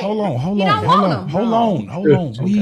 We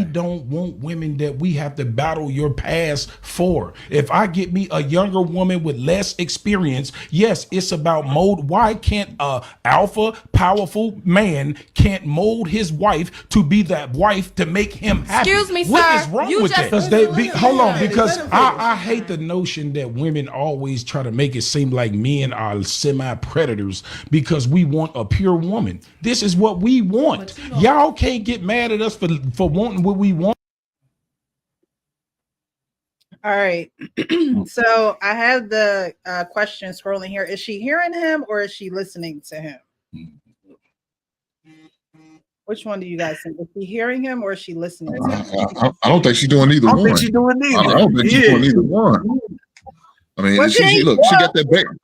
don't want women that we have to battle your past for. If I get me a younger woman with less experience, yes, it's about mold. Why can't a alpha, powerful man can't mold his wife to be that wife to make him happy? Excuse me, what sir. is wrong You with just- that? Hold on, because I hate the notion that women always try to make it seem like men are semi-predators because we want a pure woman. This is what we want. Y'all can't get mad at us for wanting what we want. All right. So I have the question scrolling here. Is she hearing him or is she listening to him? Which one do you guys think? Is she hearing him or is she listening to him? I don't think she's doing either one. I don't think she's doing either one. I mean, she look, she got that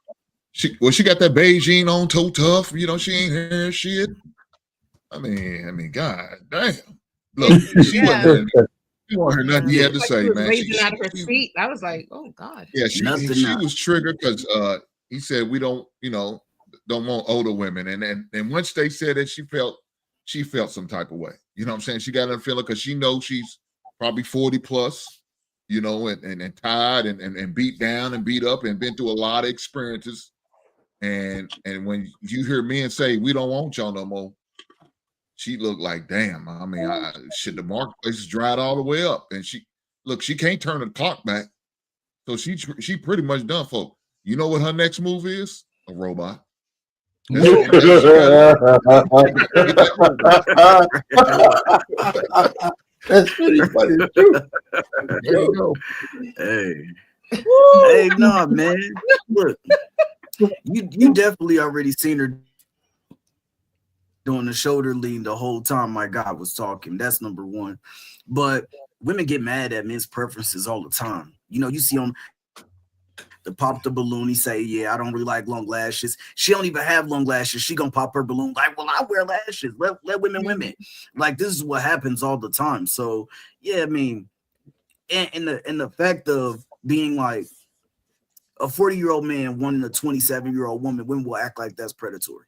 she got that Beijing on, toe tough. You know, she ain't hearing shit. I mean, God damn. Look, she wasn't hear nothing he had to say, man. Raising out of her seat. I was like, oh God. Yeah, she was triggered because he said we don't want older women, and once they said that, she felt some type of way. You know what I'm saying? She got a feeling because she knows she's probably 40 plus, you know, and tired and beat down and beat up and been through a lot of experiences. And when you hear men say we don't want y'all no more, she looked like, damn. I mean, the marketplace is dried all the way up, and she can't turn the clock back, so she pretty much done for. You know what her next move is? A robot. That's pretty funny too. There you go. Hey, no, man. Look, you definitely already seen her doing the shoulder lean the whole time my guy was talking. That's number one. But women get mad at men's preferences all the time. You know, you see on the pop the balloon, he say, yeah, I don't really like long lashes. She don't even have long lashes. She gonna pop her balloon like, well, I wear lashes. Let women. Like, this is what happens all the time. So yeah, I mean, and the fact of being like a 40-year-old man wanting a 27-year-old woman, women will act like that's predatory.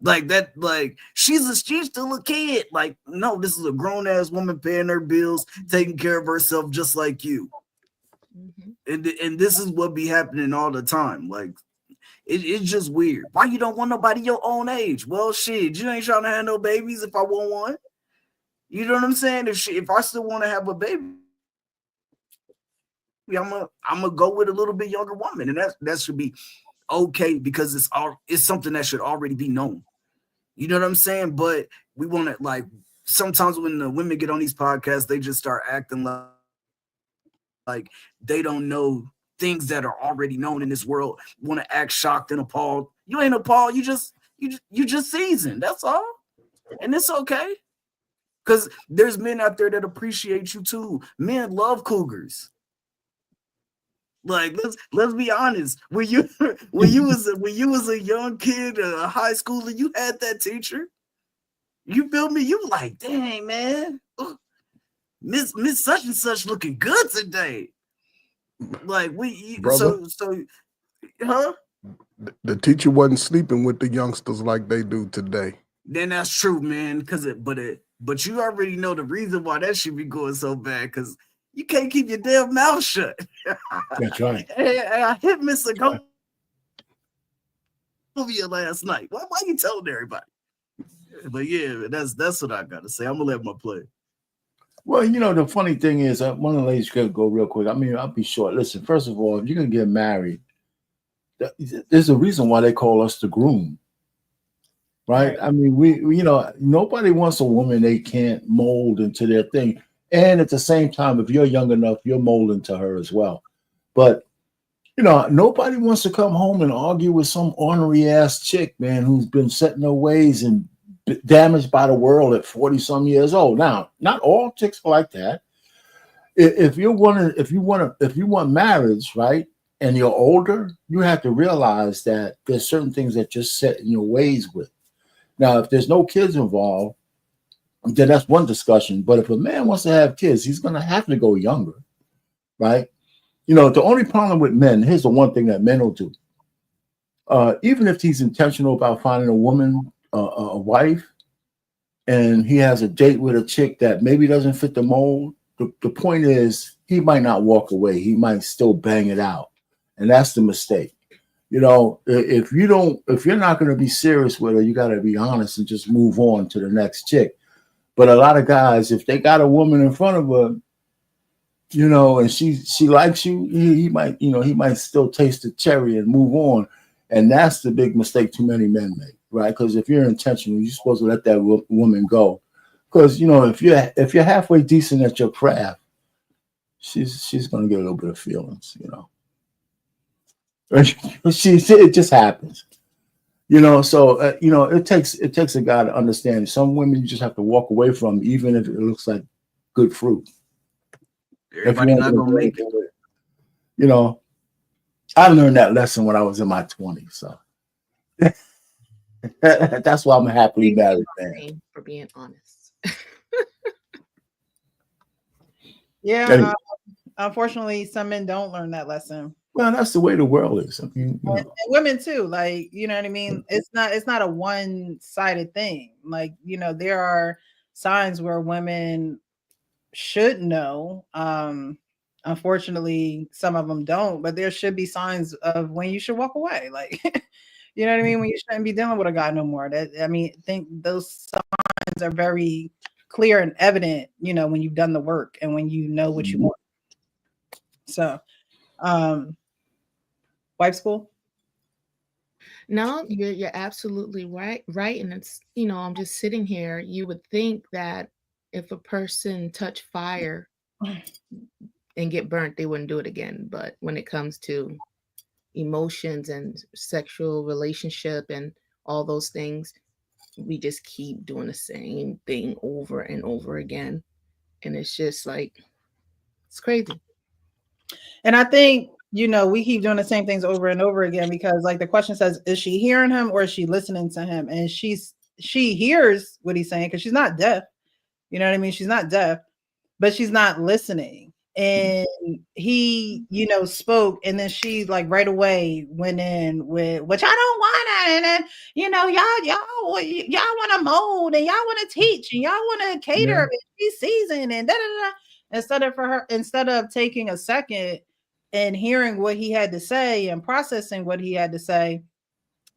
Like that, like she's still a kid. Like, no, this is a grown-ass woman paying her bills, taking care of herself just like you. And this is what be happening all the time. Like, it's just weird. Why you don't want nobody your own age? Well, shit, you ain't trying to have no babies if I want one. You know what I'm saying? If I still want to have a baby, I'm gonna go with a little bit younger woman, and that should be okay because it's something that should already be known. You know what I'm saying? But we want to, like, sometimes when the women get on these podcasts, they just start acting like they don't know things that are already known in this world. Want to act shocked and appalled. You ain't appalled. You just seasoned. That's all, and it's okay. Because there's men out there that appreciate you too. Men love cougars. Like, let's be honest. When you was a young kid, a high schooler, you had that teacher. You feel me? You like, dang, man, Miss such and such looking good today. Like, huh? The teacher wasn't sleeping with the youngsters like they do today. Then that's true, man. But you already know the reason why that should be going so bad, because you can't keep your damn mouth shut. That's right. I hit Miss Segovia last night. Why you telling everybody? But yeah, that's what I gotta say. I'm gonna let my play. Well, you know, the funny thing is, one of the ladies could go real quick. I mean, I'll be short. Listen, first of all, if you're gonna get married, there's a reason why they call us the groom, right? I mean, we you know, nobody wants a woman they can't mold into their thing. And at the same time, if you're young enough, you're molding to her as well. But, you know, nobody wants to come home and argue with some ornery ass chick, man, who's been set in her ways and damaged by the world at 40 some years old. Now, not all chicks are like that. If you want marriage, right, and you're older, you have to realize that there's certain things that you're set in your ways with. Now, if there's no kids involved, then that's one discussion. But if a man wants to have kids, he's going to have to go younger, right? You know, the only problem with men, here's the one thing that men will do. Even if he's intentional about finding a woman, a wife, and he has a date with a chick that maybe doesn't fit the mold, the point is he might not walk away. He might still bang it out. And that's the mistake. You know, if you're not going to be serious with her, you got to be honest and just move on to the next chick. But a lot of guys, if they got a woman in front of her, you know, and she likes you, he might still taste the cherry and move on. And that's the big mistake too many men make, right? Because if you're intentional, you're supposed to let that woman go. Because, you know, if you're halfway decent at your craft, she's going to get a little bit of feelings, you know. It just happens, you know. So you know, it takes a guy to understand. Some women you just have to walk away from, even if it looks like good fruit. Everybody not gonna make it. You know, I learned that lesson when I was in my 20s. So that's why I'm a happily married man. For being honest. Yeah. Anyway. Unfortunately, some men don't learn that lesson. Well, that's the way the world is. I mean, you know. And women too, like, you know what I mean? It's not a one-sided thing. Like, you know, there are signs where women should know. Unfortunately, some of them don't, but there should be signs of when you should walk away. Like, you know what I mean? When you shouldn't be dealing with a guy no more. I think those signs are very clear and evident, you know, when you've done the work and when you know what you want. So, wife school? No, you're absolutely right. And it's, you know, I'm just sitting here. You would think that if a person touch fire and get burnt, they wouldn't do it again. But when it comes to emotions and sexual relationship and all those things, we just keep doing the same thing over and over again. And it's just like, it's crazy. And I think, you know, we keep doing the same things over and over again because, like, the question says, is she hearing him or is she listening to him? And she hears what he's saying because she's not deaf. You know what I mean? She's not deaf, but she's not listening. And he, you know, spoke, and then she like right away went in with, which I don't want to, and then, you know, y'all want to mold and y'all want to teach and y'all want to cater and be seasoned and da da da. Instead of taking a second and hearing what he had to say and processing what he had to say,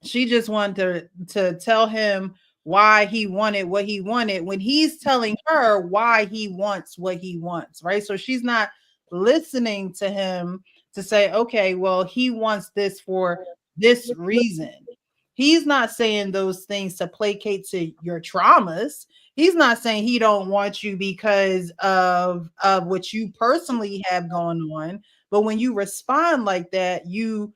she just wanted to tell him why he wanted what he wanted when he's telling her why he wants what he wants, right? So she's not listening to him to say, okay, well, he wants this for this reason. He's not saying those things to placate to your traumas. He's not saying he don't want you because of what you personally have going on. But when you respond like that, you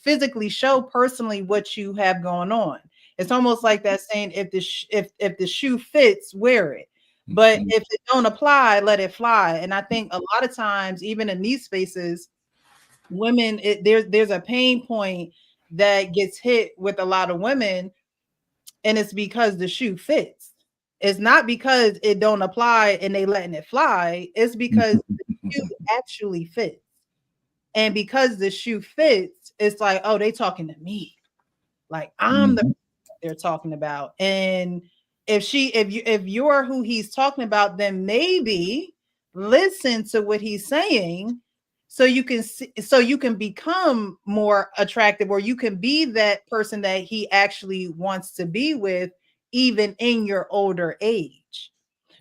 physically show personally what you have going on. It's almost like that saying, if the shoe fits, wear it. But if it don't apply, let it fly. And I think a lot of times, even in these spaces, women, there's a pain point that gets hit with a lot of women, and it's because the shoe fits. It's not because it don't apply and they letting it fly. It's because the shoe actually fits. And because the shoe fits, it's like, oh, they talking to me. Like I'm the they're talking about. And if you're who he's talking about, then maybe listen to what he's saying so you can become more attractive, or you can be that person that he actually wants to be with, even in your older age.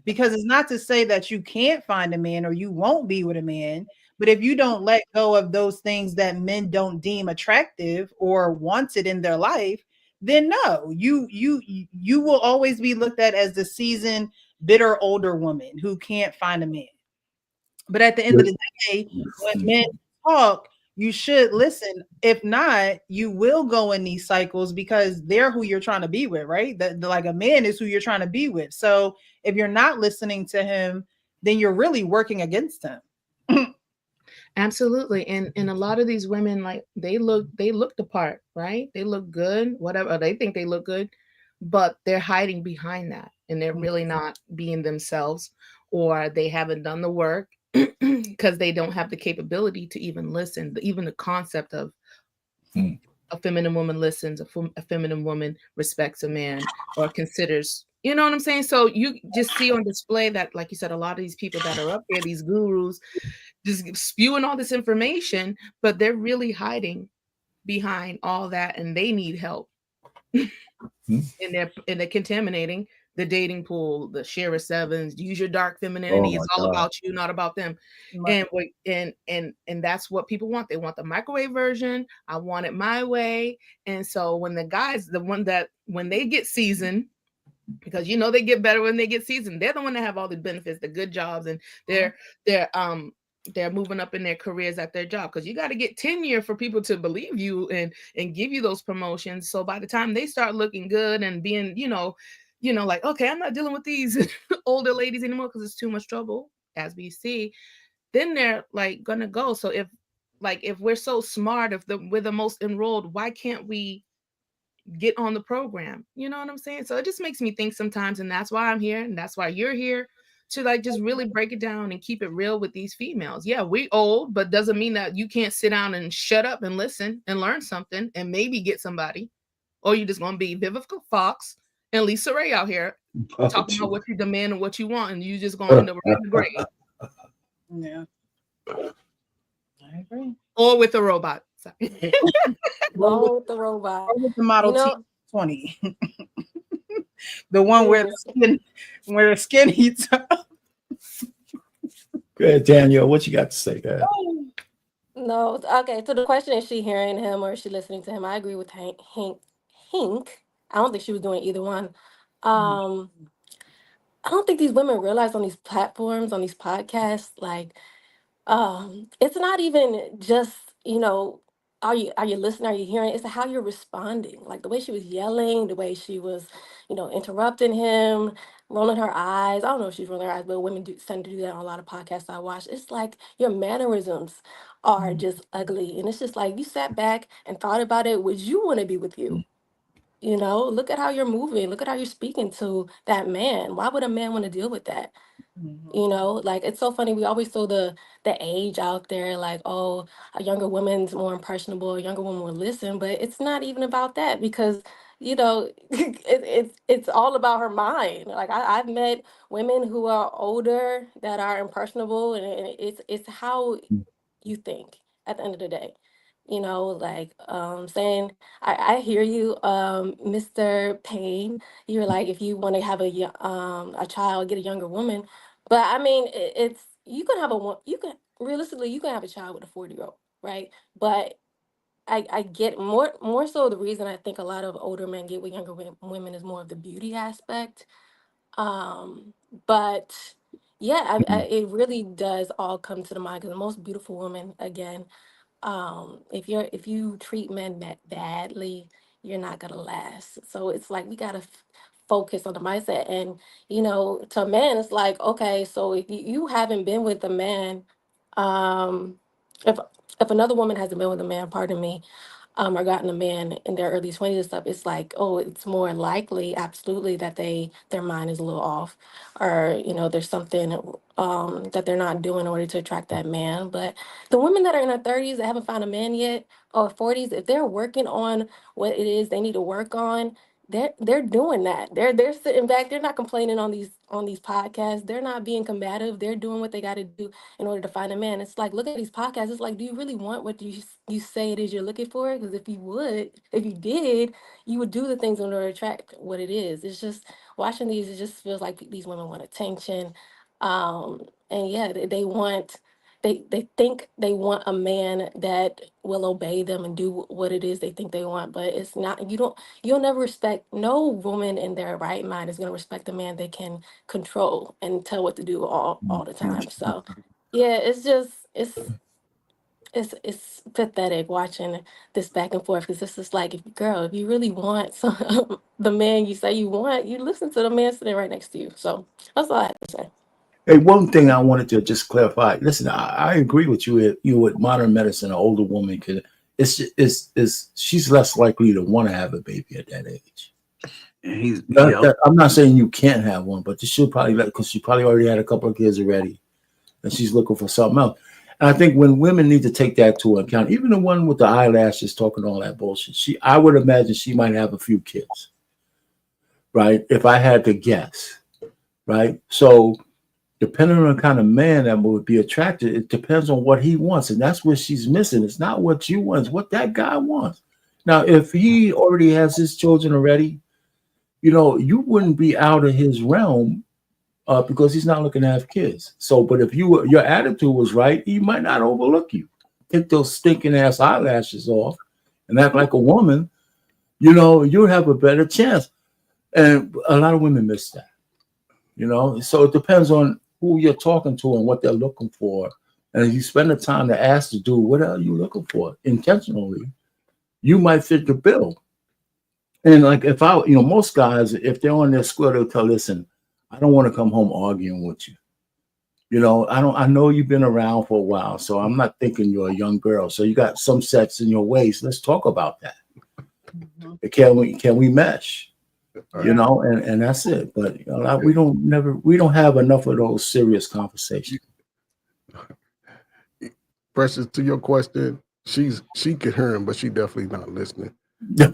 Because it's not to say that you can't find a man or you won't be with a man, but if you don't let go of those things that men don't deem attractive or wanted in their life, then no, you will always be looked at as the seasoned, bitter older woman who can't find a man. But at the end of the day, when men talk, you should listen. If not, you will go in these cycles because they're who you're trying to be with, right? Like a man is who you're trying to be with. So if you're not listening to him, then you're really working against him. Absolutely. And a lot of these women, like they look the part, right? They look good, whatever. They think they look good, but they're hiding behind that and they're really not being themselves, or they haven't done the work because they don't have the capability to even listen. Even the concept of a feminine woman listens, a feminine woman respects a man or considers You know what I'm saying? So you just see on display that, like you said, a lot of these people that are up there, these gurus, just spewing all this information, but they're really hiding behind all that, and they need help. And they're contaminating the dating pool, the share of sevens, use your dark femininity. Oh It's my all God. about you, not about them. Right. And that's what people want. They want the microwave version. I want it my way. And so when the guys, when they get seasoned, because you know they get better when they get seasoned, they're the one that have all the benefits, the good jobs, and they're moving up in their careers at their job, because you got to get tenure for people to believe you and give you those promotions. So by the time they start looking good and being, like, okay, I'm not dealing with these older ladies anymore because it's too much trouble, as we see, then they're like gonna go. So if we're so smart, we're the most enrolled, why can't we get on the program? You know what I'm saying? So it just makes me think sometimes, and that's why I'm here, and that's why you're here, to like just really break it down and keep it real with these females. Yeah, we old, but doesn't mean that you can't sit down and shut up and listen and learn something and maybe get somebody. Or you're just gonna be Vivica Fox and Lisa Ray out here talking about what you demand and what you want, and you just gonna end up in the grave. Yeah. I agree. Or with a robot. Sorry. Wrong with the robot. Or with the Model You know- T20. The one where the skin heats up. Go ahead, Danielle. What you got to say? Go ahead. No, okay. So the question is, she hearing him or is she listening to him? I agree with Hank. I don't think she was doing either one. I don't think these women realize on these platforms, on these podcasts, like, it's not even just, are you listening? Are you hearing? It's how you're responding. Like the way she was yelling, the way she was, interrupting him, rolling her eyes. I don't know if she's rolling her eyes, but women tend to do that on a lot of podcasts I watch. It's like your mannerisms are just ugly. And it's just like, you sat back and thought about it. Would you want to be with you? Look at how you're moving. Look at how you're speaking to that man. Why would a man want to deal with that? Like, it's so funny. We always throw the age out there, like, oh, a younger woman's more impressionable, a younger woman will listen, but it's not even about that, because it's all about her mind. Like, I've met women who are older that are impressionable, and it's how you think at the end of the day. Saying, I hear you, Mr. Payne. You're like, if you want to have a child, get a younger woman. But I mean, it's, you can have you can realistically, you can have a child with a 40-year-old, right? But I get more so, the reason I think a lot of older men get with younger women is more of the beauty aspect. But yeah, it really does all come to the mind, because the most beautiful woman, again, if you treat men badly, you're not gonna last. So it's like, we gotta focus on the mindset. And to a man, it's like, okay, so if you haven't been with a man, um if another woman hasn't been with a man, pardon me, or gotten a man in their early 20s and stuff, it's like, oh, it's more likely, absolutely, that their mind is a little off, or there's something that they're not doing in order to attract that man. But the women that are in their 30s that haven't found a man yet, or 40s, if they're working on what it is they need to work on, they're doing that. They're sitting back. They're not complaining on these podcasts. They're not being combative. They're doing what they got to do in order to find a man. It's like, look at these podcasts. It's like, do you really want what you say it is you're looking for? Because if you did, you would do the things in order to attract what it is. It's just, watching these, it just feels like these women want attention. And yeah, they think they want a man that will obey them and do what it is they think they want, but it's not. You'll never respect, no woman in their right mind is going to respect a man they can control and tell what to do all the time. So yeah, it's just, it's pathetic watching this back and forth, because this is like, if you really want the man you say you want, you listen to the man sitting right next to you. So that's all I have to say. Hey, one thing I wanted to just clarify. Listen, I agree with you. You with modern medicine, an older woman she's less likely to want to have a baby at that age. And I'm not saying you can't have one, but she'll probably, because she probably already had a couple of kids already, and she's looking for something else. And I think when women need to take that to account, even the one with the eyelashes talking all that bullshit, I would imagine she might have a few kids. right? If I had to guess, right? So depending on the kind of man that would be attracted, it depends on what he wants. And that's what she's missing. It's not what you want, it's what that guy wants. Now, if he already has his children already, you know, you wouldn't be out of his realm because he's not looking to have kids. So, but if your attitude was right, he might not overlook you. Take those stinking ass eyelashes off and act like a woman, you know, you'll have a better chance. And a lot of women miss that, you know. So it depends on who you're talking to and what they're looking for. And if you spend the time to ask the dude, what are you looking for intentionally, you might fit the bill. And like if I, you know, most guys, if they're on their square, they'll tell, listen, I don't want to come home arguing with you. You know, I know you've been around for a while, so I'm not thinking you're a young girl. So you got some sets in your waist. Let's talk about that. Mm-hmm. Can we mesh? You know, and that's it. But you know, we don't have enough of those serious conversations. Precious, to your question, she can hear him, but she definitely not listening.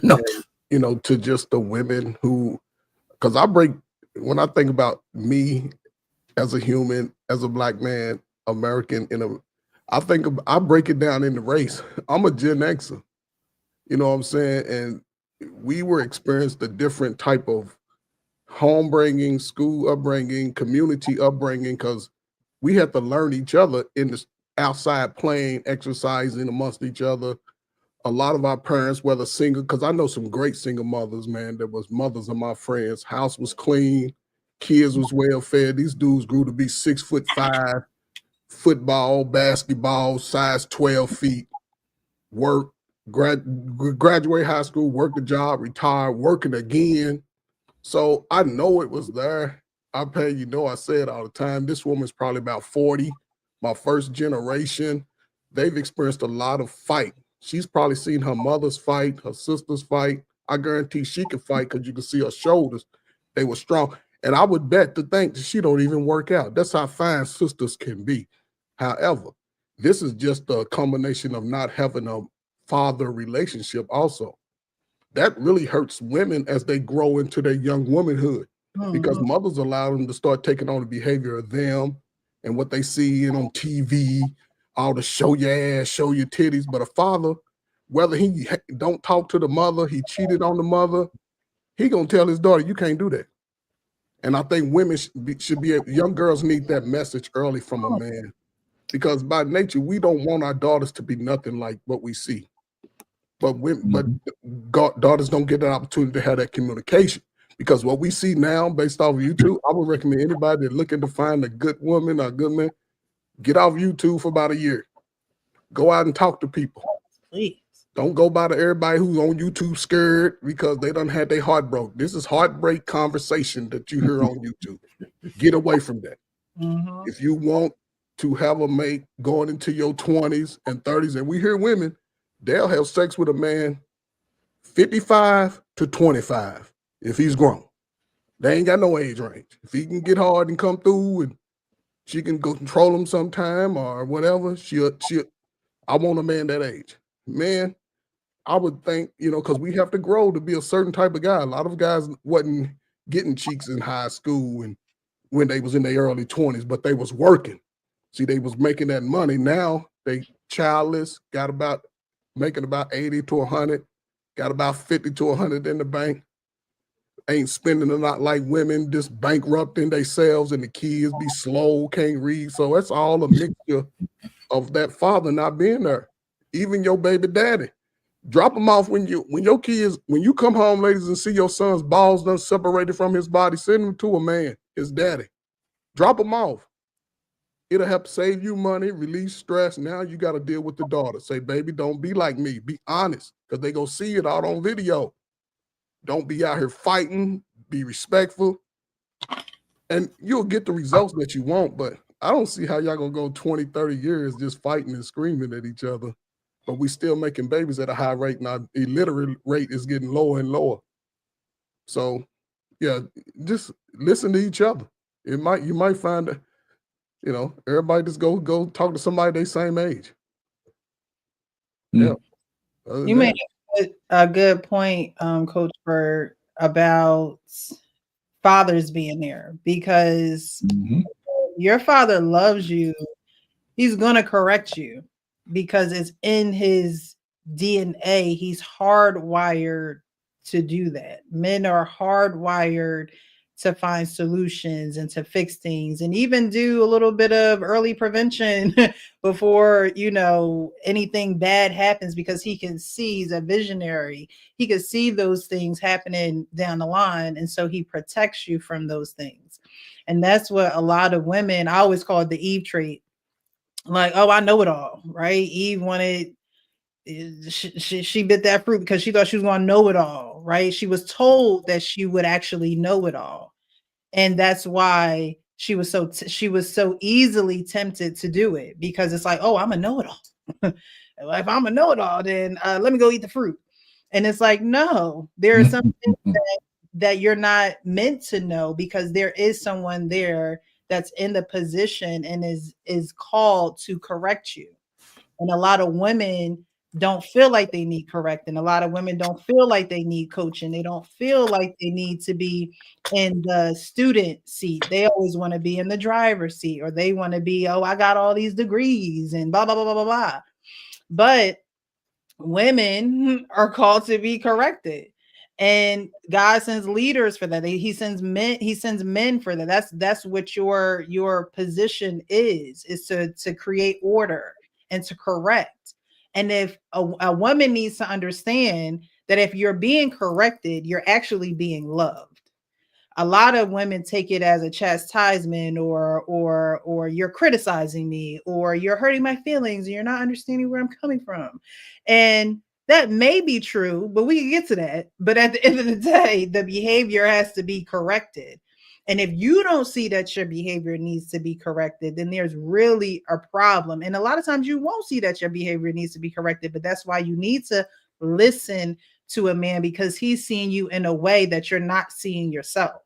No. And, you know, to just the women who, because when I think about me as a human, as a Black man, American, I break it down into race. I'm a Gen Xer, you know what I'm saying? And we were experienced a different type of home bringing, school upbringing, community upbringing, because we had to learn each other in the outside playing, exercising amongst each other. A lot of our parents, whether single, because I know some great single mothers, man, that was mothers of my friends. House was clean, kids was well fed. These dudes grew to be 6'5", football, basketball, size 12 feet, work, graduate high school, work a job, retire, working again. So I know it was there. I say it all the time. This woman's probably about 40, my first generation. They've experienced a lot of fight. She's probably seen her mother's fight, her sister's fight. I guarantee she can fight because you can see her shoulders. They were strong. And I would bet to think that she don't even work out. That's how fine sisters can be. However, this is just a combination of not having a father relationship also. That really hurts women as they grow into their young womanhood, because mothers allow them to start taking on the behavior of them and what they see on TV, all the show your ass, show your titties. But a father, whether he don't talk to the mother, he cheated on the mother, he gonna tell his daughter, you can't do that. And I think women should be young girls need that message early from a man, because by nature, we don't want our daughters to be nothing like what we see. But daughters don't get that opportunity to have that communication, because what we see now based off of YouTube, I would recommend anybody that's looking to find a good woman or a good man, get off YouTube for about a year. Go out and talk to people. Please. Don't go by to everybody who's on YouTube scared because they done had their heart broke. This is heartbreak conversation that you hear on YouTube. Get away from that. Mm-hmm. If you want to have a mate going into your 20s and 30s, and we hear women, they'll have sex with a man 55 to 25 if he's grown. They ain't got no age range. If he can get hard and come through and she can go control him sometime or whatever, I want a man that age. Man, I would think, because we have to grow to be a certain type of guy. A lot of guys wasn't getting cheeks in high school and when they was in their early 20s, but they was working. See, they was making that money. Now they childless, making about 80 to 100, got about 50 to 100 in the bank, ain't spending a lot like women, just bankrupting themselves, and the kids be slow, can't read. So that's all a mixture of that father not being there. Even your baby daddy, drop them off when you come home, ladies, and see your son's balls done separated from his body, send him to a man, his daddy. Drop them off. It'll help save you money, release stress. Now you got to deal with the daughter. Say, baby, don't be like me. Be honest, because they go see it out on video. Don't be out here fighting. Be respectful. And you'll get the results that you want, but I don't see how y'all going to go 20, 30 years just fighting and screaming at each other, but we still making babies at a high rate, and our illiterate rate is getting lower and lower. So, yeah, just listen to each other. You might find that, everybody just go talk to somebody they same age. Yeah. You made a good point, Coach Bird, about fathers being there, because your father loves you. He's going to correct you because it's in his DNA. He's hardwired to do that. Men are hardwired to find solutions and to fix things and even do a little bit of early prevention before, you know, anything bad happens, because he can see, he's a visionary. He can see those things happening down the line. And so he protects you from those things. And that's what a lot of women, I always call it the Eve trait. Like, oh, I know it all, right? Eve wanted, she bit that fruit because she thought she was going to know it all, right? She was told that she would actually know it all. And that's why she was so easily tempted to do it, because it's like, oh, I'm a know-it-all. If I'm a know-it-all, then let me go eat the fruit. And it's like, no, there is something that you're not meant to know, because there is someone there that's in the position and is called to correct you. And a lot of women don't feel like they need correcting. A lot of women don't feel like they need coaching. They don't feel like they need to be in the student seat. They always want to be in the driver's seat, or they want to be, oh, I got all these degrees and blah, blah, blah, blah, blah, blah. But women are called to be corrected. And God sends leaders for that. He sends men for that. That's what your position is to create order and to correct. And if a woman needs to understand that if you're being corrected, you're actually being loved. A lot of women take it as a chastisement, or you're criticizing me, or you're hurting my feelings, and you're not understanding where I'm coming from. And that may be true, but we can get to that. But at the end of the day, the behavior has to be corrected. And if you don't see that your behavior needs to be corrected, then there's really a problem. And a lot of times you won't see that your behavior needs to be corrected, but that's why you need to listen to a man, because he's seeing you in a way that you're not seeing yourself.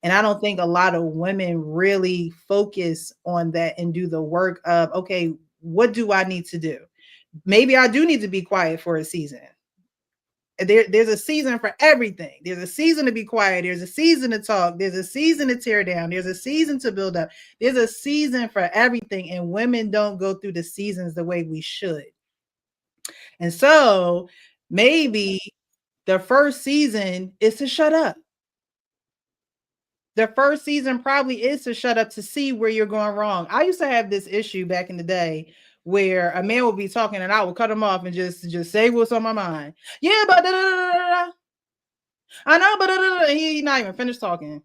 And I don't think a lot of women really focus on that and do the work of, okay, what do I need to do? Maybe I do need to be quiet for a season. There's a season for everything. There's a season to be quiet. There's a season to talk. There's a season to tear down. There's a season to build up. There's a season for everything. And women don't go through the seasons the way we should. And so maybe the first season is to shut up. The first season probably is to shut up, to see where you're going wrong. I used to have this issue back in the day where a man would be talking and I would cut him off and just say what's on my mind. Yeah, but I know, but he's not even finished talking.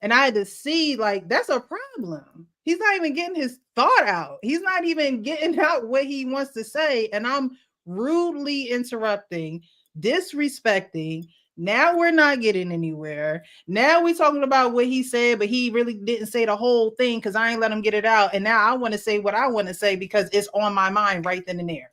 And I had to see, like, that's a problem. He's not even getting his thought out. He's not even getting out what he wants to say. And I'm rudely interrupting, disrespecting. Now we're not getting anywhere. Now we're talking about what he said, but he really didn't say the whole thing because I ain't let him get it out. And now I want to say what I want to say because it's on my mind right then and there.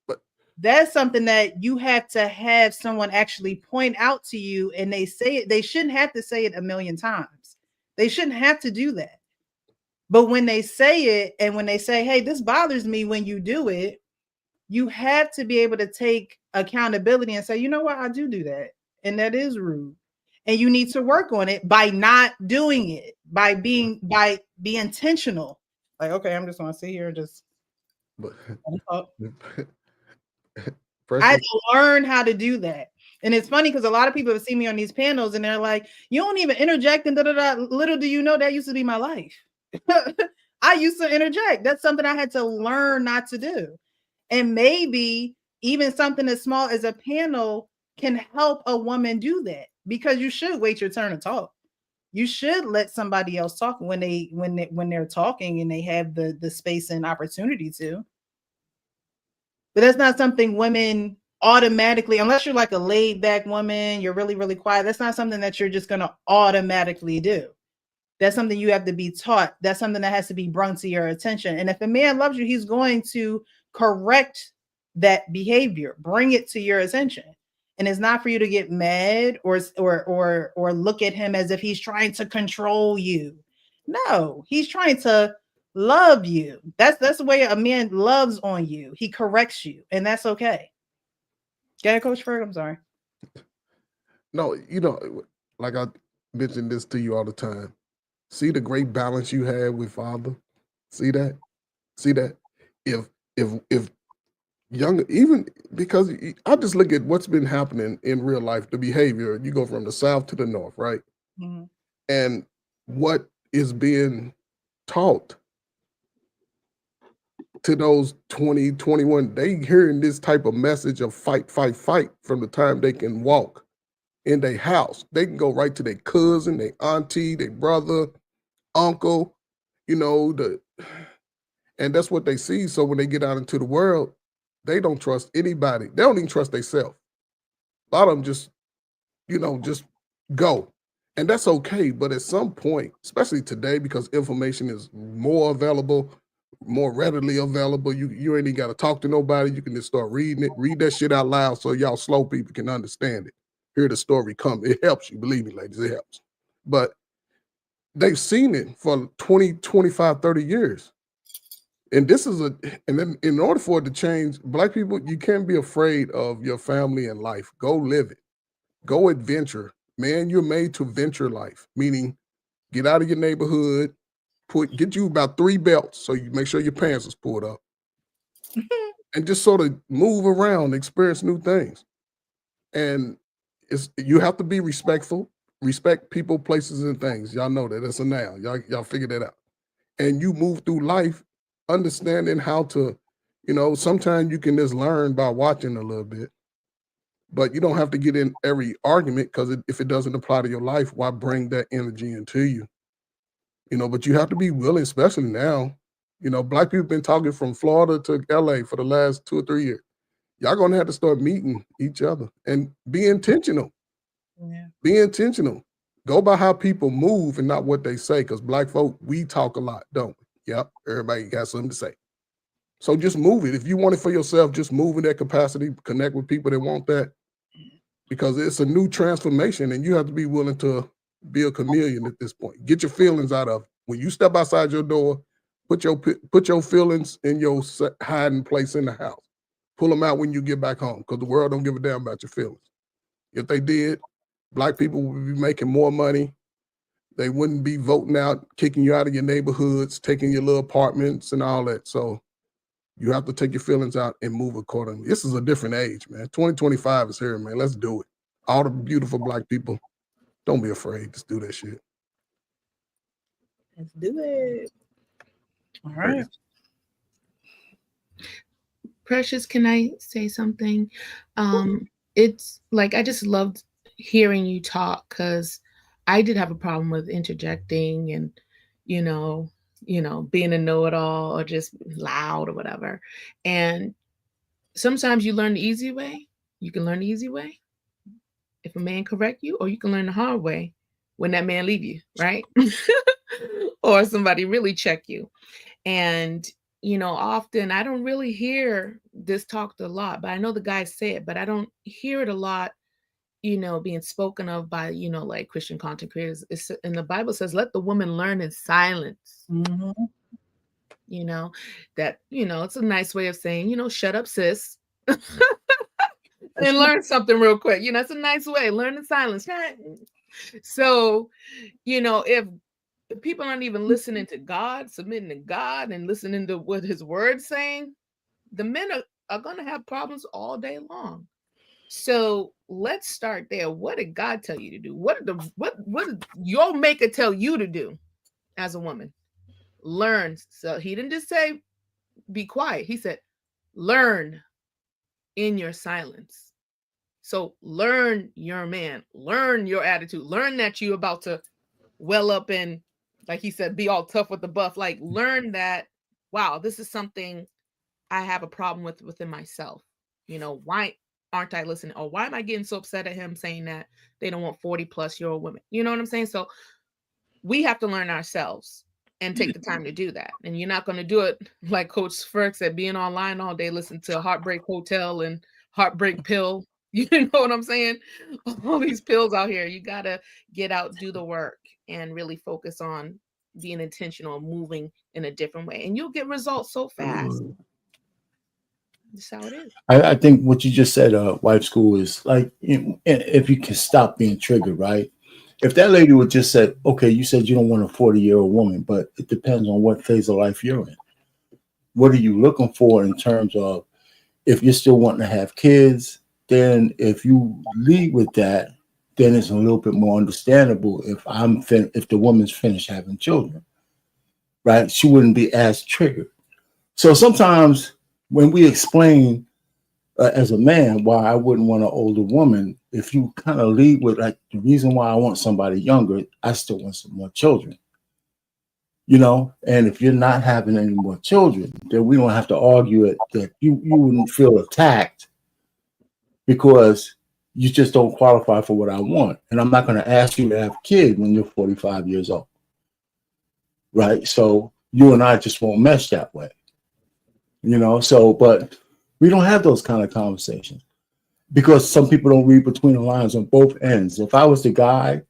But that's something that you have to have someone actually point out to you, and they say it. They shouldn't have to say it a million times. They shouldn't have to do that. But when they say it, and when they say, hey, this bothers me when you do it, you have to be able to take accountability and say, you know what, I do that. And that is rude. And you need to work on it by not doing it, by be intentional. Like, okay, I'm just gonna sit here and just I had to learn how to do that. And it's funny because a lot of people have seen me on these panels and they're like, you don't even interject and little do you know that used to be my life. I used to interject. That's something I had to learn not to do. And maybe even something as small as a panel can help a woman do that, because you should wait your turn to talk. You should let somebody else talk when they're talking and they have the space and opportunity to. But that's not something women automatically, unless you're like a laid back woman, you're really, really quiet. That's not something that you're just going to automatically do. That's something you have to be taught. That's something that has to be brought to your attention. And if a man loves you, he's going to correct that behavior, bring it to your attention. And it's not for you to get mad or look at him as if he's trying to control you. No, he's trying to love you. That's the way a man loves on you. He corrects you, and that's okay. Go ahead, Coach Ferg. I'm sorry. No, like mention this to you all the time. See the great balance you have with father. See that? See that? If young, even because I just look at what's been happening in real life, the behavior. You go from the south to the north, right? Mhm. And what is being taught to those 20, 21, they hearing this type of message of fight, fight, fight from the time they can walk in their house. They can go right to their cousin, their auntie, their brother, uncle, and that's what they see. So when they get out into the world, they don't trust anybody. They don't even trust themselves. A lot of them just go. And that's okay. But at some point, especially today, because information is more available, more readily available, you ain't even got to talk to nobody. You can just start reading it, read that shit out loud so y'all slow people can understand it. Hear the story come. It helps you. Believe me, ladies, it helps. But they've seen it for 20, 25, 30 years. And then in order for it to change, Black people, you can't be afraid of your family and life. Go live it. Go adventure. Man, you're made to venture life, meaning get out of your neighborhood, get you about 3 belts so you make sure your pants is pulled up. And just sort of move around, experience new things. And you have to be respectful, respect people, places, and things. Y'all know that. That's a noun. Y'all figure that out. And you move through life understanding how to, sometimes you can just learn by watching a little bit. But you don't have to get in every argument, because if it doesn't apply to your life, why bring that energy into you? But you have to be willing, especially now. Black people been talking from Florida to LA for the last 2 or 3 years. Y'all gonna have to start meeting each other and be intentional. Yeah. Be intentional. Go by how people move and not what they say, because Black folk, we talk a lot, don't we? Yep, everybody got something to say. So just move it. If you want it for yourself, just move in that capacity, connect with people that want that, because it's a new transformation and you have to be willing to be a chameleon at this point. Get your feelings out of it. When you step outside your door, put your feelings in your hiding place in the house. Pull them out when you get back home, because the world don't give a damn about your feelings. If they did, Black people would be making more money. They wouldn't be voting out, kicking you out of your neighborhoods, taking your little apartments and all that. So you have to take your feelings out and move accordingly. This is a different age, man. 2025 is here, man. Let's do it. All the beautiful Black people, don't be afraid. Just do that shit. Let's do it. All right. Precious, can I say something? It's like, I just loved hearing you talk, because I did have a problem with interjecting and, being a know-it-all or just loud or whatever. And sometimes you learn the easy way. You can learn the easy way if a man correct you, or you can learn the hard way when that man leave you, right? Or somebody really check you. And often I don't really hear this talked a lot, but I know the guys say it, but I don't hear it a lot, being spoken of by, like Christian content creators. And the Bible says, let the woman learn in silence. Mhm. That, it's a nice way of saying, shut up, sis. And learn something real quick. It's a nice way. Learn in silence. So, if people aren't even listening to God, submitting to God, and listening to what his word's saying, the men are going to have problems all day long. So let's start there. What did God tell you to do? What did your maker tell you to do as a woman? Learn. So he didn't just say, be quiet. He said, learn in your silence. So learn your man, learn your attitude, learn that you're about to well up and, like he said, be all tough with the buff. Like, learn that, wow, this is something I have a problem with within myself. Why aren't I listening? Or why am I getting so upset at him saying that they don't want 40-plus-year-old women? You know what I'm saying? So we have to learn ourselves and take the time to do that. And you're not going to do it like Coach Ferg said, being online all day, listen to Heartbreak Hotel and Heartbreak Pill. You know what I'm saying? All these pills out here. You got to get out, do the work, and really focus on being intentional, moving in a different way. And you'll get results so fast. That's how it is. I think what you just said, wife school, is like, if you can stop being triggered, right? If that lady would just said, okay, you said you don't want a 40-year-old woman, but it depends on what phase of life you're in. What are you looking for in terms of if you're still wanting to have kids? Then if you lead with that, then it's a little bit more understandable if the woman's finished having children, right? She wouldn't be as triggered. So sometimes when we explain as a man why I wouldn't want an older woman, if you kind of lead with like the reason why I want somebody younger, I still want some more children, you know. And if you're not having any more children, then we don't have to argue it that you wouldn't feel attacked because you just don't qualify for what I want. And I'm not going to ask you to have kids when you're 45 years old, right? So you and I just won't mesh that way, you know. So, but we don't have those kind of conversations because some people don't read between the lines on both ends. If I was the guy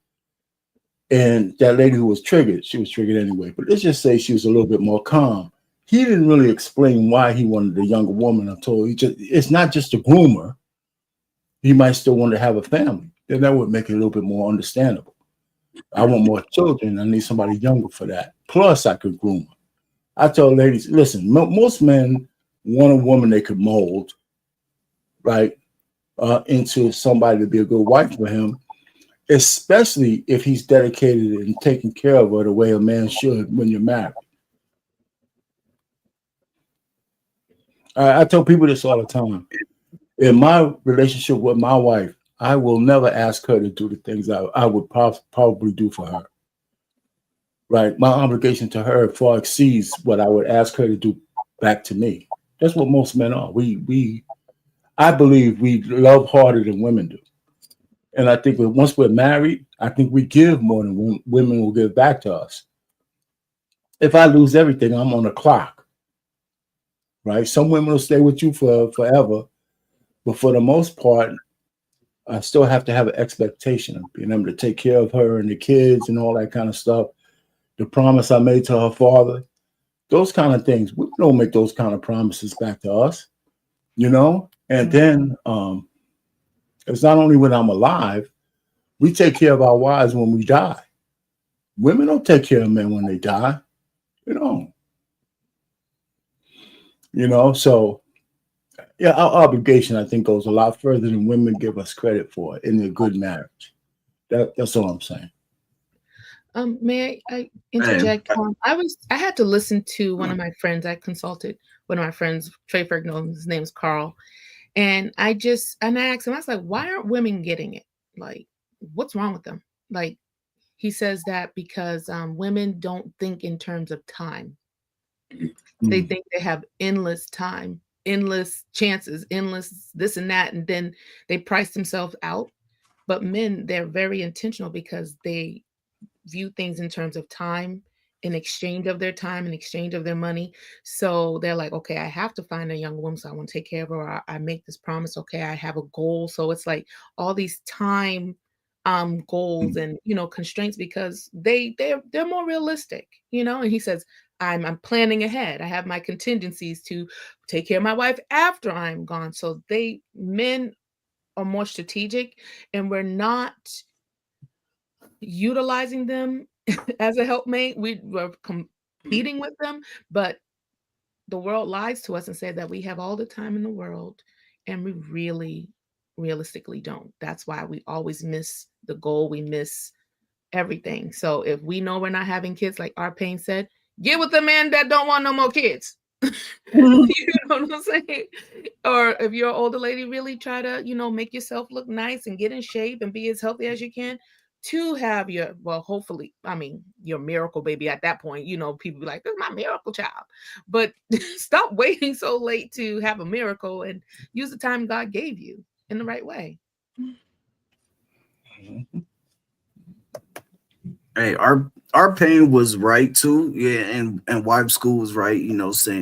and that lady who was triggered, she was triggered anyway, but let's just say she was a little bit more calm. He didn't really explain why he wanted a younger woman until it's not just a groomer. He might still want to have a family. Then that would make it a little bit more understandable. I want more children. I need somebody younger for that. Plus I could groom her. I tell ladies, listen, most men want a woman they could mold, right, into somebody to be a good wife for him, especially if he's dedicated and taking care of her the way a man should when you're married. I tell people this all the time. In my relationship with my wife, I will never ask her to do the things I would probably do for her. Right? My obligation to her far exceeds what I would ask her to do back to me. That's what most men are. I believe we love harder than women do. And I think once we're married, I think we give more than women will give back to us. If I lose everything, I'm on the clock. Right? Some women will stay with you forever. But for the most part, I still have to have an expectation of being able to take care of her and the kids and all that kind of stuff. The promise I made to her father, those kind of things. We don't make those kind of promises back to us, you know? And then it's not only when I'm alive, we take care of our wives when we die. Women don't take care of men when they die. You know, so yeah, our obligation, I think, goes a lot further than women give us credit for in a good marriage. That's all I'm saying. May I interject? I had to listen to one of my friends. I consulted one of my friends, Trey Ferguson, his name is Carl. And I asked him, I was like, why aren't women getting it? Like, what's wrong with them? Like, he says that because women don't think in terms of time. They think they have endless time, endless chances, endless this and that, and then they price themselves out. But men, they're very intentional because they view things in terms of time, in exchange of their time, in exchange of their money. So they're like, okay, I have to find a young woman, so I want to take care of her. Or I make this promise. Okay, I have a goal. So it's like all these time goals and constraints because they're more realistic, And he says, I'm planning ahead. I have my contingencies to take care of my wife after I'm gone. So men are more strategic, and we're not utilizing them as a helpmate. We're competing with them, but the world lies to us and says that we have all the time in the world, and we really realistically don't. That's why we always miss the goal. We miss everything. So if we know we're not having kids, like Arpain said, get with the man that don't want no more kids. You know what I'm saying? Or if you're an older lady, really try to, make yourself look nice and get in shape and be as healthy as you can to have hopefully, your miracle baby at that point. People be like, this is my miracle child. But stop waiting so late to have a miracle and use the time God gave you in the right way. Hey, our pain was right too. Yeah, and Wife School was right,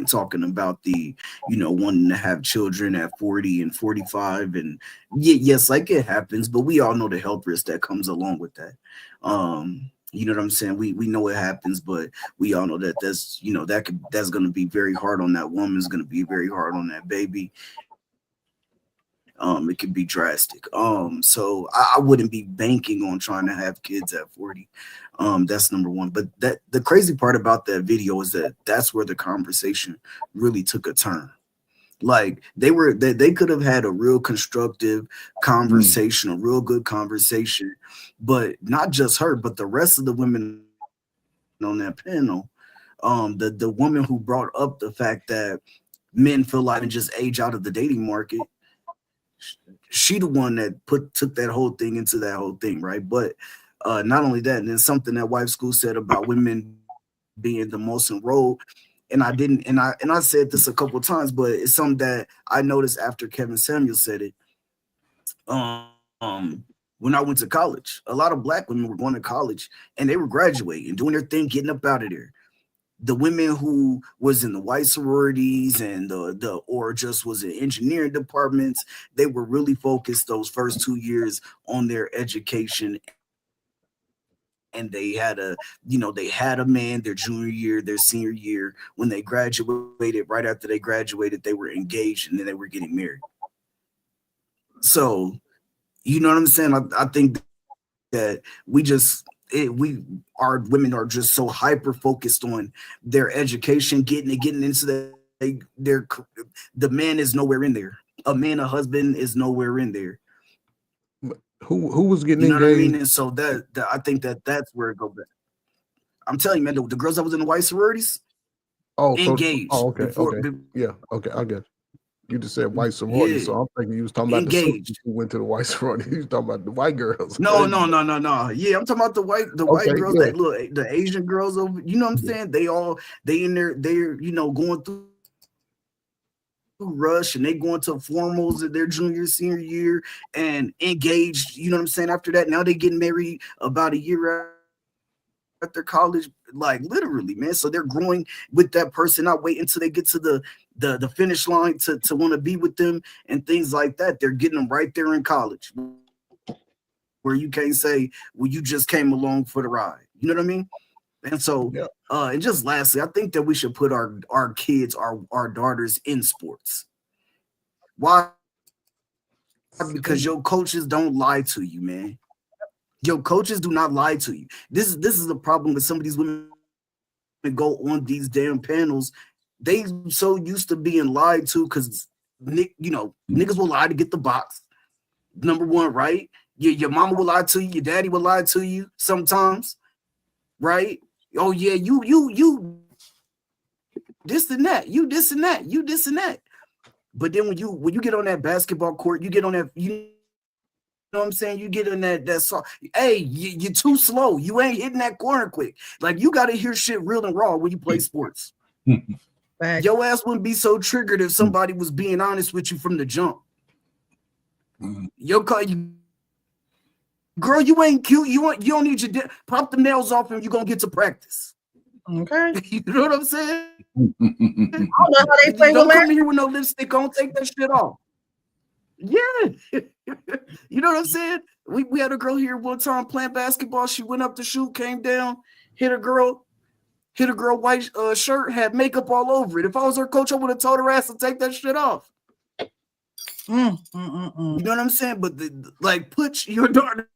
talking about the, wanting to have children at 40 and 45. And yes, like it happens, but we all know the health risk that comes along with that. You know what I'm saying? We know it happens, but we all know that that's gonna be very hard on that woman, is gonna be very hard on that baby. It can be drastic. So I wouldn't be banking on trying to have kids at 40. That's number one. But the crazy part about that video is that that's where the conversation really took a turn. Like they could have had a real constructive conversation, a real good conversation, but not just her, but the rest of the women on that panel. The woman who brought up the fact that men feel like and just age out of the dating market, she the one that took that whole thing into that whole thing, right? But not only that, and then something that Wife School said about women being the most enrolled. And I said this a couple of times, but it's something that I noticed after Kevin Samuel said it. When I went to college, a lot of Black women were going to college and they were graduating, doing their thing, getting up out of there. The women who was in the white sororities and or just was in engineering departments, they were really focused those first 2 years on their education. And they had a man their junior year, their senior year. When they graduated, right after they graduated, they were engaged and then they were getting married. So, you know what I'm saying? I think that our women are just so hyper focused on their education, getting into the man is nowhere in there. A man, a husband is nowhere in there. Who was getting You know engaged? what I mean? And so that I think that's where it goes back. I'm telling you, man, the girls that was in the white sororities, engaged. Okay. Yeah, okay, I get it. You just said white sorority, so I'm thinking you was talking about the sisters who went to the white sorority. You was talking about the white girls. No. Yeah, I'm talking about the white girls, yeah. that look, the Asian girls over. You know what I'm saying? They in there, they're going through rush and they going to formals in their junior senior year and engaged. You know what I'm saying? After that, now they getting married about a year after college, like literally, man. So they're growing with that person, not waiting until they get to the finish line to want to be with them and things like that. They're getting them right there in college, where you can't say, well, you just came along for the ride. You know what I mean? And so, and just lastly, I think that we should put our kids, our daughters in sports. Why? Because your coaches don't lie to you, man. Your coaches do not lie to you. This is the problem with some of these women that go on these damn panels. They so used to being lied to because niggas will lie to get the box. Number one, right? Your mama will lie to you, your daddy will lie to you sometimes, right? Oh yeah, you this and that, you this and that, you this and that. But then when you get on that basketball court, you get on that, you know what I'm saying? You get in that hey, you're too slow. You ain't hitting that corner quick. Like you got to hear shit real and raw when you play sports. Your ass wouldn't be so triggered if somebody was being honest with you from the jump. Girl, you ain't cute. You don't need your pop the nails off and you're gonna get to practice. Okay. You know what I'm saying? I don't know how they play Don't with come here with no lipstick on. Take that shit off. Yeah. You know what I'm saying? We had a girl here one time playing basketball. She went up to shoot, came down, hit a girl white shirt, had makeup all over it. If I was her coach, I would have told her ass to take that shit off. You know what I'm saying? But put your daughter.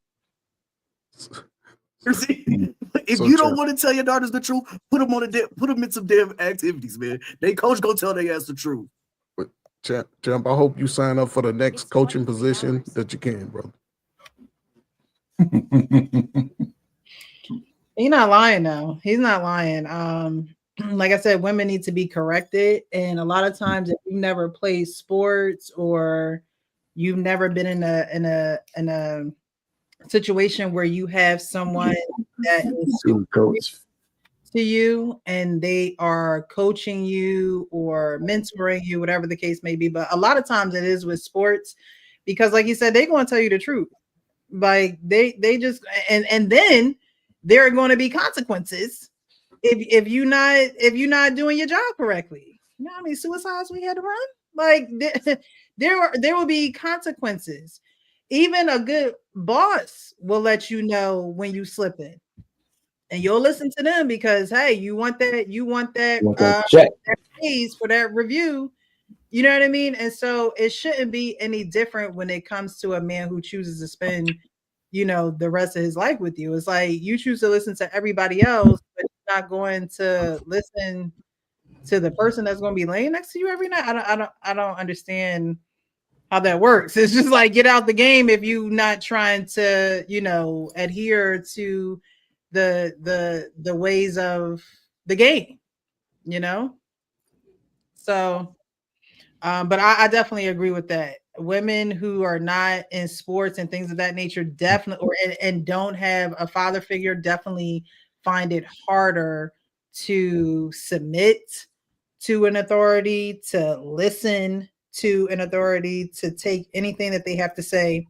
If you don't want to tell your daughters the truth, put them in some damn activities, man. They coach gonna tell their ass the truth. Champ, I hope you sign up for the next coaching position that you can, brother. He's not lying though. He's not lying. Like I said, women need to be corrected. And a lot of times if you've never played sports or you've never been in a situation where you have someone that is coach to you and they are coaching you or mentoring you, whatever the case may be. But a lot of times it is with sports because like you said, they're going to tell you the truth. Like they just, and then there are going to be consequences if you're not doing your job correctly. You know how many suicides we had to run? Like there will be consequences. Even a good boss will let you know when you slipping, and you'll listen to them because hey, you want that check that raise for that review. You know what I mean? And so it shouldn't be any different when it comes to a man who chooses to spend, you know, the rest of his life with you. It's like you choose to listen to everybody else, but you're not going to listen to the person that's going to be laying next to you every night. I don't understand how that works. It's just like, get out the game if you not trying to, you know, adhere to the ways of the game, you know? So but I definitely agree with that. Women who are not in sports and things of that nature definitely, or and don't have a father figure, definitely find it harder to submit to an authority, to listen to an authority, to take anything that they have to say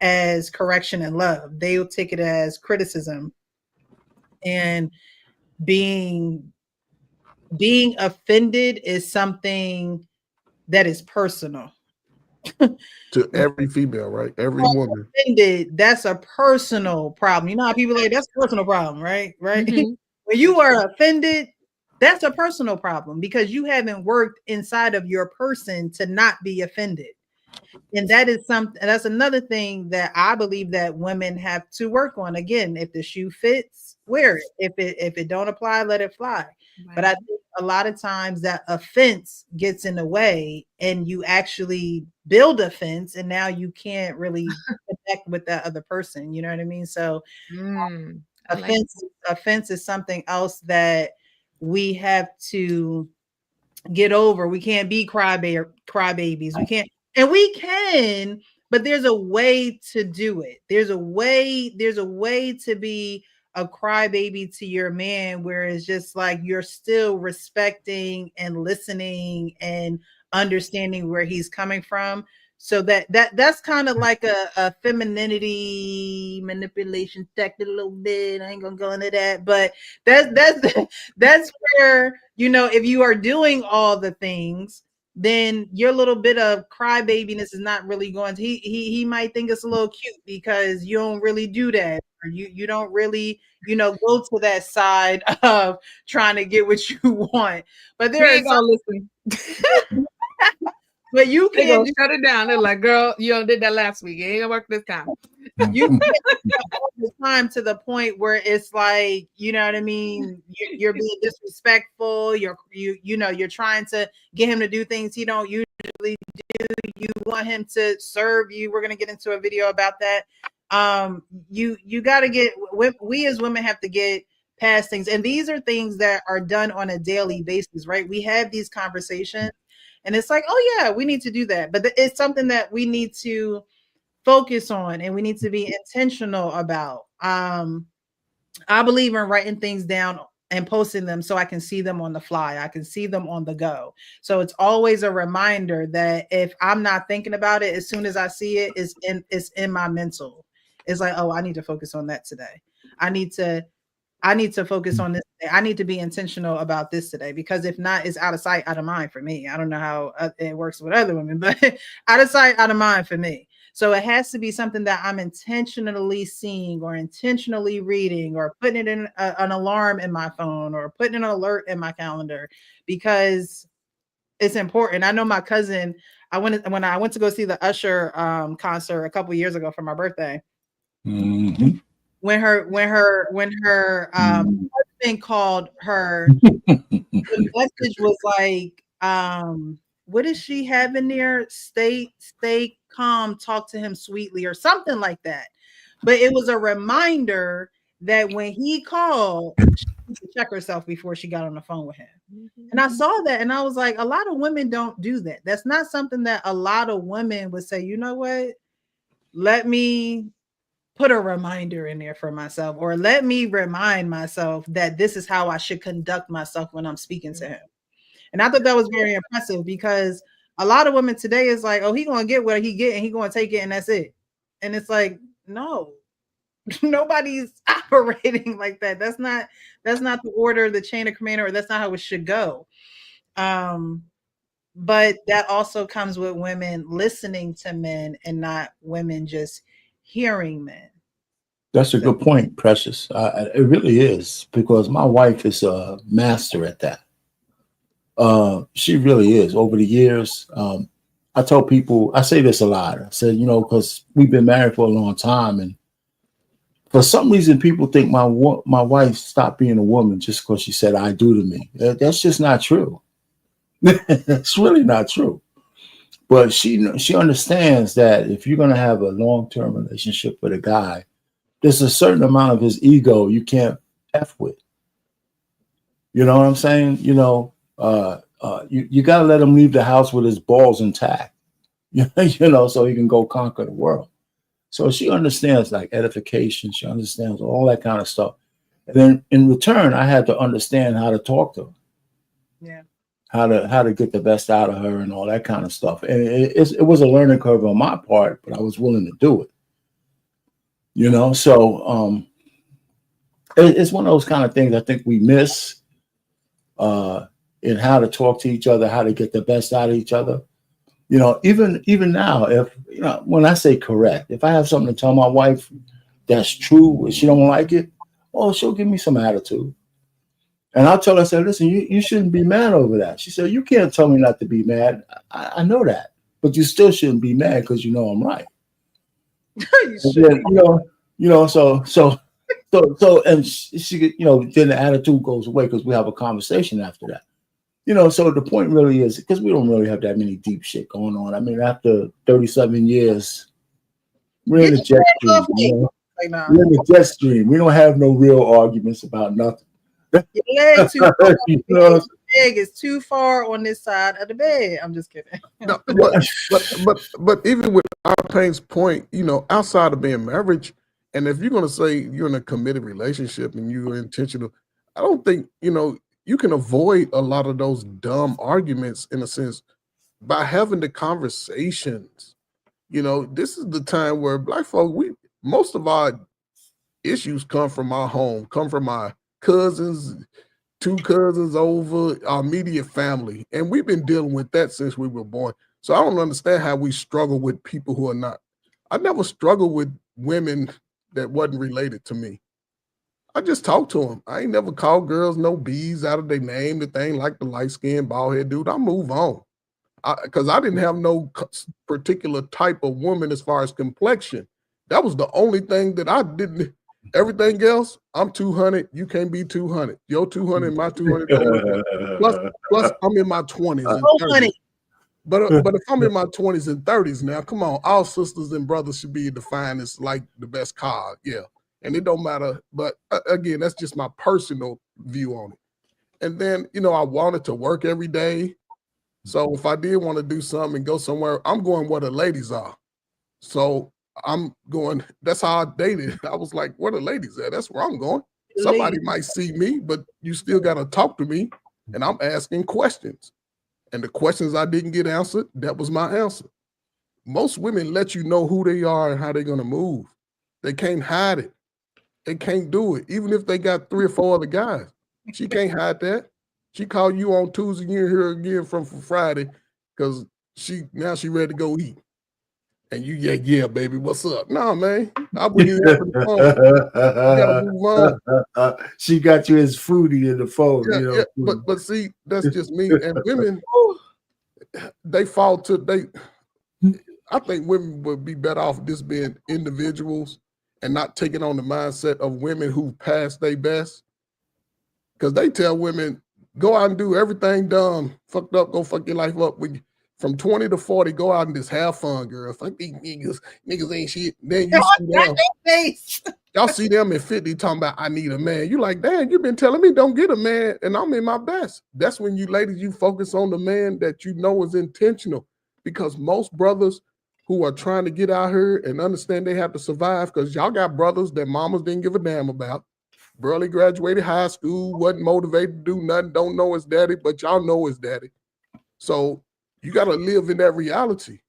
as correction and love. They'll take it as criticism, and being offended is something that is personal. To every female, right? Every woman. Offended, that's a personal problem. You know how people like, that's a personal problem, right? Right. Mhm. When you are offended, that's a personal problem because you haven't worked inside of your person to not be offended. And that is something, that's another thing that I believe that women have to work on. Again, if the shoe fits, wear it. If it don't apply, let it fly. But I Right. think a lot of times that offense gets in the way and you actually build a fence and now you can't really connect with that other person. You know what I mean? So I like offense is something else that we have to get over. We can't be crybabies. We can't, and we can, but there's a way to do it. There's a way to be a crybaby to your man where it's just like you're still respecting and listening and understanding where he's coming from. So that's kind of like a femininity manipulation tactic a little bit. I ain't gonna go into that, but that's where, you know, if you are doing all the things, then your little bit of crybabiness is not really going to, he might think it's a little cute because you don't really do that, or you don't really, you know, go to that side of trying to get what you want. But We there ain't is gonna listen. but you They can't gonna shut it down. They're like, girl, you done did that last week. It ain't gonna work this time. you can't do that all the time to the point where it's like, you know what I mean, you're being disrespectful, you know, you're trying to get him to do things he don't usually do, you want him to serve you. We're going to get into a video about that. You got to get, we as women have to get past things, and these are things that are done on a daily basis, right? We have these conversations and it's like, oh yeah, we need to do that, but it's something that we need to focus on and we need to be intentional about. I believe in writing things down and posting them so I can see them on the fly. I can see them on the go. So it's always a reminder that if I'm not thinking about it, as soon as I see it, it's in my mental. It's like, oh, I need to focus on that today. I need to focus on this today. I need to be intentional about this today, because if not, it's out of sight, out of mind for me. I don't know how it works with other women, but out of sight, out of mind for me. So it has to be something that I'm intentionally seeing or intentionally reading or putting it in an alarm in my phone or putting an alert in my calendar, because it's important. I know my cousin, when I went to go see the Usher concert a couple years ago for my birthday. Mm-hmm. When her husband called her, the message was like, what does she have in there? Stay calm, talk to him sweetly, or something like that. But it was a reminder that when he called, she had to check herself before she got on the phone with him. And I saw that and I was like, a lot of women don't do that. That's not something that a lot of women would say, you know what? Let me put a reminder in there for myself, or let me remind myself that this is how I should conduct myself when I'm speaking to him. And I thought that was very impressive, because a lot of women today is like, oh, he gonna get what he get and he gonna take it and that's it. And it's like, no, nobody's operating like that. That's not the order, the chain of command, or that's not how it should go. But that also comes with women listening to men and not women just hearing men. That's a good point, Precious. It really is, because my wife is a master at that. She really is. Over the years, I tell people, I say this a lot. I said, you know, because we've been married for a long time, and for some reason, people think my wife stopped being a woman just because she said "I do" to me. That's just not true. It's really not true. But she understands that if you're going to have a long-term relationship with a guy, there's a certain amount of his ego you can't F with. You know what I'm saying? You know, you got to let him leave the house with his balls intact, you know, so he can go conquer the world. So she understands like edification. She understands all that kind of stuff. And then in return, I had to understand how to talk to her. Yeah. How to get the best out of her and all that kind of stuff. And it was a learning curve on my part, but I was willing to do it. You know, so it's one of those kind of things I think we miss in how to talk to each other, how to get the best out of each other. You know, even now, if you know, when I say correct, if I have something to tell my wife that's true, she don't like it, oh, she'll give me some attitude. And I'll tell her, I said, listen, you shouldn't be mad over that. She said, you can't tell me not to be mad. I know that, but you still shouldn't be mad because you know I'm right. Then, and she, you know, then the attitude goes away because we have a conversation after that. You know, so the point really is because we don't really have that many deep shit going on. I mean, after 37 years, we're in the jet stream. You know? We're in the jet stream. We don't have no real arguments about nothing. Your leg too far. You know? Your leg is too far on this side of the bed. I'm just kidding. No, but even with Artane's point, you know, outside of being marriage, and if you're going to say you're in a committed relationship and you're intentional, I don't think, you know, you can avoid a lot of those dumb arguments in a sense by having the conversations. You know, this is the time where Black folk, most of our issues come from our home, come from our cousins, 2 cousins over, our immediate family. And we've been dealing with that since we were born. So I don't understand how we struggle with people who are not. I never struggled with women that wasn't related to me. I just talked to them. I ain't never called girls no B's out of their name, the thing like the light-skinned, bald-head dude. I move on. Because I didn't have no particular type of woman as far as complexion. That was the only thing that I didn't. Everything else, I'm 200. You can't be 200. Your 200, my 200. Plus, I'm in my 20s and 30s. But if I'm in my 20s and 30s now, come on, all sisters and brothers should be defined as like the best car. Yeah. And it don't matter. But again, that's just my personal view on it. And then, you know, I wanted to work every day. So if I did want to do something and go somewhere, I'm going where the ladies are. So I'm going, that's how I dated. I was like, where the ladies at? That's where I'm going. Somebody might see me, but you still got to talk to me. And I'm asking questions. And the questions I didn't get answered, that was my answer. Most women let you know who they are and how they're going to move. They can't hide it. They can't do it. Even if they got 3 or 4 other guys. She can't hide that. She called you on Tuesday, you're here again from Friday because she ready to go eat. And you, yeah, baby, what's up? No, man. I wouldn't even answer the phone. You gotta move on. She got you as foodie in the phone. Yeah, you know? yeah. But see, that's just me. And women, they fall to I think women would be better off just being individuals and not taking on the mindset of women who passed their best. Because they tell women, go out and do everything dumb, fucked up, go fuck your life up. From 20 to 40, go out and just have fun, girl. Fuck these niggas. Niggas ain't shit. Then you see them. Y'all see them at 50 talking about, I need a man. You like, damn, you've been telling me don't get a man, and I'm in my best. That's when you ladies, you focus on the man that you know is intentional. Because most brothers who are trying to get out here and understand they have to survive, because y'all got brothers that mamas didn't give a damn about. Barely graduated high school, wasn't motivated to do nothing, don't know his daddy, but y'all know his daddy. So you got to live in that reality.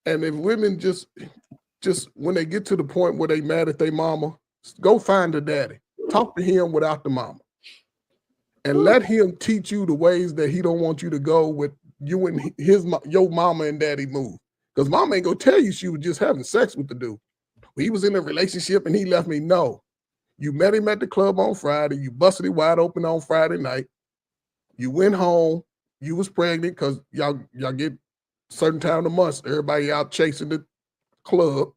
And if women just when they get to the point where they mad at their mama, go find the daddy. Talk to him without the mama. And let him teach you the ways that he don't want you to go with you and your mama and daddy move. Because mama ain't going to tell you she was just having sex with the dude. He was in a relationship and he left me. No. You met him at the club on Friday. You busted it wide open on Friday night. You went home. you was pregnant because y'all get certain time of the month, everybody out chasing the club,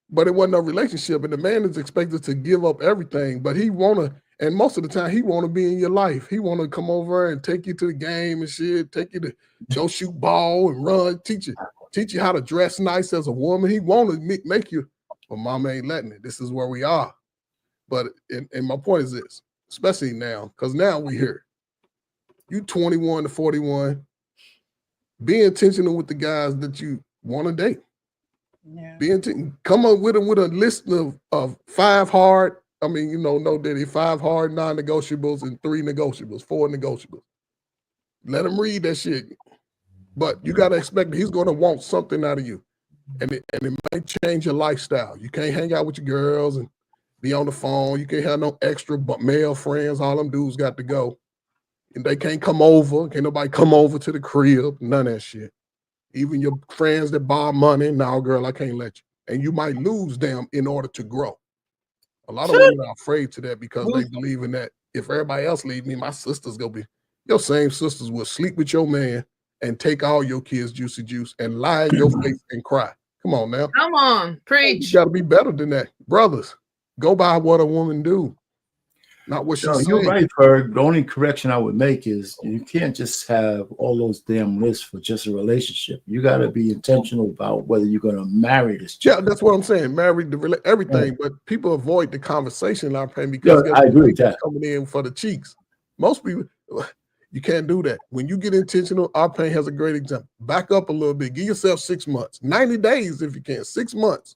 but it wasn't no relationship, and the man is expected to give up everything, but he wanna, and most of the time he wanna be in your life. He wanna come over and take you to the game and shit, take you to go shoot ball and run, teach you how to dress nice as a woman. He wanna make you, but mama ain't letting it. This is where we are. But and my point is this, especially now, because now we here. You 21 to 41, be intentional with the guys that you want to date. Yeah. Come up with a list of 5 hard, I mean, no Diddy, 5 hard non-negotiables and 3 negotiables, 4 negotiables. Let him read that shit. But you got to expect he's going to want something out of you. And it might change your lifestyle. You can't hang out with your girls and be on the phone. You can't have no extra male friends. All them dudes got to go. And they can't come over. Can't nobody come over to the crib. None of that shit. Even your friends that borrow money, no, girl, I can't let you. And you might lose them in order to grow. A lot of women are afraid to that because they believe in that. If everybody else leave me, my sister's gonna be. Your same sisters will sleep with your man and take all your kids' juicy juice and lie in your face and cry. Come on now. Come on, You preach. got to be better than that, brothers. Go by what a woman do, not what she No, said. you're right, Ferg. The only correction I would make is you can't just have all those damn lists for just a relationship. You got to be intentional about whether you're going to marry this chick. Yeah, that's what I'm saying. Married, everything, but people avoid the conversation. I'm saying because Yeah, I agree with that. coming in for the cheeks. Most people, you can't do that. When you get intentional, our pain has a great example. Back up a little bit. Give yourself 6 months, 90 days if you can, 6 months,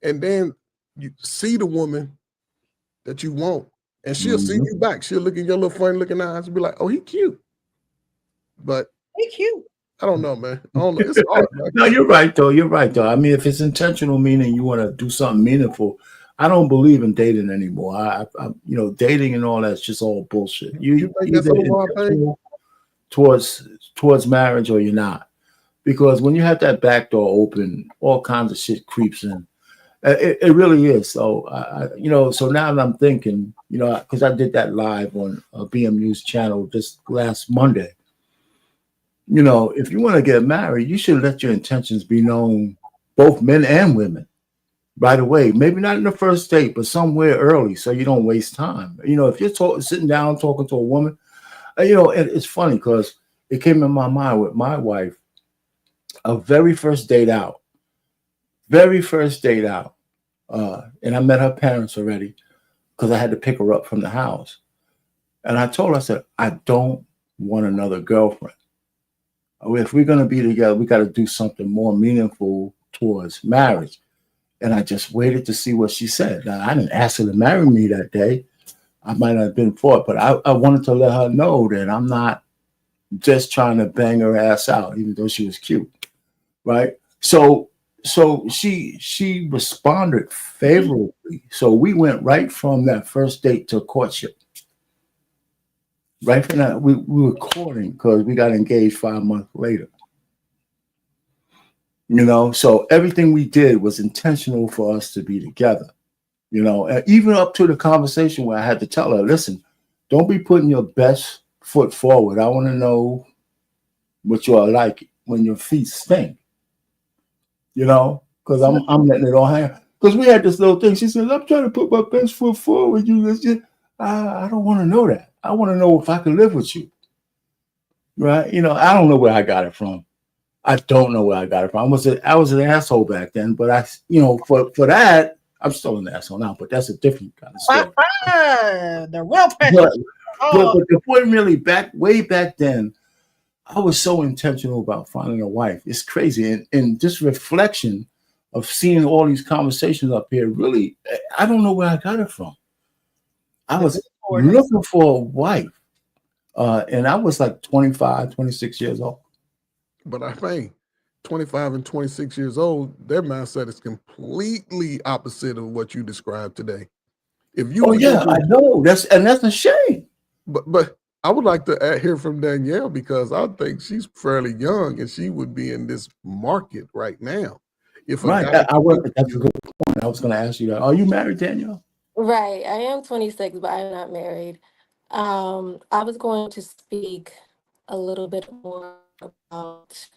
and then you see the woman that you want, and she'll see you back. She'll look in your little funny looking eyes and be like, "Oh, he cute," but He cute. I don't know, man. I don't know. It's hard, man. No, you're right, though. You're right, though. I mean, if it's intentional, meaning you want to do something meaningful, I don't believe in dating anymore. I dating and all that's just all bullshit. You think that's either over our pain? intentional towards marriage or you're not. Because when you have that back door open, all kinds of shit creeps in. It really is. So, so now that I'm thinking, because I did that live on BMU's channel just last Monday. If you want to get married, you should let your intentions be known, both men and women, right away. Maybe not in the first date, but somewhere early so you don't waste time. If you're sitting down talking to a woman, it's funny because it came in my mind with my wife, a very first date out. And I met her parents already because I had to pick her up from the house. And I told her, I said, I don't want another girlfriend. If we're going to be together, we got to do something more meaningful towards marriage. And I just waited to see what she said. Now, I didn't ask her to marry me that day. I might have been for it, but I wanted to let her know that I'm not just trying to bang her ass out, even though she was cute, right? So she responded favorably. So we went right from that first date to courtship. Right from that, we were courting because we got engaged 5 months later. So everything we did was intentional for us to be together. And even up to the conversation where I had to tell her, listen, don't be putting your best foot forward. I want to know what you are like when your feet stink. Because I'm letting it all hang. Because we had this little thing. She said, I'm trying to put my best foot forward. I don't want to know that. I want to know if I can live with you. Right? I don't know where I got it from. I don't know where I got it from. I was an asshole back then, but for that, I'm still an asshole now, but that's a different kind of story. The real pressure. But the point really way back then, I was so intentional about finding a wife. It's crazy. And this reflection of seeing all these conversations up here, really, I don't know where I got it from. I was looking for a wife. And I was like 25, 26 years old. But I think 25 and 26 years old, their mindset is completely opposite of what you described today. If you I know. That's a shame. But I would like to hear from Danielle because I think she's fairly young and she would be in this market right now. That's a good point. I was going to ask you that. Are you married, Danielle? Right. I am 26, but I'm not married. I was going to speak a little bit more about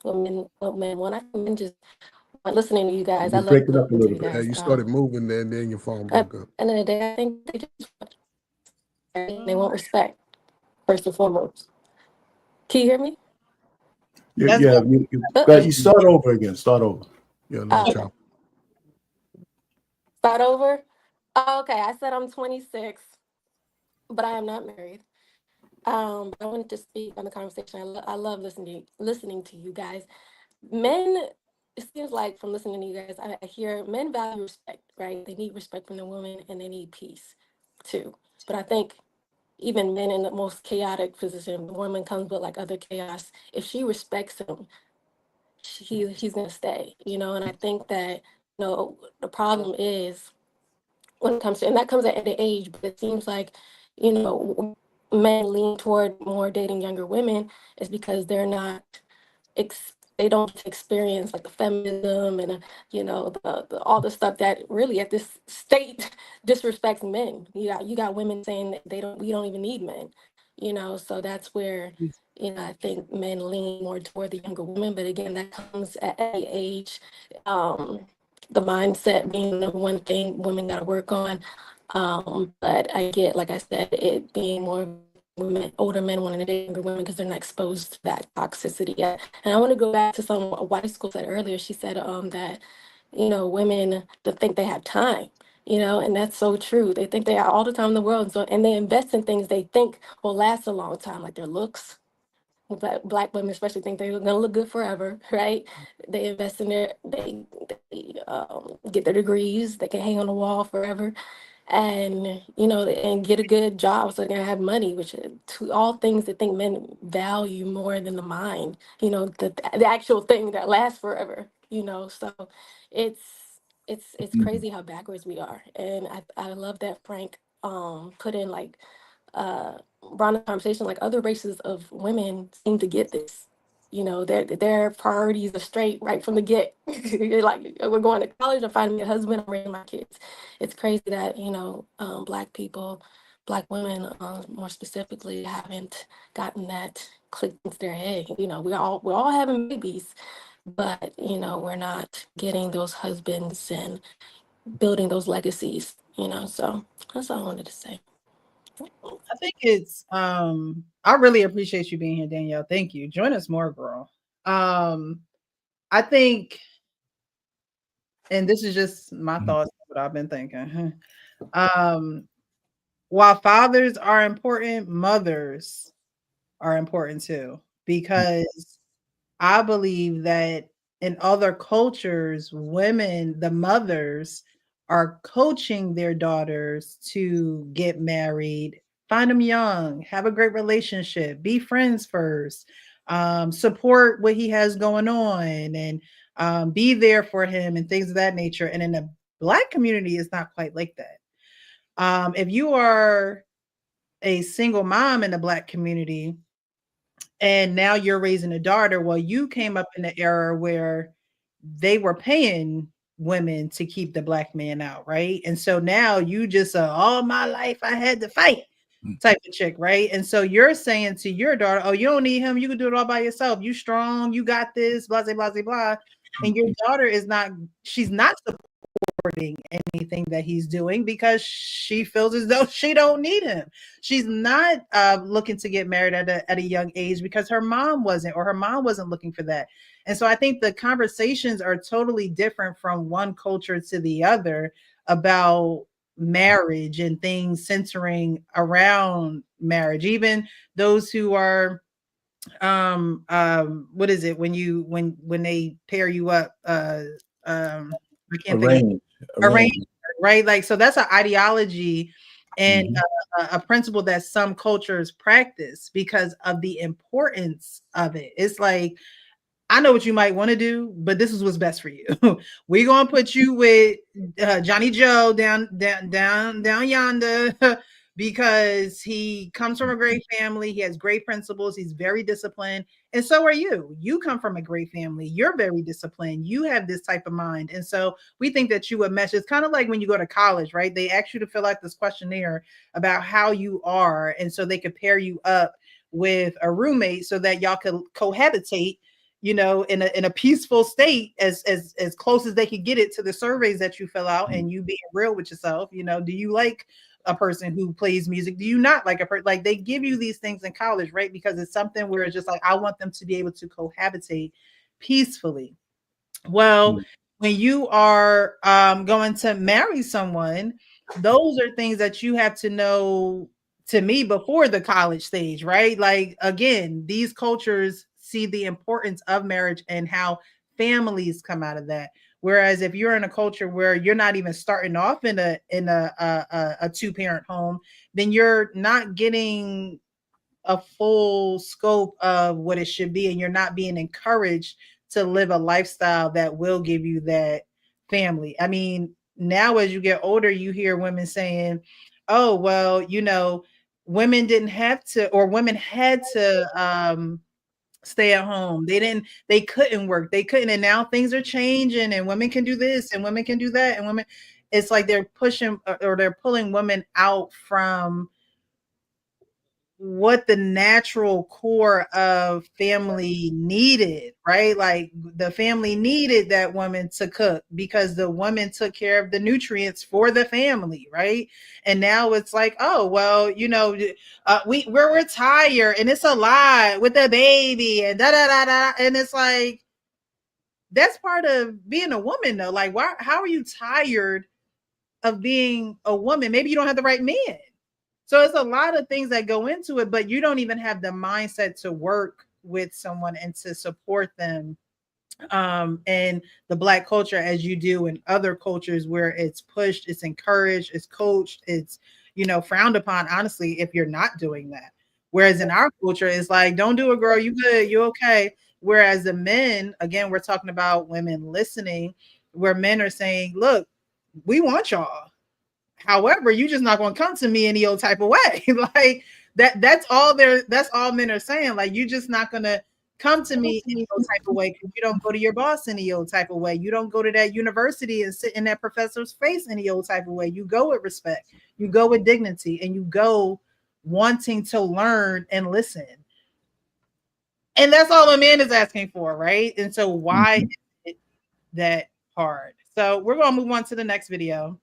what men want. I think men just listening to you guys. I You're love breaking up a listening to little you bit. Yeah, guys. you started moving there, and then your phone At broke up. the end of the day, I think they just they want respect first and foremost. Can you hear me? That's Yeah, good. you start over again. Start over. Yeah, a little Okay. chop. Start over. Oh, okay, I said I'm 26, but I am not married. But I wanted to speak on the conversation. I love listening to you guys. Men, it seems like from listening to you guys, I hear men value respect, right? They need respect from the woman and they need peace too. But I think even men in the most chaotic position, the woman comes with like other chaos. If she respects him, he's gonna stay, you know. And I think that the problem is when it comes to, and that comes at any age, but it seems like, you know, men lean toward more dating younger women is because they're not they don't experience like the feminism and the all the stuff that really at this state disrespects men. You got women saying that we don't even need men, so that's where I think men lean more toward the younger women. But again, that comes at any age. The mindset being the number one thing women got to work on. But I get, like I said, it being more women, older men wanting to date younger women because they're not exposed to that toxicity yet. And I want to go back to something a white school said earlier. She said that women to think they have time. And that's so true. They think they have all the time in the world, and they invest in things they think will last a long time, like their looks. Black women especially think they're gonna look good forever, right? They invest in they get their degrees, they can hang on the wall forever, and and get a good job so they're gonna have money, which are all things that think men value more than the mind. The actual thing that lasts forever. So it's it's crazy how backwards we are, and I love that Frank put in like brought in a conversation like other races of women seem to get this. Their priorities are straight right from the get. You're like, we're going to college, I'm finding me a husband, I'm raising my kids. It's crazy that Black people, Black women, more specifically, haven't gotten that clicked into their head. We're all having babies, but we're not getting those husbands and building those legacies. So that's all I wanted to say. I think it's I really appreciate you being here, Danielle. Thank you. Join us more, girl. I think, and this is just my thoughts, what I've been thinking. While fathers are important, mothers are important too, because I believe that in other cultures, women, the mothers, are coaching their daughters to get married, find them young, have a great relationship, be friends first, support what he has going on, and be there for him and things of that nature. And in the Black community, it's not quite like that. If you are a single mom in the Black community, and now you're raising a daughter, well, you came up in the era where they were paying women to keep the Black man out, right? And so now you just all my life I had to fight type of chick, right? And so you're saying to your daughter, oh, you don't need him, you can do it all by yourself, you strong, you got this, blah blah blah blah. And your daughter she's not supporting anything that he's doing because she feels as though she don't need him. She's not looking to get married at a young age because her mom wasn't looking for that. And so I think the conversations are totally different from one culture to the other about marriage and things centering around marriage. Even those who are what is it when they pair you up, I can't think of arrange, right? Like, so that's an ideology and a principle that some cultures practice because of the importance of it. It's like, I know what you might want to do, but this is what's best for you. We're gonna put you with Johnny Joe down yonder because he comes from a great family. He has great principles. He's very disciplined. And so are you. You come from a great family. You're very disciplined. You have this type of mind. And so we think that you would mesh. It's kind of like when you go to college, right? They ask you to fill out this questionnaire about how you are. And so they could pair you up with a roommate so that y'all could cohabitate, you know, in a peaceful state as close as they could get it to the surveys that you fill out, and you being real with yourself. You know, do you like a person who plays music? Do you not like a person? Like, they give you these things in college, right? Because it's something where it's just like, I want them to be able to cohabitate peacefully. Well, when you are going to marry someone, those are things that you have to know, to me, before the college stage, right? Like, again, these cultures see the importance of marriage and how families come out of that. Whereas if you're in a culture where you're not even starting off in a two-parent home, then you're not getting a full scope of what it should be, and you're not being encouraged to live a lifestyle that will give you that family. I mean, now as you get older, you hear women saying, oh, well, you know, women didn't have to, or women had to stay at home. They couldn't work. They couldn't. And now things are changing, and women can do this and women can do that. And women, it's like they're pushing, or they're pulling women out from what the natural core of family needed, right? Like, the family needed that woman to cook because the woman took care of the nutrients for the family, right? And now it's like, oh, well, you know, we're retired and it's a lot with the baby and da da da da. And it's like, that's part of being a woman, though. Like, why? How are you tired of being a woman? Maybe you don't have the right man. So it's a lot of things that go into it, but you don't even have the mindset to work with someone and to support them in the Black culture as you do in other cultures where it's pushed, it's encouraged, it's coached, it's, you know, frowned upon, honestly, if you're not doing that. Whereas in our culture, it's like, don't do it, girl, you good, you okay. Whereas the men, again, we're talking about women listening, where men are saying, look, we want y'all. However, you just not going to come to me any old type of way. Like, that's all men are saying. Like, you just not going to come to me any old type of way, because you don't go to your boss any old type of way. You don't go to that university and sit in that professor's face any old type of way. You go with respect, you go with dignity, and you go wanting to learn and listen. And that's all a man is asking for, right? And so why is it that hard? So we're going to move on to the next video,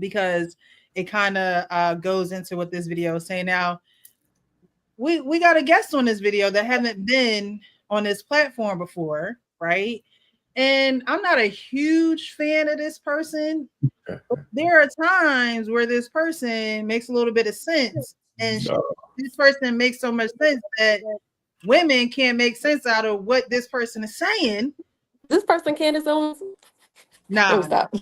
because it kind of goes into what this video is saying. Now, we got a guest on this video that haven't been on this platform before, right? And I'm not a huge fan of this person, but there are times where this person makes a little bit of sense, and this person makes so much sense that women can't make sense out of what this person is saying. This person, Candace Owens? Nah. Stop.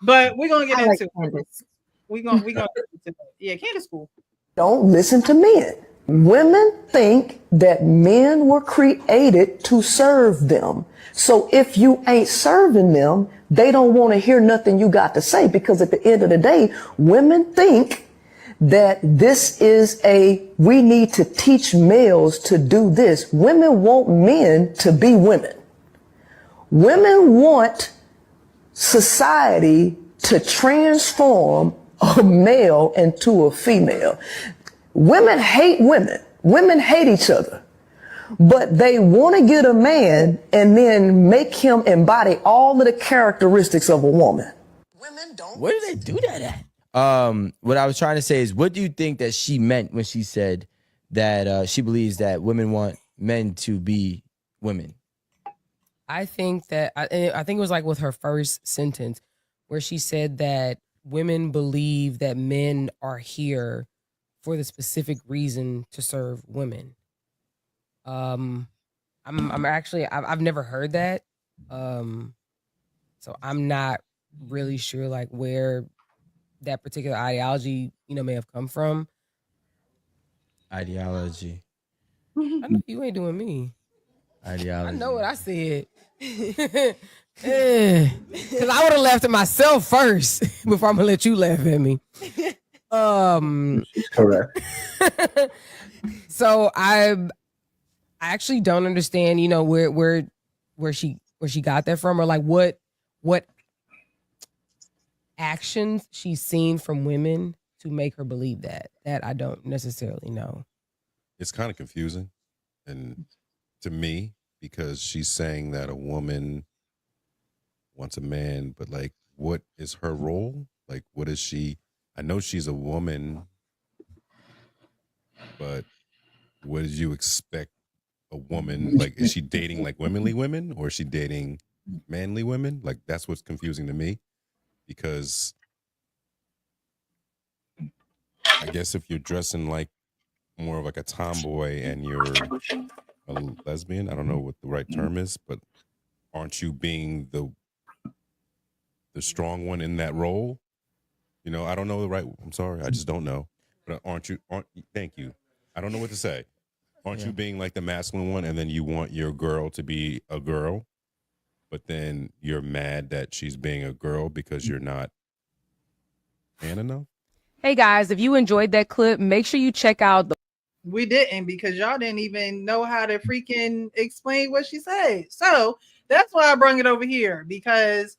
But we're gonna get I like into Candace. we're gonna get into it. Yeah, Candace cool. Don't listen to men. Women think that men were created to serve them. So if you ain't serving them, they don't want to hear nothing you got to say, because at the end of the day, women think that this is we need to teach males to do this. Women want men to be women. Women want society to transform a male into a female. Women hate women. Women hate each other. But they want to get a man and then make him embody all of the characteristics of a woman. Women don't. Where do they do that at? What I was trying to say is, what do you think that she meant when she said that she believes that women want men to be women? I think that I think it was like with her first sentence where she said that women believe that men are here for the specific reason to serve women. I'm actually I've never heard that. So I'm not really sure like where that particular ideology, may have come from. Ideology. I know you ain't doing me. Ideology. I know what I said. Because I would have laughed at myself first before I'm gonna let you laugh at me. Correct. So I actually don't understand, you know, where she got that from, or like what actions she's seen from women to make her believe that. That I don't necessarily know. It's kind of confusing, and to me, because she's saying that a woman wants a man, but like, what is her role? Like, what is she? I know she's a woman, but what did you expect a woman? Like, is she dating like womanly women, or is she dating manly women? Like, that's what's confusing to me, because I guess if you're dressing like more of like a tomboy and you're a lesbian, I don't know what the right term is, but aren't you being the strong one in that role? You know, I don't know the right. I'm sorry, I just don't know. But aren't you? Thank you. I don't know what to say. Aren't you being like the masculine one, and then you want your girl to be a girl, but then you're mad that she's being a girl because you're not man enough? Hey guys, if you enjoyed that clip, make sure you check out the We didn't, because y'all didn't even know how to freaking explain what she said. So that's why I brought it over here, because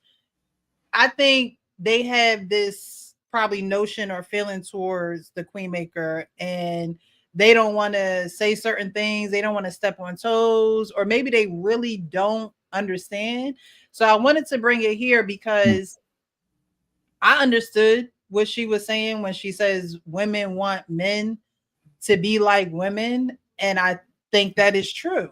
I think they have this probably notion or feeling towards the Queen Maker, and they don't want to say certain things. They don't want to step on toes, or maybe they really don't understand. So I wanted to bring it here because I understood what she was saying when she says women want men to be like women. And I think that is true.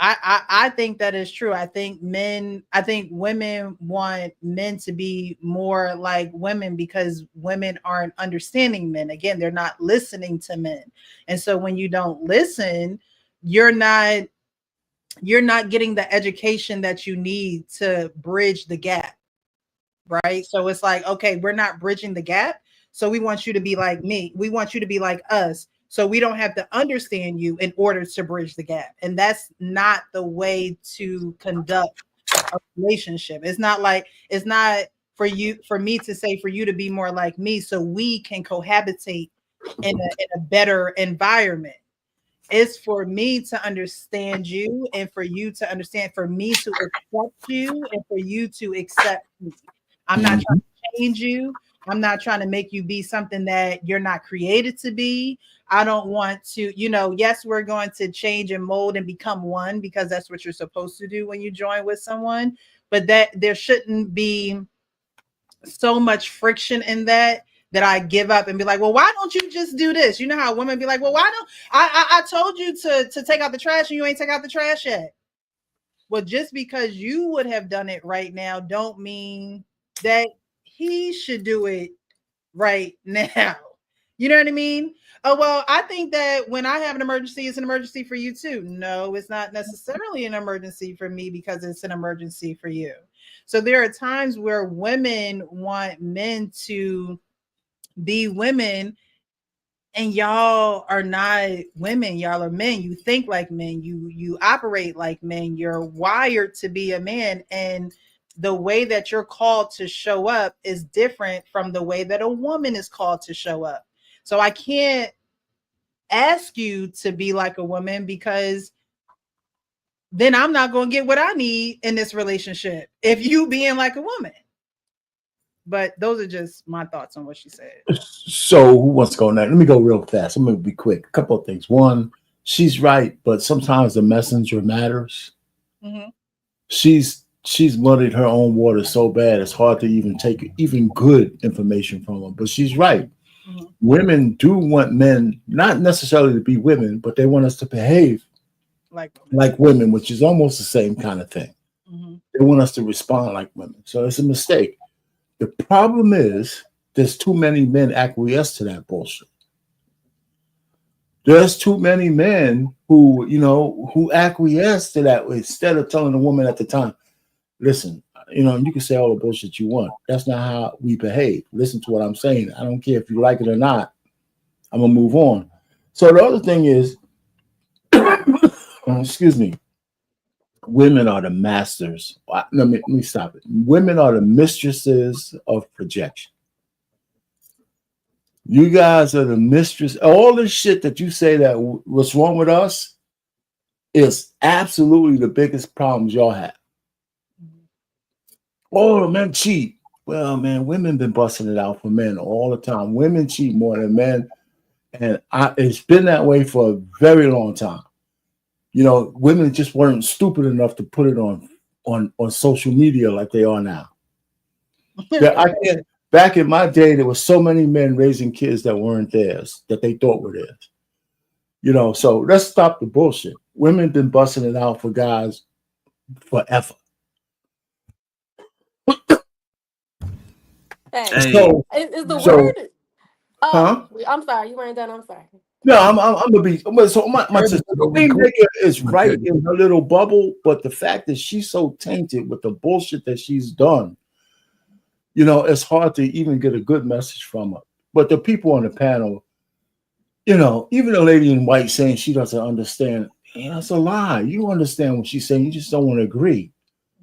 I think that is true. I think women want men to be more like women, because women aren't understanding men. Again, they're not listening to men. And so when you don't listen, you're not getting the education that you need to bridge the gap. Right? So it's like, okay, we're not bridging the gap. So we want you to be like me. We want you to be like us. So we don't have to understand you in order to bridge the gap. And that's not the way to conduct a relationship. It's not for me to say for you to be more like me so we can cohabitate in a better environment. It's for me to understand you, and for you to understand, for me to accept you, and for you to accept me. I'm not trying to change you. I'm not trying to make you be something that you're not created to be. I don't want to, yes, we're going to change and mold and become one, because that's what you're supposed to do when you join with someone. But that there shouldn't be so much friction in that I give up and be like, well, why don't you just do this? You know how women be like, well, why don't I told you to take out the trash and you ain't take out the trash yet. Well, just because you would have done it right now don't mean that he should do it right now. You know what I mean? Oh, well, I think that when I have an emergency, it's an emergency for you too. No, it's not necessarily an emergency for me because it's an emergency for you. So there are times where women want men to be women, and y'all are not women. Y'all are men. You think like men. You operate like men. You're wired to be a man, and the way that you're called to show up is different from the way that a woman is called to show up. So I can't ask you to be like a woman, because then I'm not going to get what I need in this relationship if you being like a woman. But those are just my thoughts on what she said. So who wants to go next? Let me go real fast. I'm going to be quick. A couple of things. One, she's right, but sometimes the messenger matters. Mm-hmm. She's muddied her own water so bad it's hard to even take even good information from her. But she's right. Mm-hmm. Women do want men not necessarily to be women, but they want us to behave like women, which is almost the same kind of thing. Mm-hmm. They want us to respond like women. So it's a mistake. The problem is there's too many men acquiesce to that bullshit. There's too many men who acquiesce to that instead of telling the woman at the time, listen, you can say all the bullshit you want. That's not how we behave. Listen to what I'm saying. I don't care if you like it or not. I'm going to move on. So the other thing is, excuse me, women are the masters. Let me stop it. Women are the mistresses of projection. You guys are the mistress. All the shit that you say that what's wrong with us is absolutely the biggest problems y'all have. Oh, men cheat. Well, man, women been busting it out for men all the time. Women cheat more than men, and it's been that way for a very long time. You know, women just weren't stupid enough to put it on social media like they are now. Back in my day, there were so many men raising kids that weren't theirs, that they thought were theirs. You know, so let's stop the bullshit. Women been busting it out for guys forever. Hey, So, is the so- word? Oh, Huh? I'm sorry, you weren't done. I'm sorry. No, I'm gonna be. So my sister, the Queen Maker is right in her little bubble, but the fact that she's so tainted with the bullshit that she's done, you know, it's hard to even get a good message from her. But the people on the panel, you know, even the lady in white saying she doesn't understand, that's a lie. You understand what she's saying, you just don't want to agree.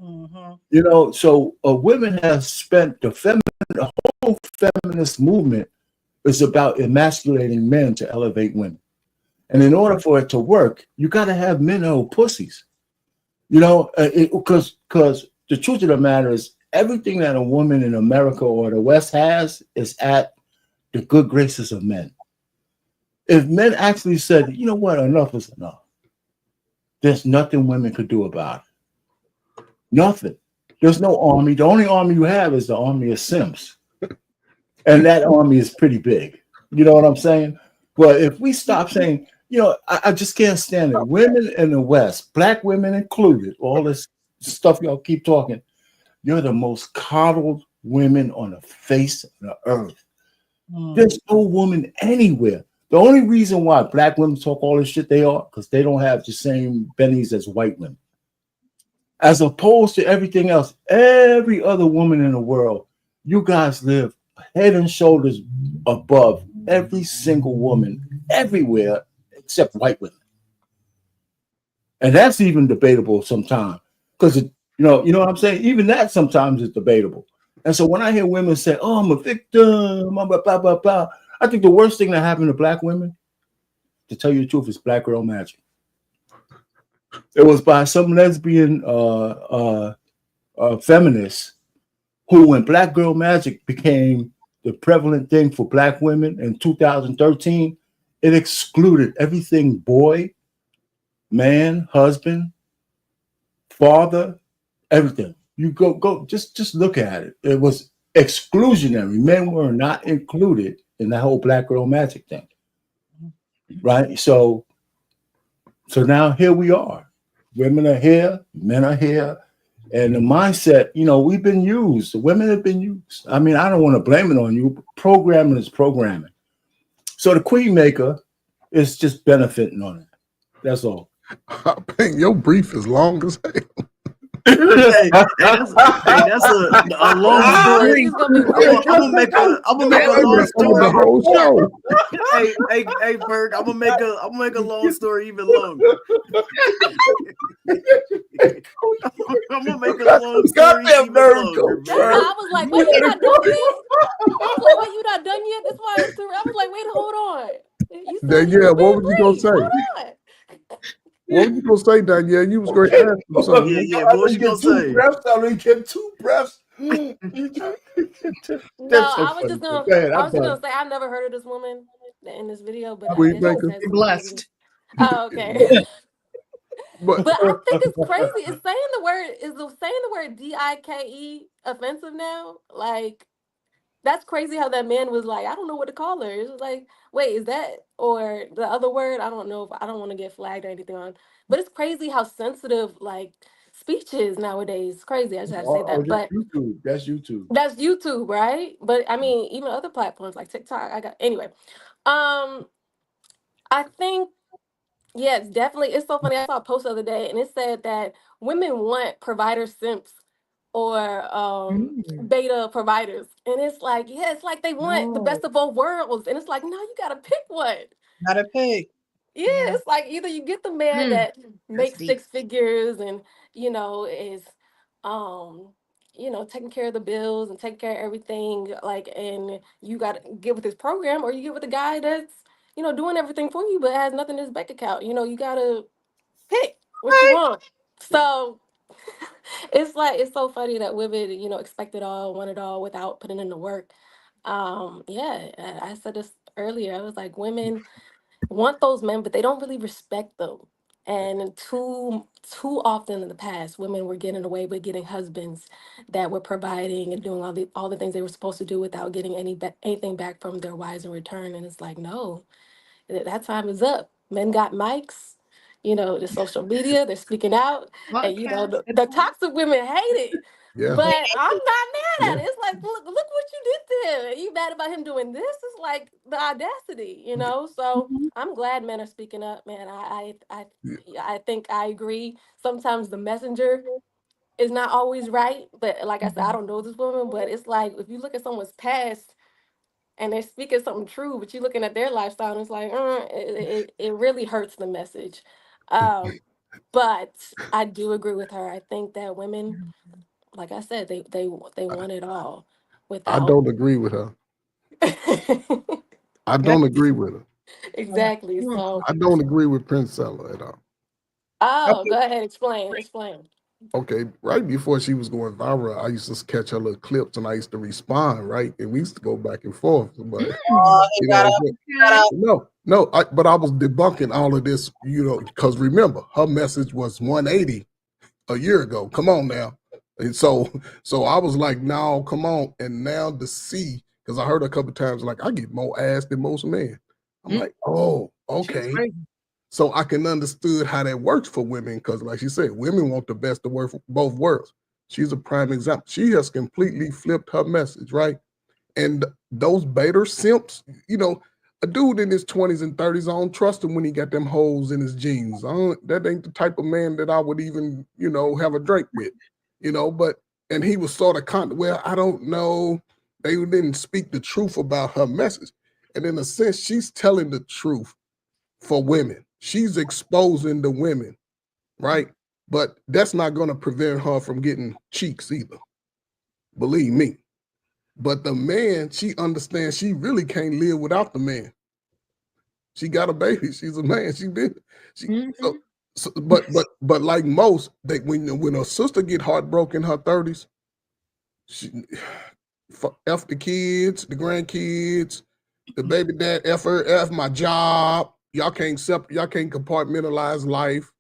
You know, so women have spent the whole feminist movement is about emasculating men to elevate women. And in order for it to work, you got to have men who are pussies. You know, because the truth of the matter is everything that a woman in America or the West has is at the good graces of men. If men actually said, you know what, enough is enough, there's nothing women could do about it. Nothing. There's no army. The only army you have is the army of simps. And that army is pretty big. You know what I'm saying? But if we stop saying, you know, I just can't stand it. Women in the West, black women included, all this stuff y'all keep talking, you're the most coddled women on the face of the earth. There's no woman anywhere. The only reason why black women talk all this shit they are, because they don't have the same bennies as white women. As opposed to everything else, every other woman in the world, you guys live head and shoulders above every single woman everywhere except white women. And that's even debatable sometimes because, you know what I'm saying? Even that sometimes is debatable. And so when I hear women say, oh, I'm a victim, I'm blah, blah, blah, blah, I think the worst thing that happened to black women, to tell you the truth, is Black Girl Magic. It was by some lesbian feminist who, when Black Girl Magic became the prevalent thing for black women in 2013, it excluded everything boy, man, husband, father, everything. You go, just look at it. It was exclusionary. Men were not included in the whole Black Girl Magic thing, right? So now here we are. Women are here, men are here. And the mindset, you know, we've been used. The women have been used. I mean, I don't want to blame it on you. Programming is programming. So the Queen Maker is just benefiting on it. That's all. Payne, your brief is long as hell. That's a long story. I'm gonna make a long story. The whole show. Hey, Berg, I'm gonna make a long story even longer. I'm gonna make a long story even longer. That's why I was like, wait, you not done yet? I was like, wait, you not done yet? That's why I was like, wait, hold on. You said Danielle, what was you gonna say? Hold on. What was you gonna say, Danielle? You was going to ask him something. Yeah. What was you gonna say? I didn't get 2 breaths. No, I was just gonna say I've never heard of this woman in this video, but Queen Maker. you're blessed. Oh, okay. But But I think it's crazy. Is saying the word DIKE offensive now? Like, that's crazy how that man was like, I don't know what to call her. It was like, wait, is that or the other word? I don't know if I don't want to get flagged or anything on. But it's crazy how sensitive like speech is nowadays. It's crazy. I just have to say that. But That's YouTube. that's YouTube, right? But I mean, even other platforms like TikTok. Anyway. I think yes, definitely. It's so funny. I saw a post the other day and it said that women want provider simps or beta providers. And it's like, yeah, it's like they want the best of both worlds. And it's like, no, you gotta pick one. Gotta pick. Yeah, it's like either you get the man that makes deep. 6 figures and is taking care of the bills and taking care of everything, like, and you got to get with this program, or you get with a guy that's, doing everything for you but has nothing in his bank account. You got to pick what you want. So it's like, it's so funny that women, expect it all, want it all without putting in the work. Yeah, I said this earlier. I was like, women want those men, but they don't really respect them. And too often in the past, women were getting away with getting husbands that were providing and doing all the things they were supposed to do without getting anything back from their wives in return. And it's like, no, that time is up. Men got mics, the social media, they're speaking out, and the toxic women hate it. Yeah. But I'm not mad at it. It's like, look what you did there. You mad about him doing this? It's like the audacity, So I'm glad men are speaking up, man. I think I agree. Sometimes the messenger is not always right, but like I said, I don't know this woman, but it's like, if you look at someone's past and they're speaking something true, but you're looking at their lifestyle and it's like, it really hurts the message. But I do agree with her. I think that women, like I said, they want it all I without. don't agree with her. I don't agree with her. Exactly. So, I don't agree with Princella at all. go ahead, explain. Okay, right before she was going viral, I used to catch her little clips and I used to respond, right? And we used to go back and forth. But but I was debunking all of this, because remember, her message was 180 a year ago. Come on now. And so I was like, no, come on. And now to see, because I heard a couple times, like, I get more ass than most men. I'm like, oh, okay. So I can understood how that works for women, because like she said, women want the best of both worlds. She's a prime example. She has completely flipped her message, right? And those beta simps, a dude in his 20s and 30s, I don't trust him when he got them holes in his jeans. That ain't the type of man that I would even, have a drink with, and he was sort of well, I don't know. They didn't speak the truth about her message. And in a sense, she's telling the truth for women. She's exposing the women, right? But that's not going to prevent her from getting cheeks either. Believe me. But the man, she understands she really can't live without the man. She got a baby. She's a man. But like most, when a sister get heartbroken in her 30s, F the kids, the grandkids, the baby dad, F my job. Y'all can't compartmentalize life.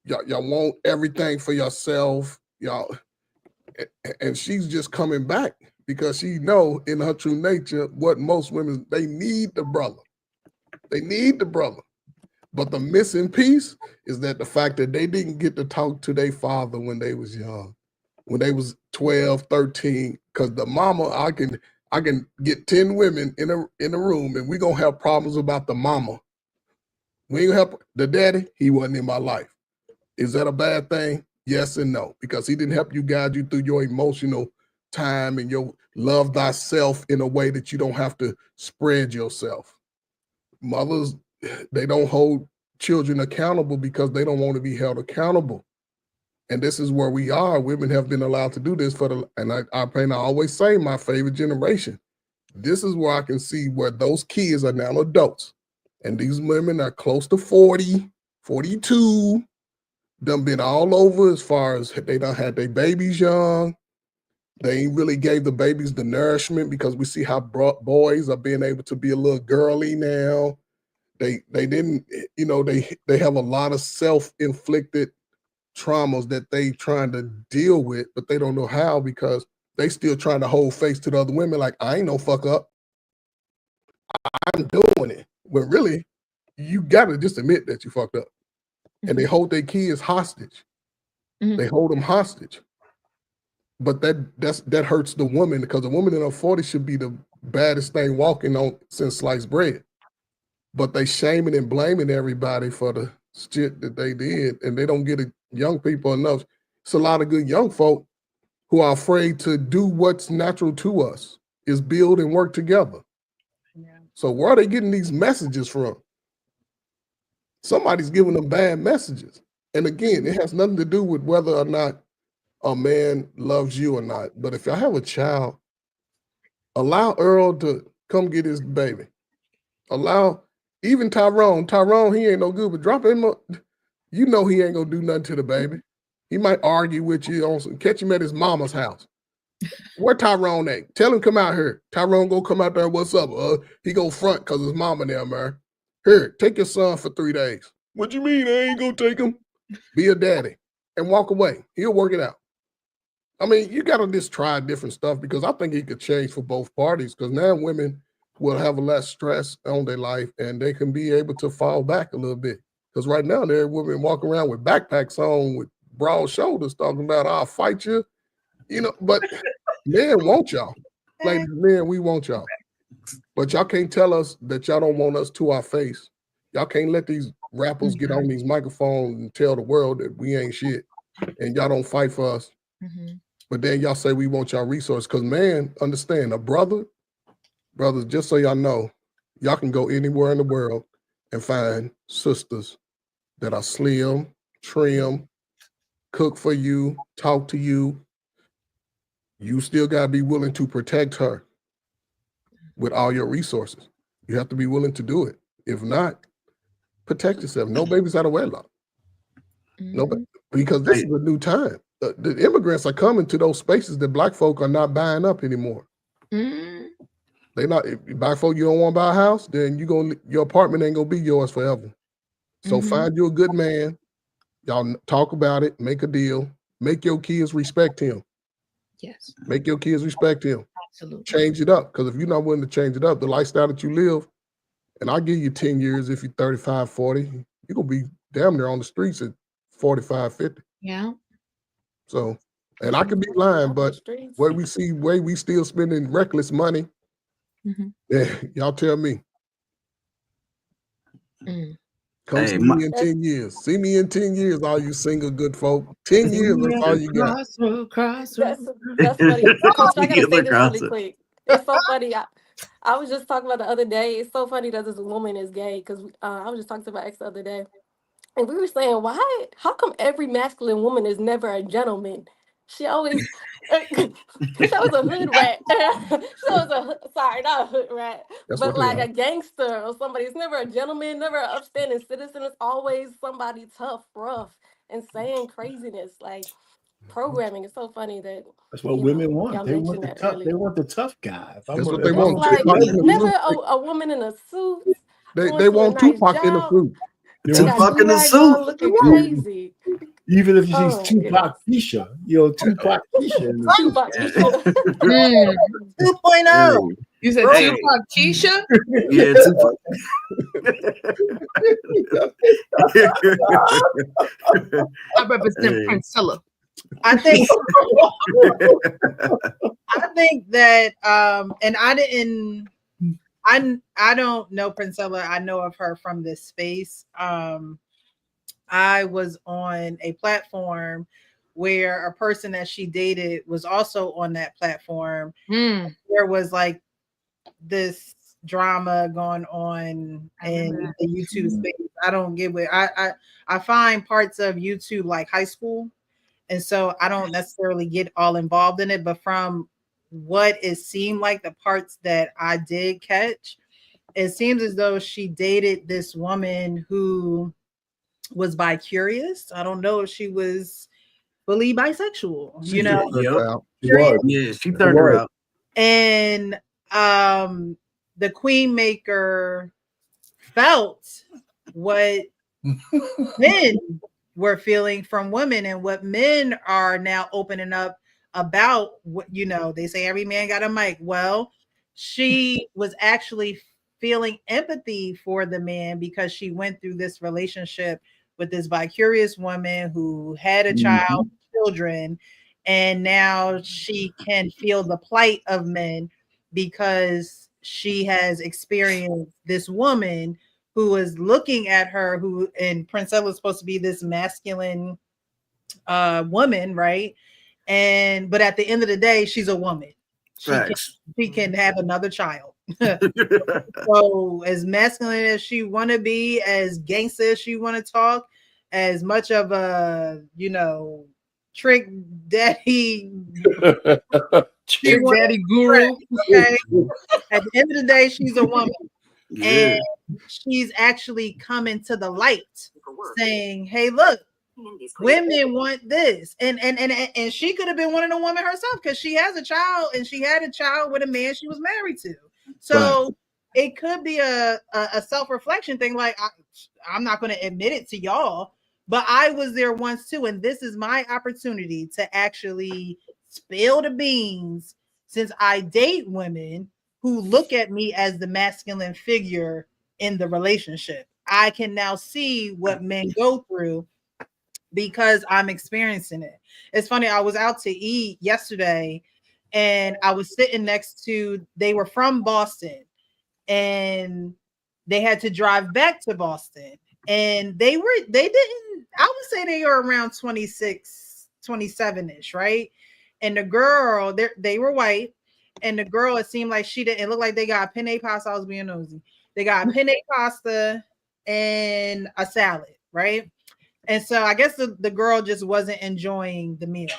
Y'all want everything for yourself. Y'all, and she's just coming back because she know in her true nature what most women, they need the brother. They need the brother. But the missing piece is that the fact that they didn't get to talk to their father when they was young, when they was 12, 13, because the mama, I can get 10 women in a room and we're gonna have problems about the mama. We ain't gonna help the daddy, he wasn't in my life. Is that a bad thing? Yes and no, because he didn't help you guide you through your emotional time and your love thyself in a way that you don't have to spread yourself. Mothers, they don't hold children accountable because they don't want to be held accountable. And this is where we are. Women have been allowed to do this I always say my favorite generation. This is where I can see where those kids are now adults. And these women are close to 40, 42, done been all over as far as they done had their babies young. They ain't really gave the babies the nourishment because we see how boys are being able to be a little girly now. They didn't, they have a lot of self-inflicted traumas that they trying to deal with, but they don't know how because they still trying to hold face to the other women like, I ain't no fuck up. I'm doing it. When really, you got to just admit that you fucked up. And they hold their kids hostage. They hold them hostage. But that hurts the woman because the woman in her 40s should be the baddest thing walking on since sliced bread. But they shaming and blaming everybody for the shit that they did, and they don't get young people enough. It's a lot of good young folk who are afraid to do what's natural to us, is build and work together. Yeah. So where are they getting these messages from? Somebody's giving them bad messages. And again, it has nothing to do with whether or not a man loves you or not. But if y'all have a child, allow Earl to come get his baby. Allow even Tyrone. Tyrone, he ain't no good, but drop him. You know he ain't gonna do nothing to the baby. He might argue with you on some, catch him at his mama's house. Where Tyrone at? Tell him come out here. Tyrone go come out there. What's up? He go front because his mama there, man. Here, take your son for 3 days. What you mean? I ain't gonna take him. Be a daddy and walk away. He'll work it out. I mean, you gotta just try different stuff because I think it could change for both parties. Because now women will have less stress on their life and they can be able to fall back a little bit. Because right now there are women walking around with backpacks on with broad shoulders talking about I'll fight you. You know, but men want y'all. Like men, we want y'all. But y'all can't tell us that y'all don't want us to our face. Y'all can't let these rappers get on these microphones and tell the world that we ain't shit and y'all don't fight for us. But then y'all say we want y'all resources. Because man, understand, a brothers, just so y'all know, y'all can go anywhere in the world and find sisters that are slim, trim, cook for you, talk to you. You still got to be willing to protect her with all your resources. You have to be willing to do it. If not, protect yourself. No babies out of wedlock. No, because this is a new time. The immigrants are coming to those spaces that black folk are not buying up anymore. They not. If black folk, you don't want to buy a house, then your apartment ain't gonna be yours forever. So find you a good man. Y'all talk about it. Make a deal. Make your kids respect him. Yes. Make your kids respect him. Absolutely. Change it up. Because if you're not willing to change it up, the lifestyle that you live, and I'll give you 10 years if you're 35, 40, you're going to be damn near on the streets at 45, 50. Yeah. So, and I could be lying, but where we still spending reckless money, yeah, y'all tell me. Come see me in 10 years. See me in 10 years, all you single good folk. 10 years, that's all you got. That's funny. Coach, I gotta say this really quick. It's so funny. I was just talking about the other day. It's so funny that this woman is gay because I was just talking to my ex the other day, and we were saying, how come every masculine woman is never a gentleman? She always, she was a hood rat. Sorry, not a hood rat, but like a gangster or somebody. It's never a gentleman, never an upstanding citizen. It's always somebody tough, rough, and saying craziness. Like programming. It's so funny that that's what women want. Y'all They want the mentioned that tough. earlier. They want the tough guy. That's what they want. Like never a woman in a suit. They want Tupac in a suit. Tupac in a suit. Looking crazy. Even if she's Tupac Keisha, Tupac Keisha. Tupac Keisha. 2.0. You said Tupac Keisha? Yeah, Tupac. I represent Priscilla. I think that and I don't know Princella. I know of her from this space. I was on a platform where a person that she dated was also on that platform. There was like this drama going on in the YouTube space. I don't get it. I find parts of YouTube like high school. And so I don't necessarily get all involved in it, but from what it seemed like, the parts that I did catch, it seems as though she dated this woman who was bi-curious. I don't know if she was fully bisexual, she turned her out. And the Queen Maker felt what men were feeling from women and what men are now opening up about. What they say every man got a mic. Well, she was actually feeling empathy for the man because she went through this relationship with this bi-curious woman who had a child, children, and now she can feel the plight of men because she has experienced this woman who is looking at her, and Princella is supposed to be this masculine woman, right? But at the end of the day, she's a woman. She can have another child. So as masculine as she want to be, as gangster as she want to talk, as much of a, trick daddy Trick daddy guru. Okay. At the end of the day, she's a woman. Yeah. And she's actually coming to the light saying, hey, look, women want this. And she could have been one of the women herself because she has a child and she had a child with a man she was married to. So it could be a self-reflection thing. Like, I'm not going to admit it to y'all, but I was there once too. And this is my opportunity to actually spill the beans, since I date women who look at me as the masculine figure in the relationship. I can now see what men go through because I'm experiencing it. It's funny, I was out to eat yesterday and I was sitting next to, they were from Boston and they had to drive back to Boston. And I would say they were around 26, 27-ish, right? And the girl, they were white. And the girl, it seemed like it looked like they got penne pasta. I was being nosy. They got penne pasta and a salad, right? And so I guess the girl just wasn't enjoying the meal.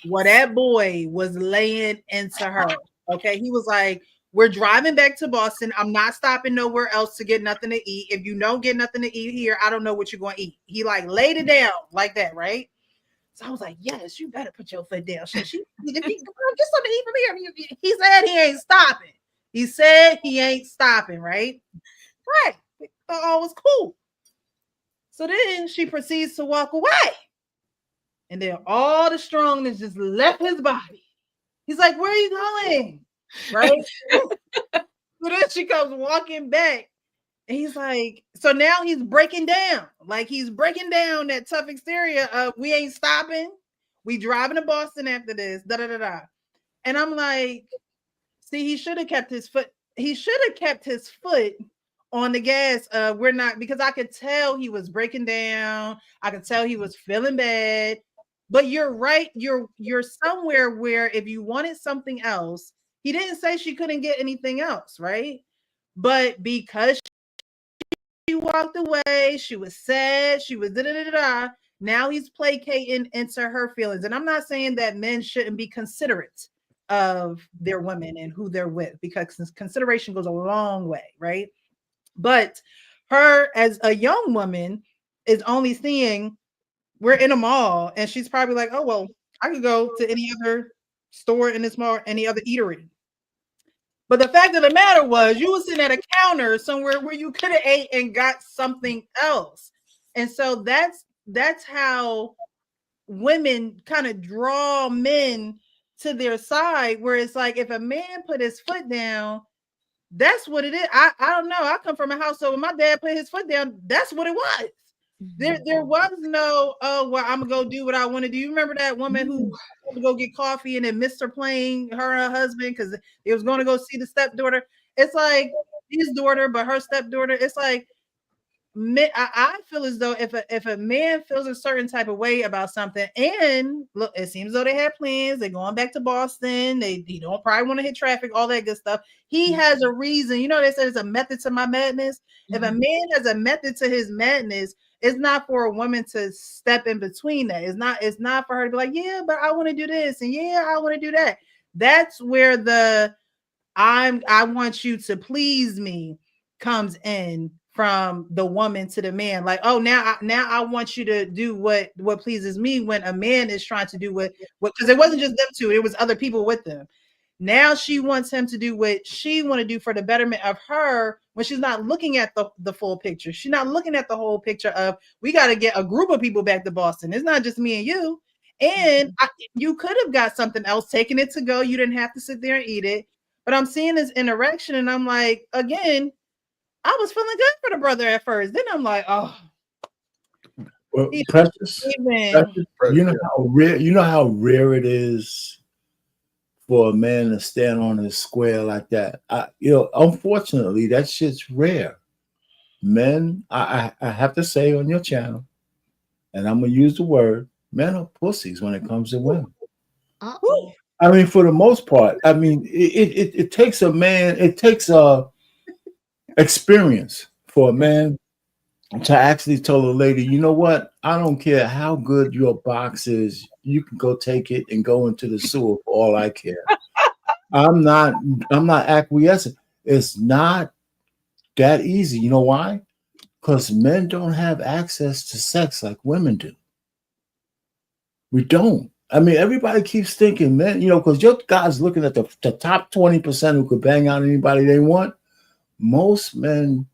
Well, that boy was laying into her. Okay. He was like, we're driving back to Boston. I'm not stopping nowhere else to get nothing to eat. If you don't get nothing to eat here, I don't know what you're going to eat. He like laid it down like that, right? So I was like, yes, you better put your foot down. Get something to eat from here. He said he ain't stopping. He said he ain't stopping, right? Right. Thought all was cool. So then she proceeds to walk away. And then all the strongness just left his body. He's like, where are you going? Right? So then she comes walking back. And he's like, so now he's breaking down. Like he's breaking down that tough exterior of we ain't stopping. We driving to Boston after this. Da da da da. And I'm like, see, he should have kept his foot. He should have kept his foot on the gas. We're not, because I could tell he was breaking down. I could tell he was feeling bad. But you're right. You're somewhere where if you wanted something else, he didn't say she couldn't get anything else, right? But because she walked away, she was sad, she was da-da-da-da. Now he's placating into her feelings. And I'm not saying that men shouldn't be considerate of their women and who they're with, because consideration goes a long way, right? But her as a young woman is only seeing we're in a mall and she's probably like, oh, well, I could go to any other store in this mall, any other eatery. But the fact of the matter was you were sitting at a counter somewhere where you could have ate and got something else. And so that's how women kind of draw men to their side, where it's like if a man put his foot down, that's what it is. I don't know. I come from a household when my dad put his foot down, that's what it was. There was no, oh, well, I'm gonna go do what I want to do. You remember that woman who had to go get coffee and then missed her plane, her and her husband, because they was going to go see the stepdaughter. It's like his daughter, but her stepdaughter. It's like I feel as though if a man feels a certain type of way about something, and look, it seems though they had plans, they're going back to Boston, they don't probably want to hit traffic, all that good stuff. He has a reason. You know, they said there's a method to my madness. If a man has a method to his madness, it's not for a woman to step in between that. It's not for her to be like, yeah, but I want to do this and yeah, I want to do that. That's where the I want you to please me comes in from the woman to the man. Like, oh, now I want you to do what pleases me, when a man is trying to do what because it wasn't just them two, it was other people with them. Now she wants him to do what she want to do for the betterment of her, when she's not looking at the full picture. She's not looking at the whole picture of, we got to get a group of people back to Boston. It's not just me and you. And you could have got something else, taken it to go. You didn't have to sit there and eat it. But I'm seeing this interaction and I'm like, again, I was feeling good for the brother at first. Then I'm like, oh. Well, Precious, you know how rare it is for a man to stand on his square like that. Unfortunately, that shit's rare. Men, I have to say on your channel, and I'm gonna use the word, men are pussies when it comes to women. Uh-oh. I mean, for the most part. I mean, it takes a man, it takes a experience for a man to actually tell a lady, you know what? I don't care how good your box is. You can go take it and go into the sewer for all I care. I'm not acquiescing. It's not that easy. You know why? Because men don't have access to sex like women do. We don't. I mean, everybody keeps thinking, men, because your guys looking at the top 20% who could bang out anybody they want. Most men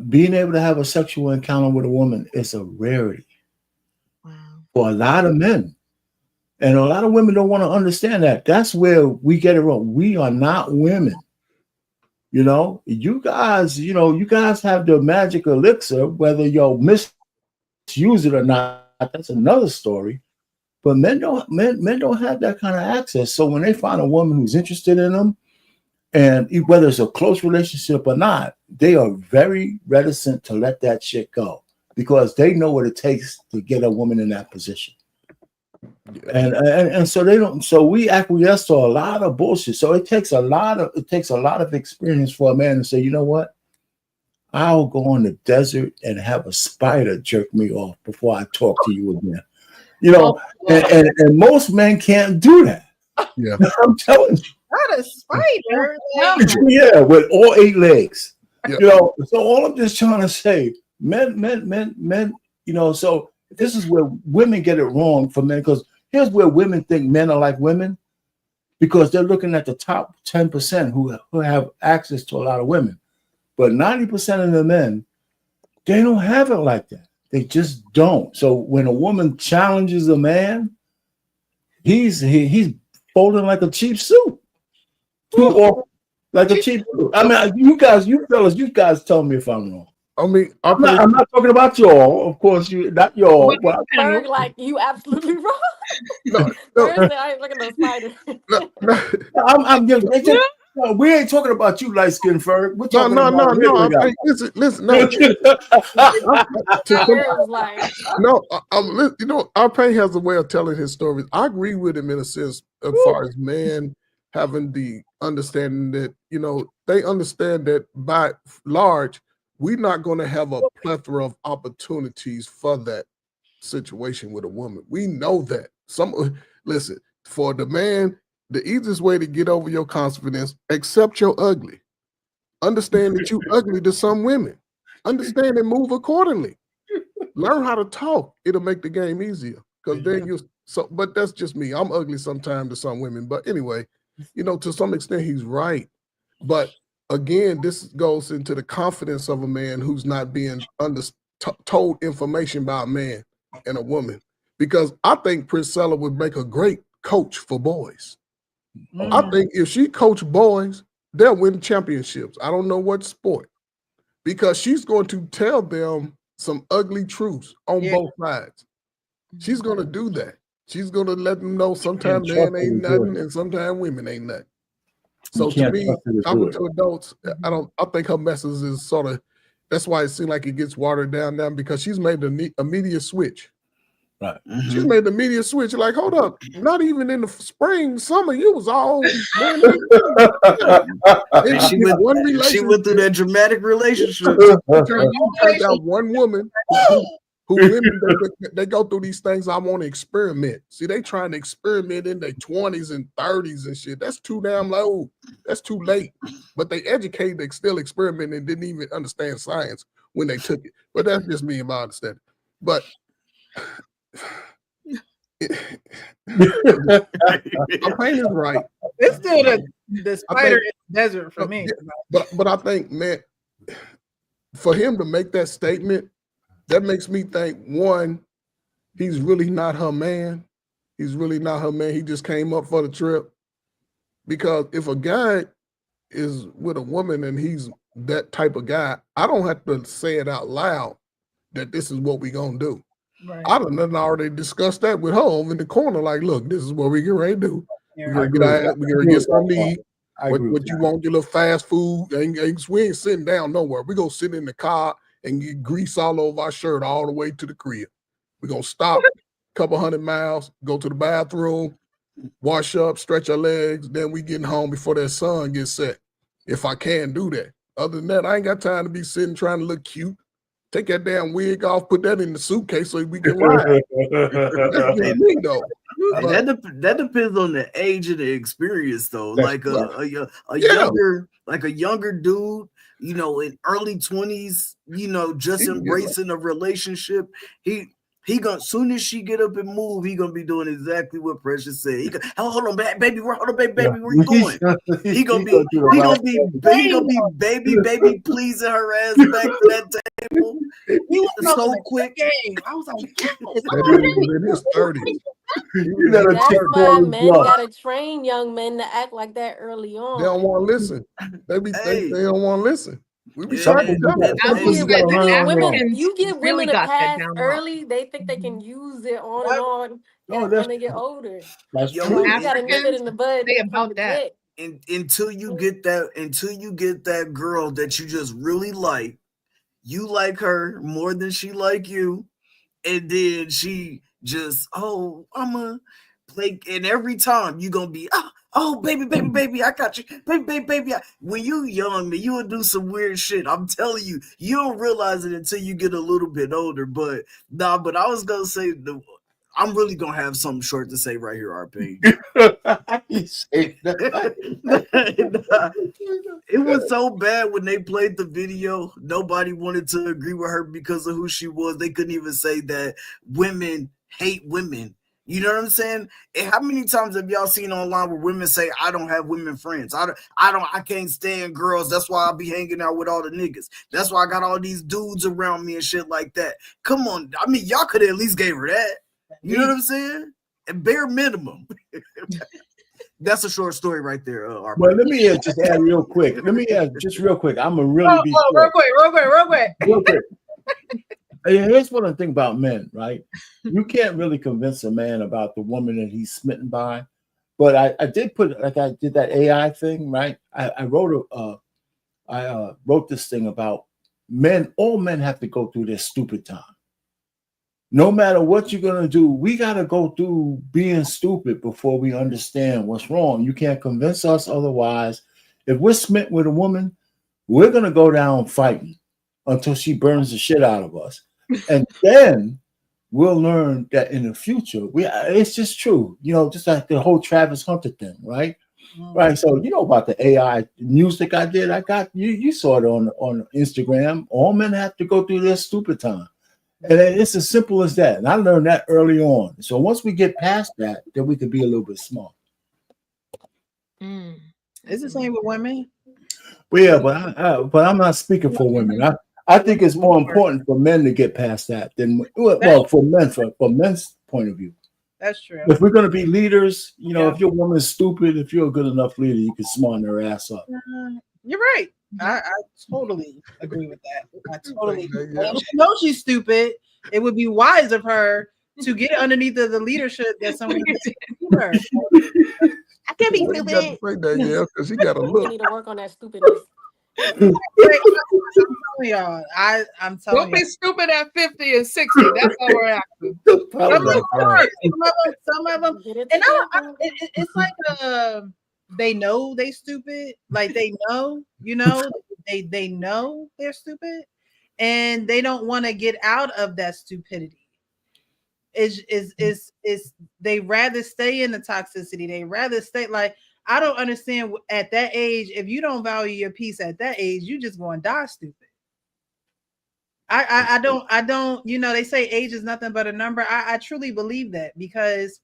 being able to have a sexual encounter with a woman is a rarity for a lot of men. And a lot of women don't want to understand that. That's where we get it wrong. We are not women. You guys have the magic elixir, whether you misuse it or not, that's another story. But men don't have that kind of access. So when they find a woman who's interested in them, and whether it's a close relationship or not, they are very reticent to let that shit go because they know what it takes to get a woman in that position. And so they don't. So we acquiesce to a lot of bullshit. So it takes a lot of experience for a man to say, you know what, I'll go on the desert and have a spider jerk me off before I talk to you again. And most men can't do that. Yeah, I'm telling you. Not a spider. Yeah, with all 8 legs. Yeah. So all I'm just trying to say, men, so this is where women get it wrong for men, because here's where women think men are like women, because they're looking at the top 10% who have access to a lot of women. But 90% of the men, they don't have it like that. They just don't. So when a woman challenges a man, he's folding like a cheap suit. Or like a cheap suit. I mean, you guys tell me if I'm wrong. I mean, I'm not talking about y'all, of course. Not y'all. But Ferg, like, you absolutely wrong. No, I ain't looking at no spider. We ain't talking about you, light skinned Ferg. We're talking no. Listen. Arpay has a way of telling his stories. I agree with him in a sense as far as men having the understanding that they understand that by large we're not going to have a plethora of opportunities for that situation with a woman. We know that. Listen, for the man, the easiest way to get over your confidence, accept you're ugly. Understand that you're ugly to some women. Understand and move accordingly. Learn how to talk. It'll make the game easier. Because then but that's just me. I'm ugly sometimes to some women. But anyway, to some extent he's right. But again, this goes into the confidence of a man who's not being told information by a man and a woman. Because I think Priscilla would make a great coach for boys. I think if she coached boys, they'll win championships. I don't know what sport. Because she's going to tell them some ugly truths on both sides. She's going to do that. She's going to let them know sometimes men ain't nothing and sometimes women ain't nothing. So to me, talking to adults, I think her message is sort of, that's why it seems like it gets watered down because she's made the immediate switch. Right. Mm-hmm. She's made the media switch. Like, hold up, not even in the spring, summer, you was all. She went through that dramatic relationship. Turned out one woman who women they go through these things. I want to experiment. See, they trying to experiment in their 20s and 30s and shit. That's too damn low. That's too late. But they educated, they still experimenting and didn't even understand science when they took it. But that's just me and my understanding. But the pain is right. It's still the spider in the desert for me. But I think, man, for him to make that statement, that makes me think, one, he's really not her man. He's really not her man. He just came up for the trip. Because if a guy is with a woman and he's that type of guy, I don't have to say it out loud that this is what we're going to do. Right. I done already discussed that with her over in the corner. Like, look, this is what we get ready to do. Yeah, We're gonna get something to eat. What you want, your little fast food. We ain't sitting down nowhere. We're gonna sit in the car and get grease all over our shirt all the way to the crib. We're gonna stop a couple 100 miles, go to the bathroom, wash up, stretch our legs, then we getting home before that sun gets set. If I can do that. Other than that, I ain't got time to be sitting trying to look cute Take that damn wig off, put that in the suitcase so we can ride. That's just me, though. And that depends on the age and the experience, though. That's Like right. a younger dude, you know, in early 20s, you know, just He can get embracing a relationship. He gonna, soon as she get up and move, he gonna be doing exactly what Precious said. He gonna, hold on, baby, where you going? He gonna be baby pleasing her ass back to that table. He was So so quick. game. I was like, yes. That dude was in his 30s. You let her That's check why on his men blood. gotta train young men to act like that early They on. don't want to listen. They Hey. don't want to listen. We be Yeah, trying to and- tell them. and- I You will get, say the you get women, Africans you get really women to got that pass down low. early. They think they can use it on and on No, when that's they get older. that's Yo, true. You gotta nip it Africans, in the bud they from about the that. get. until you get that girl that you just really like, you like her more than she like you, and then she just, oh, I'm a play, and every time you gonna be, oh, baby, I got you, baby. When you young, man, you will do some weird shit. I'm telling you, you don't realize it until you get a little bit older. But I was gonna say I'm really gonna have something short to say right here, RP. You say that. It was so bad when they played the video. Nobody wanted to agree with her because of who she was. They couldn't even say that women hate women. You know what I'm saying? And how many times have y'all seen online where women say, "I don't have women friends. I can't stand girls. That's why I be hanging out with all the niggas. That's why I got all these dudes around me and shit like that." Come on, I mean, y'all could have at least gave her that. You know what I'm saying? And bare minimum. That's a short story right there. RP. Well, let me just add real quick. Let me add just real quick. I'm gonna really be real quick. quick. Real quick. Hey, here's what I think about men, right? You can't really convince a man about the woman that he's smitten by. But I did put, like I did that AI thing, right? I wrote this thing about men. All men have to go through their stupid time. No matter what you're gonna do, we gotta go through being stupid before we understand what's wrong. You can't convince us otherwise. If we're smitten with a woman, we're gonna go down fighting until she burns the shit out of us. And then we'll learn that in the future, it's just true, you know, just like the whole Travis Hunter thing, right? Right. So you know about the AI music I did. I got you saw it on Instagram. All men have to go through their stupid time. And it's as simple as that. And I learned that early on. So once we get past that, then we can be a little bit smart. It's the same with women. But yeah, but I'm not speaking for women. I think it's more important for men to get past that than for men's point of view. That's true. If we're gonna be leaders, you know, if your woman's stupid, if you're a good enough leader, you can smarten her ass up. You're right. I totally agree with that. I totally. If she knows she's stupid, it would be wise of her to get underneath of the leadership that someone can do her. I can't be stupid. Yeah, because he got a We look. need to work on that stupidness. I'm telling y'all. I'm telling Don't be you. stupid at 50 and 60. That's all we're asking. Some of them, Get it and together. it's like they know they stupid, like they know, they know they're stupid, and they don't want to get out of that stupidity. Is they rather stay in the toxicity. They rather stay like, I don't understand at that age, if you don't value your peace at that age, you just going to die stupid. I don't, they say age is nothing but a number. I truly believe that, because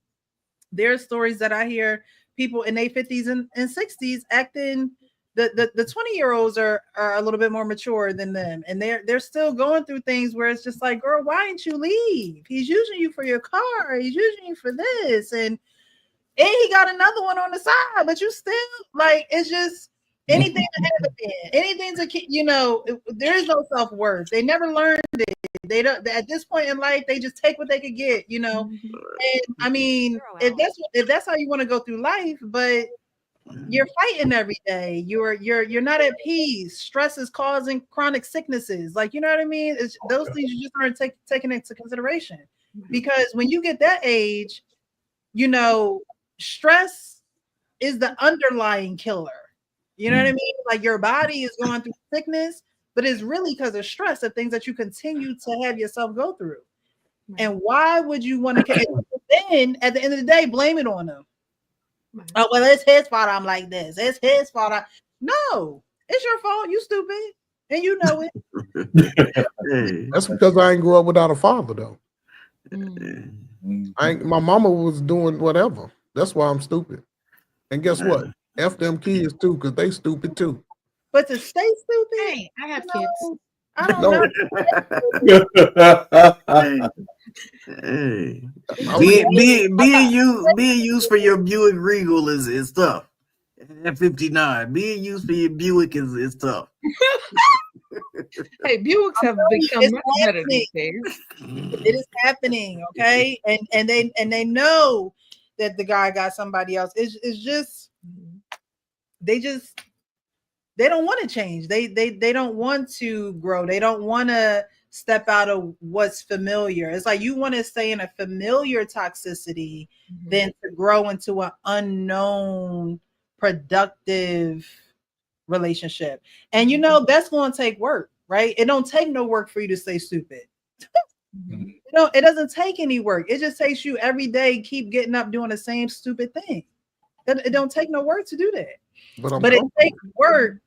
there are stories that I hear people in their 50s and 60s acting, the 20-year-olds are a little bit more mature than them, and they're still going through things where it's just like, girl, why didn't you leave? He's using you for your car, he's using you for this, and he got another one on the side, but you still like, it's just anything to have a man, anything to there is no self-worth. They never learned it. They don't, at this point in life, they just take what they could get, and I mean, if that's how you want to go through life, but you're fighting every day, you're not at peace. Stress is causing chronic sicknesses, like, you know what I mean? It's those things you just aren't taking into consideration, because when you get that age, stress is the underlying killer. You know what I mean? Like, your body is going through sickness, but it's really because of stress of things that you continue to have yourself go through. And why would you want to? Then at the end of the day, blame it on them. Oh, well, it's his fault I'm like this. It's his fault. No, it's your fault. You stupid. And you know it. That's because I ain't grew up without a father, though. My mama was doing whatever. That's why I'm stupid. And guess what? F them kids too, because they stupid too. But to stay stupid, Hey, I have kids. I don't know. Hey. Being used for your Buick Regal is tough. At 59, being used for your Buick is tough. Hey, Buicks have become much better these days. It is happening, okay? And they know that the guy got somebody else. It's just they don't want to change. They don't want to grow. They don't want to step out of what's familiar. It's like you want to stay in a familiar toxicity than to grow into an unknown productive relationship. And you know that's going to take work, right? It don't take no work for you to stay stupid. It doesn't take any work. It just takes you every day keep getting up doing the same stupid thing. It don't take no work to do that. But it takes work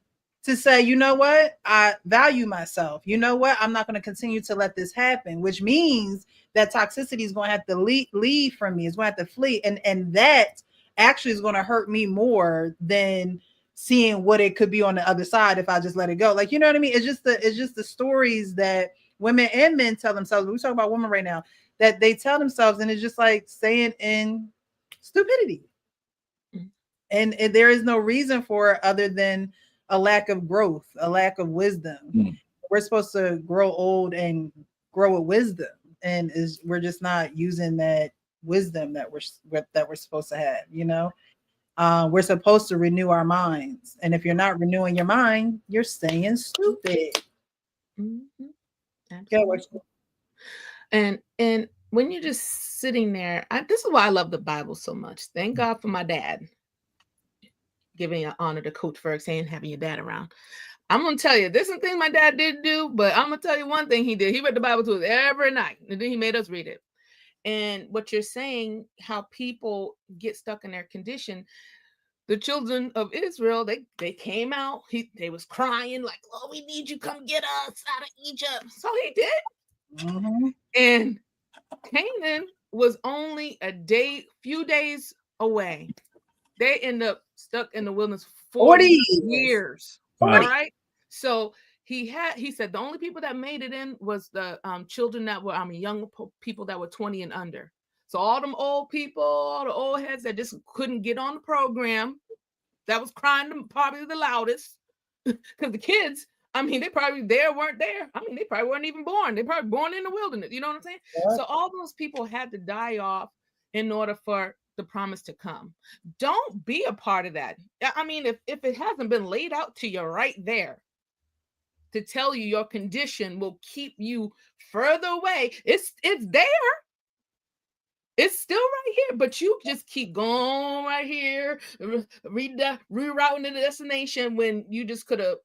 to say, you know what? I value myself. You know what? I'm not going to continue to let this happen, which means that toxicity is going to have to leave from me. It's going to have to flee. And that actually is going to hurt me more than seeing what it could be on the other side if I just let it go. Like, you know what I mean? It's just the stories that women and men tell themselves. We're talking about women right now, that they tell themselves, and it's just like staying in stupidity. And there is no reason for it other than a lack of growth, a lack of wisdom. We're supposed to grow old and grow with wisdom, and we're just not using that wisdom that we're supposed to have. You know, we're supposed to renew our minds, and if you're not renewing your mind, you're staying stupid. And when you're just sitting there, this is why I love the Bible so much. Thank God for my dad. Giving honor to Coach Ferguson, having your dad around. I'm going to tell you, there's some things my dad did do, but I'm going to tell you one thing he did. He read the Bible to us every night, and then he made us read it. And what you're saying, how people get stuck in their condition, the children of Israel, they came out, they was crying like, oh, we need you, come get us out of Egypt. So he did. And Canaan was only few days away. They end up stuck in the wilderness 40 years. All right. So he said the only people that made it in was the children that were young people that were 20 and under. So all them old people, all the old heads that just couldn't get on the program, that was crying probably the loudest, because the kids, they probably weren't there. They probably weren't even born. They probably born in the wilderness. You know what I'm saying? Yeah. So all those people had to die off in order for the promise to come. Don't be a part of that. If it hasn't been laid out to you right there to tell you your condition will keep you further away, it's there. It's still right here, but you just keep going right here, rerouting the destination when you just could have,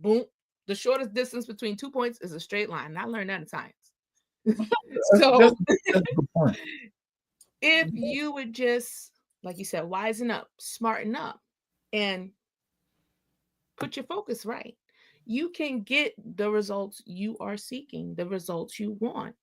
boom. The shortest distance between 2 points is a straight line. I learned that in science. So that's the point. If you would just, like you said, wisen up, smarten up, and put your focus right, you can get the results you are seeking, the results you want.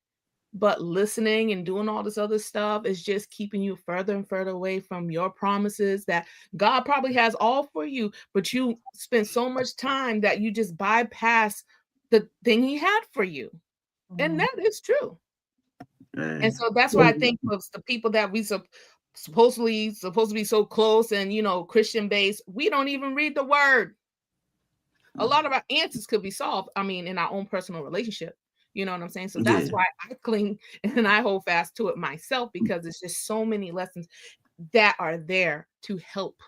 But listening and doing all this other stuff is just keeping you further and further away from your promises that God probably has all for you, but you spend so much time that you just bypass the thing he had for you. And that is true. And so that's why I think of the people that we supposedly to be so close and, Christian based, we don't even read the word. A lot of our answers could be solved, in our own personal relationship. You know what I'm saying? So that's why I cling and I hold fast to it myself, because it's just so many lessons that are there to help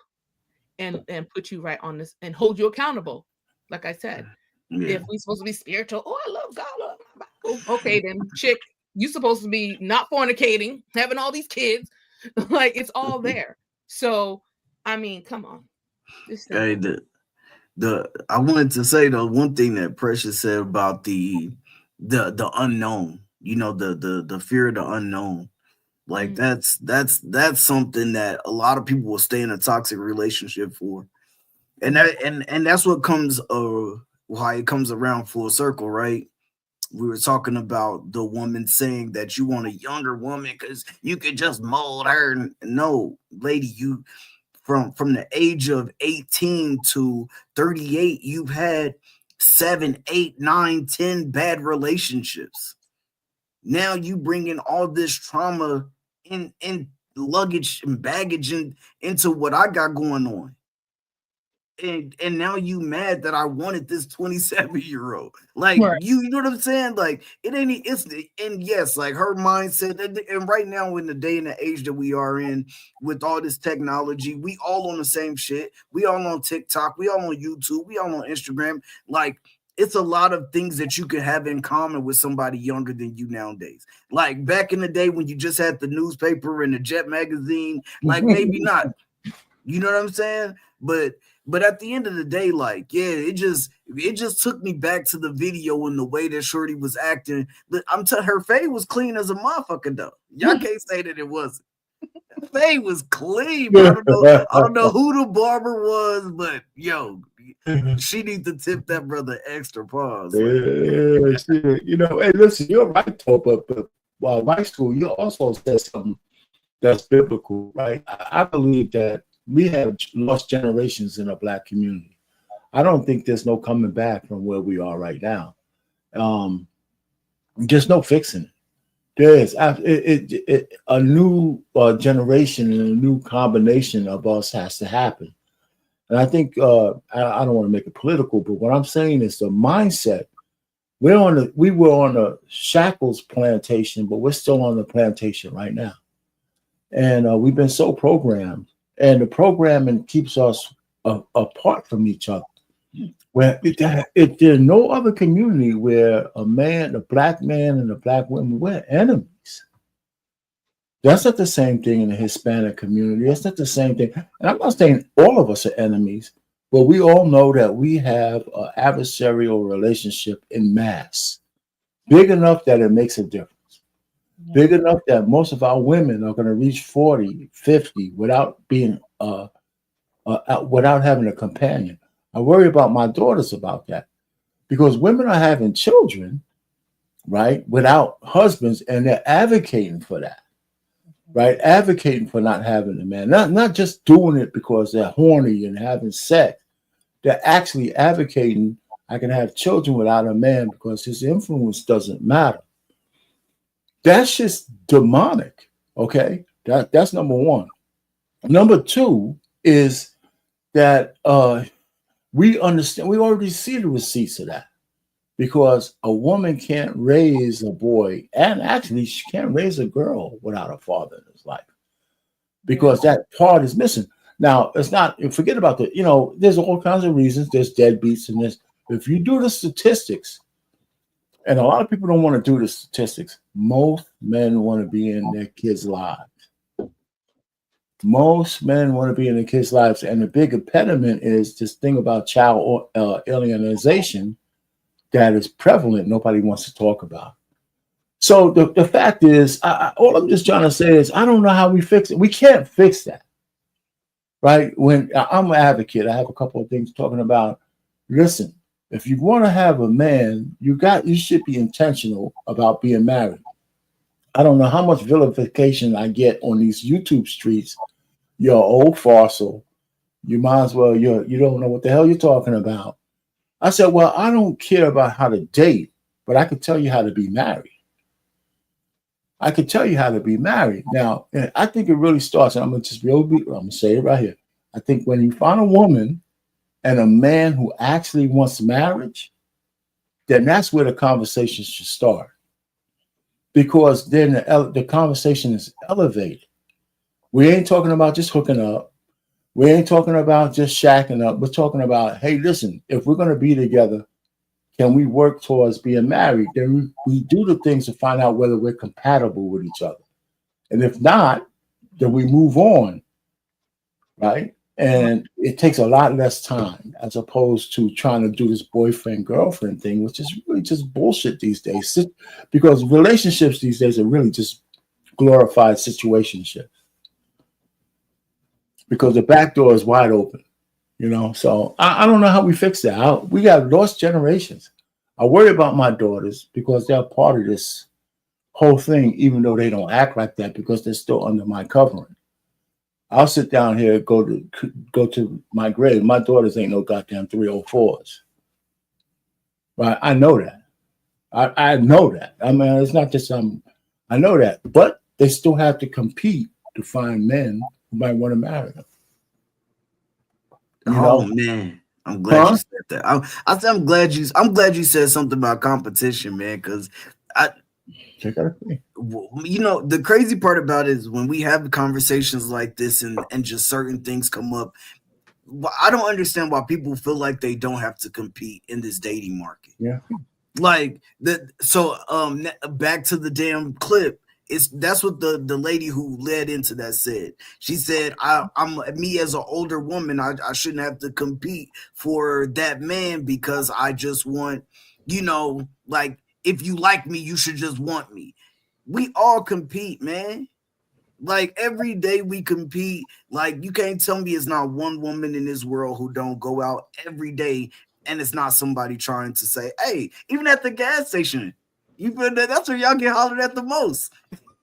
and put you right on this and hold you accountable. Like I said, if we're supposed to be spiritual, I love God. Okay, then chick, you're supposed to be not fornicating, having all these kids. Like, it's all there. So, come on. Hey, I wanted to say the one thing that Precious said about the unknown, you know, the fear of the unknown. Like that's something that a lot of people will stay in a toxic relationship for. And that's what comes why it comes around full circle, right? We were talking about the woman saying that you want a younger woman because you could just mold her. No, lady, you from the age of 18 to 38, you've had 7, 8, 9, 10 bad relationships. Now you bring in all this trauma in luggage and baggage into what I got going on. And now you mad that I wanted this 27-year-old. Like, Right. you know what I'm saying? Like, and yes, like her mindset, and right now in the day and the age that we are in with all this technology, we all on the same shit. We all on TikTok, we all on YouTube, we all on Instagram. Like, it's a lot of things that you can have in common with somebody younger than you nowadays. Like back in the day when you just had the newspaper and the Jet magazine, like maybe not. You know what I'm saying? But at the end of the day, like, yeah, it just took me back to the video and the way that Shorty was acting. But I'm telling her fade was clean as a motherfucker, though. Y'all can't say that it wasn't. Fade was clean. I don't know who the barber was, but yo, she needs to tip that brother extra pause. Yeah, shit. You know, hey, listen, you're right, Tope, but while my school, you also said something that's biblical, right? I believe that we have lost generations in the Black community. I don't think there's no coming back from where we are right now. There's no fixing it. There is a new generation and a new combination of us has to happen. And I think I don't want to make it political, but what I'm saying is the mindset. We were on the Shackles plantation, but we're still on the plantation right now. And we've been so programmed. And the programming keeps us apart from each other. Where there's no other community where the Black man and the Black woman, we're enemies. That's not the same thing in the Hispanic community. That's not the same thing. And I'm not saying all of us are enemies, but we all know that we have an adversarial relationship in mass, big enough that it makes a difference. Big enough that most of our women are going to reach 40, 50 without being without having a companion. I worry about my daughters about that because women are having children, right, without husbands, and they're advocating for that, right? Advocating for not having a man, not just doing it because they're horny and having sex. They're actually advocating I can have children without a man because his influence doesn't matter. That's just demonic, okay? That's number one. Number two is that we understand, we already see the receipts of that because a woman can't raise a boy, and actually she can't raise a girl without a father in his life because that part is missing. Now, it's not, forget about there's all kinds of reasons. There's deadbeats in this. If you do the statistics, and a lot of people don't want to do the statistics. Most men want to be in their kids' lives. Most men want to be in their kids' lives. And the big impediment is this thing about child alienation that is prevalent. Nobody wants to talk about. So the fact is, all I'm just trying to say is, I don't know how we fix it. We can't fix that. Right? When I'm an advocate, I have a couple of things talking about, listen, if you want to have a man, you should be intentional about being married. I don't know how much vilification I get on these YouTube streets. You're an old fossil. You might as well, you don't know what the hell you're talking about. I said, well, I don't care about how to date, but I can tell you how to be married. I can tell you how to be married. Now, I think it really starts, and I'm going to say it right here. I think when you find a woman and a man who actually wants marriage, then that's where the conversation should start. Because then the conversation is elevated. We ain't talking about just hooking up. We ain't talking about just shacking up. We're talking about, hey, listen, if we're going to be together, can we work towards being married? Then we do the things to find out whether we're compatible with each other. And if not, then we move on, right? And it takes a lot less time as opposed to trying to do this boyfriend girlfriend thing, which is really just bullshit these days. Because relationships these days are really just glorified situationships. Because the back door is wide open, you know. So I don't know how we fix that. We got lost generations. I worry about my daughters because they're part of this whole thing, even though they don't act like that because they're still under my covering. I'll sit down here, go to my grave. My daughters ain't no goddamn 304s. Right? I know that. I know that. I mean, it's not just I know that, but they still have to compete to find men who might want to marry them. Man, I'm glad you said that. I'm glad you said something about competition, man, because you know, the crazy part about it is when we have conversations like this and just certain things come up, I don't understand why people feel like they don't have to compete in this dating market. Yeah. Like that. So back to the damn clip. That's what the lady who led into that said. She said, I'm me as an older woman, I shouldn't have to compete for that man because I just want, you know, like, if you like me, you should just want me. We all compete, man. Like every day we compete. Like you can't tell me it's not one woman in this world who don't go out every day and it's not somebody trying to say, hey, even at the gas station, that's where y'all get hollered at the most.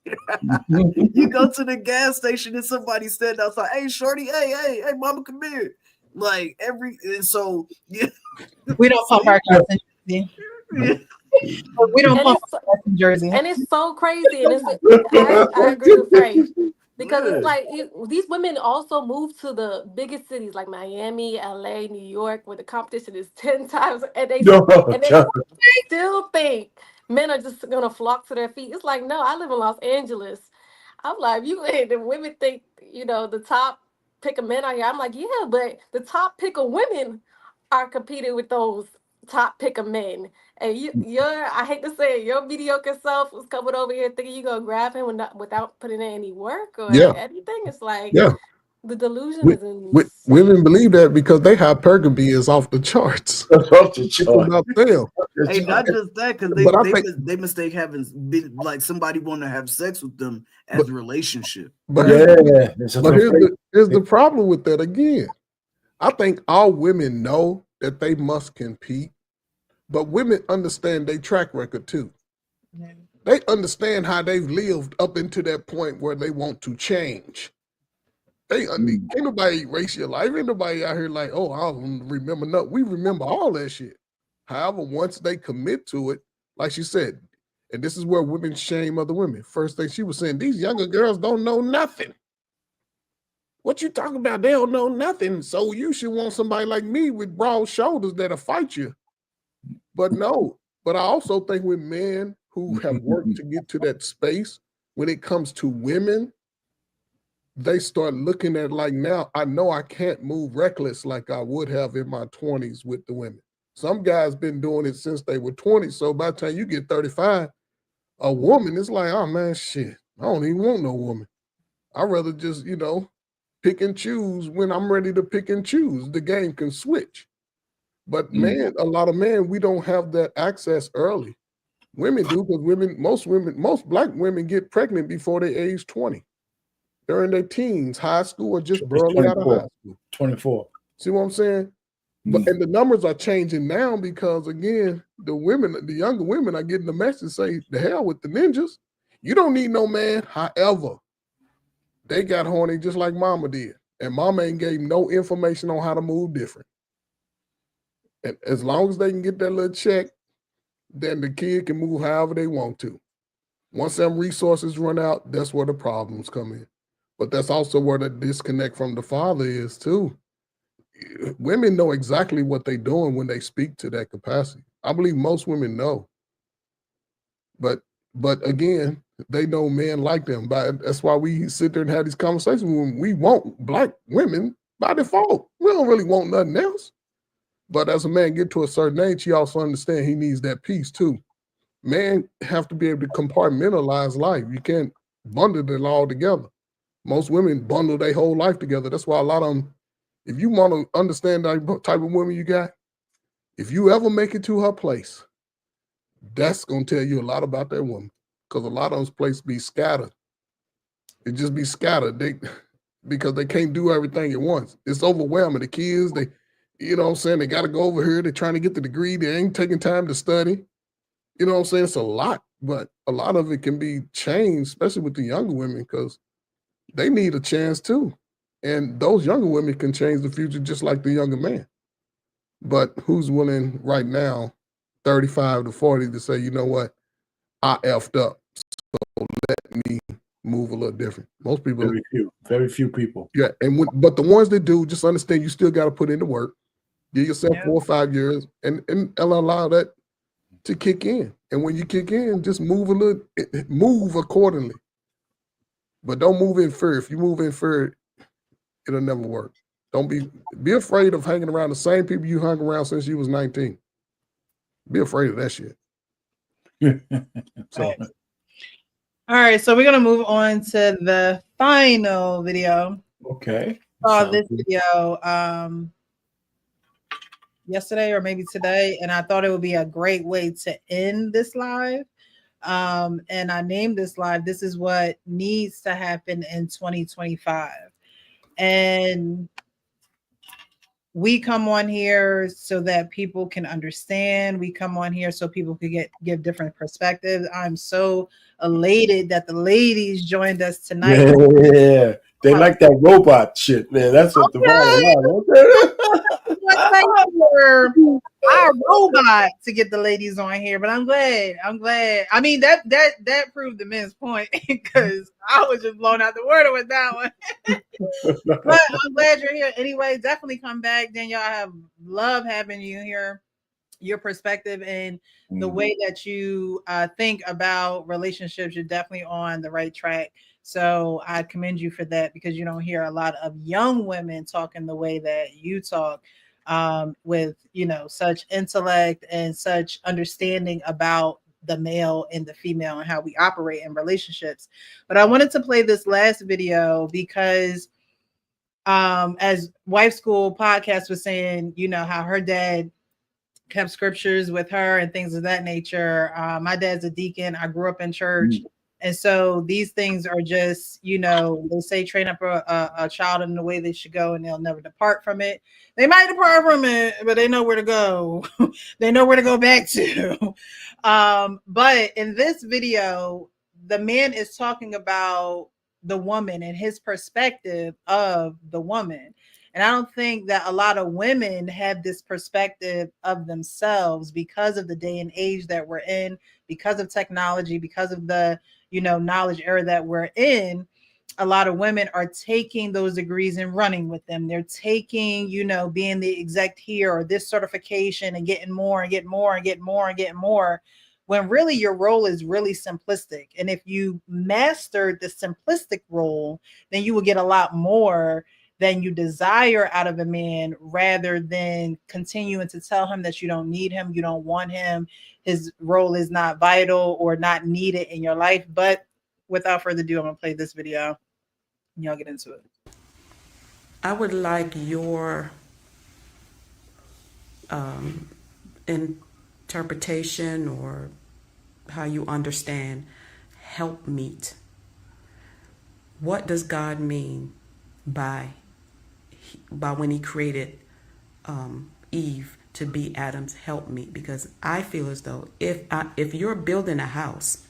You go to the gas station and somebody stand outside, hey, shorty, hey, mama, come here. Like so yeah. We don't pump our gas in Jersey. We don't pump our gas in Jersey. And it's so crazy. And I agree with Frank. Because it's like these women also move to the biggest cities like Miami, LA, New York, where the competition is 10 times, and they still think men are just gonna flock to their feet. It's like, no, I live in Los Angeles. I'm like, the women think, you know, the top pick of men are here. I'm like, yeah, but the top pick of women are competing with those top pick of men. And I hate to say it, your mediocre self was coming over here thinking you're gonna grab him without putting in any work or anything. It's like the delusion is in. Women believe that because they hypergamy is off the charts. It's about them. Hey, not just that, because they mistake having been like somebody want to have sex with them as a relationship. But here's the problem with that again. I think all women know that they must compete, but women understand their track record too. Yeah. They understand how they've lived up into that point where they want to change. Ain't nobody erase your life. Ain't nobody out here like, oh, I don't remember nothing. We remember all that shit. However, once they commit to it, like she said, and this is where women shame other women. First thing she was saying, these younger girls don't know nothing. What you talking about? They don't know nothing. So you should want somebody like me with broad shoulders that'll fight you. But no. But I also think with men who have worked to get to that space, when it comes to women, they start looking at like, now I know I can't move reckless like I would have in my 20s with the women. Some guys been doing it since they were 20. So by the time you get 35, a woman is like, oh man, shit, I don't even want no woman. I'd rather just, you know, pick and choose when I'm ready to pick and choose. The game can switch. But man, a lot of men, we don't have that access early. Women do, because most black women get pregnant before they age 20. They're in their teens, high school, or just barely out of high school. 24. See what I'm saying? But and the numbers are changing now because again, the younger women are getting the message, say, the hell with the ninjas. You don't need no man. However, they got horny just like mama did. And mama ain't gave no information on how to move different. And as long as they can get that little check, then the kid can move however they want to. Once them resources run out, that's where the problems come in. But that's also where the disconnect from the father is too. Women know exactly what they're doing when they speak to that capacity. I believe most women know. But again, they know men like them. But that's why we sit there and have these conversations when we want black women by default. We don't really want nothing else. But as a man get to a certain age, he also understands he needs that peace too. Men have to be able to compartmentalize life. You can't bundle it all together. Most women bundle their whole life together. That's why a lot of them if you want to understand that type of woman you got, if you ever make it to her place, that's gonna tell you a lot about that woman. Because a lot of those places be scattered. It just be scattered. Because they can't do everything at once. It's overwhelming. The kids, they, you know what I'm saying, they got to go over here. They're trying to get the degree. They ain't taking time to study. You know what I'm saying? It's a lot, but a lot of it can be changed, especially with the younger women, because they need a chance too. And those younger women can change the future just like the younger man. But who's willing right now, 35 to 40, to say, you know what, I effed up, so let me move a little different. Most people, very few people. Yeah, and but the ones that do, just understand you still got to put in the work. Give yourself 4 or 5 years, and allow that to kick in. And when you kick in, just move accordingly. But don't move in fear. If you move in fear, it'll never work. Don't be afraid of hanging around the same people you hung around since you was 19. Be afraid of that shit. So. All right, so we're gonna move on to the final video. Okay. Saw this video yesterday or maybe today, and I thought it would be a great way to end this live. And I named this live, "This is what needs to happen in 2025." And we come on here so that people can understand. We come on here so people can give different perspectives. I'm so elated that the ladies joined us tonight. Yeah, they like that robot shit, man. That's what the bottom line. Our robot to get the ladies on here, but I'm glad. I mean, that proved the men's point, because I was just blown out the water with that one. But I'm glad you're here. Anyway, definitely come back, Danielle. I have love having you here. Your perspective and the way that you think about relationships, you're definitely on the right track. So I commend you for that, because you don't hear a lot of young women talking the way that you talk, with, you know, such intellect and such understanding about the male and the female and how we operate in relationships. But I wanted to play this last video because as Wife School Podcast was saying, you know, how her dad kept scriptures with her and things of that nature. My dad's a deacon. I grew up in church. And so these things are just, you know, they say train up a child in the way they should go and they'll never depart from it. They might depart from it, but they know where to go. They know where to go back to. But in this video, the man is talking about the woman and his perspective of the woman. And I don't think that a lot of women have this perspective of themselves because of the day and age that we're in, because of technology, because of the, you know, knowledge era that we're in. A lot of women are taking those degrees and running with them. They're taking, you know, being the exec here or this certification and getting more and getting more and getting more and getting more, when really your role is really simplistic. And if you mastered the simplistic role, then you will get a lot more than you desire out of a man, rather than continuing to tell him that you don't need him, you don't want him, his role is not vital or not needed in your life. But without further ado, I'm gonna play this video and y'all get into it. I would like your interpretation or how you understand helpmeet. What does God mean by when he created Eve to be Adam's helpmeet? Because I feel as though if you're building a house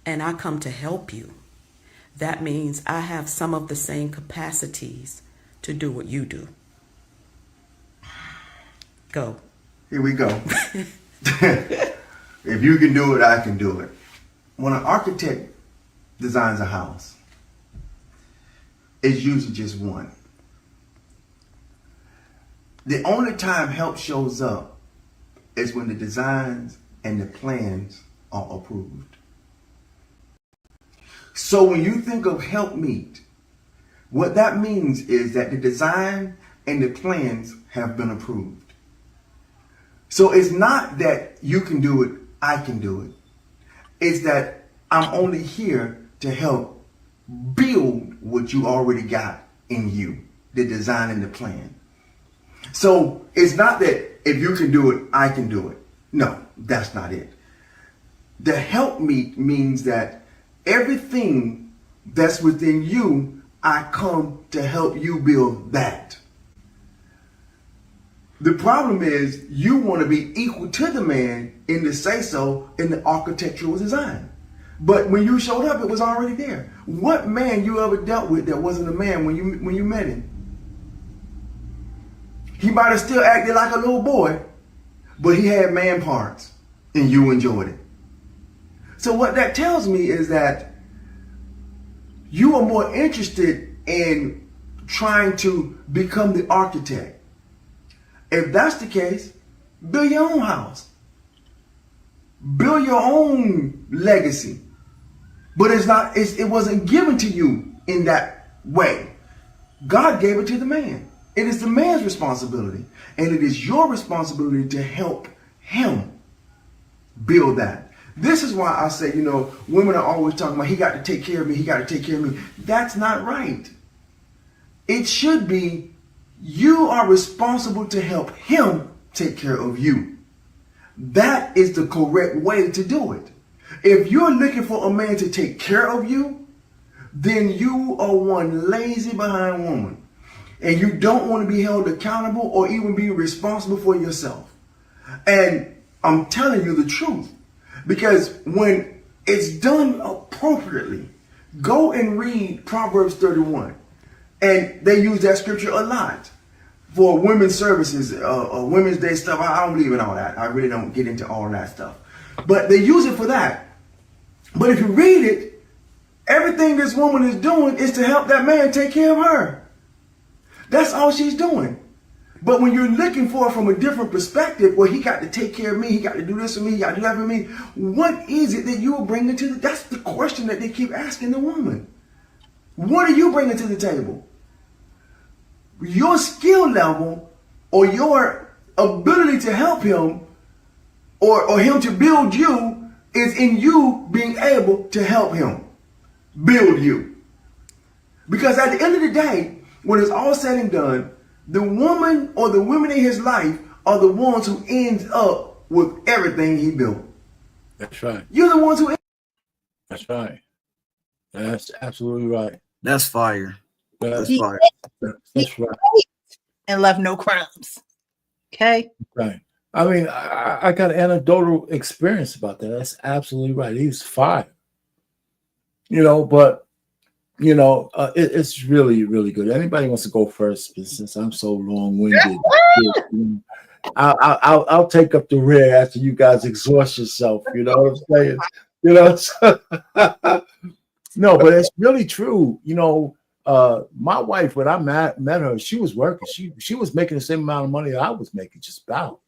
and I come to help you, that means I have some of the same capacities to do what you do. Go. Here we go. If you can do it, I can do it. When an architect designs a house, it's usually just one. The only time help shows up is when the designs and the plans are approved. So when you think of helpmeet, what that means is that the design and the plans have been approved. So it's not that you can do it, I can do it. It's that I'm only here to help build what you already got in you. the design and the plan. So it's not that if you can do it, I can do it. No, that's not it. The help me means that everything that's within you, I come to help you build that. The problem is you want to be equal to the man in the say-so in the architectural design. But when you showed up, it was already there. What man you ever dealt with that wasn't a man when you met him? He might have still acted like a little boy, but he had man parts and you enjoyed it. So what that tells me is that you are more interested in trying to become the architect. If that's the case, build your own house. Build your own legacy. But it wasn't given to you in that way. God gave it to the man. It is the man's responsibility. And it is your responsibility to help him build that. This is why I say, women are always talking about, he got to take care of me, he got to take care of me. That's not right. It should be, you are responsible to help him take care of you. That is the correct way to do it. If you're looking for a man to take care of you, then you are one lazy behind woman. And you don't want to be held accountable or even be responsible for yourself. And I'm telling you the truth. Because when it's done appropriately, go and read Proverbs 31. And they use that scripture a lot for women's services, Women's Day stuff. I don't believe in all that. I really don't get into all that stuff. But they use it for that. But if you read it, everything this woman is doing is to help that man take care of her. That's all she's doing. But when you're looking for it from a different perspective, well, he got to take care of me, he got to do this for me, he got to do that for me. What is it that you are bringing to that's the question that they keep asking the woman. What are you bringing to the table? Your skill level or your ability to help him or him to build you is in you being able to help him build you. Because at the end of the day, when it's all said and done, the woman or the women in his life are the ones who ends up with everything he built. That's right. You're the ones who. That's right. That's absolutely right. That's fire. That's fire. That's right. And left no crumbs. Okay. Right. I mean, I got an anecdotal experience about that. That's absolutely right. He was fired. But it's really, really good. Anybody wants to go first, but since I'm so long-winded, I'll take up the rear after you guys exhaust yourself. You know what I'm saying? No, but it's really true. My wife, when I met her, she was working. She was making the same amount of money that I was making, just about.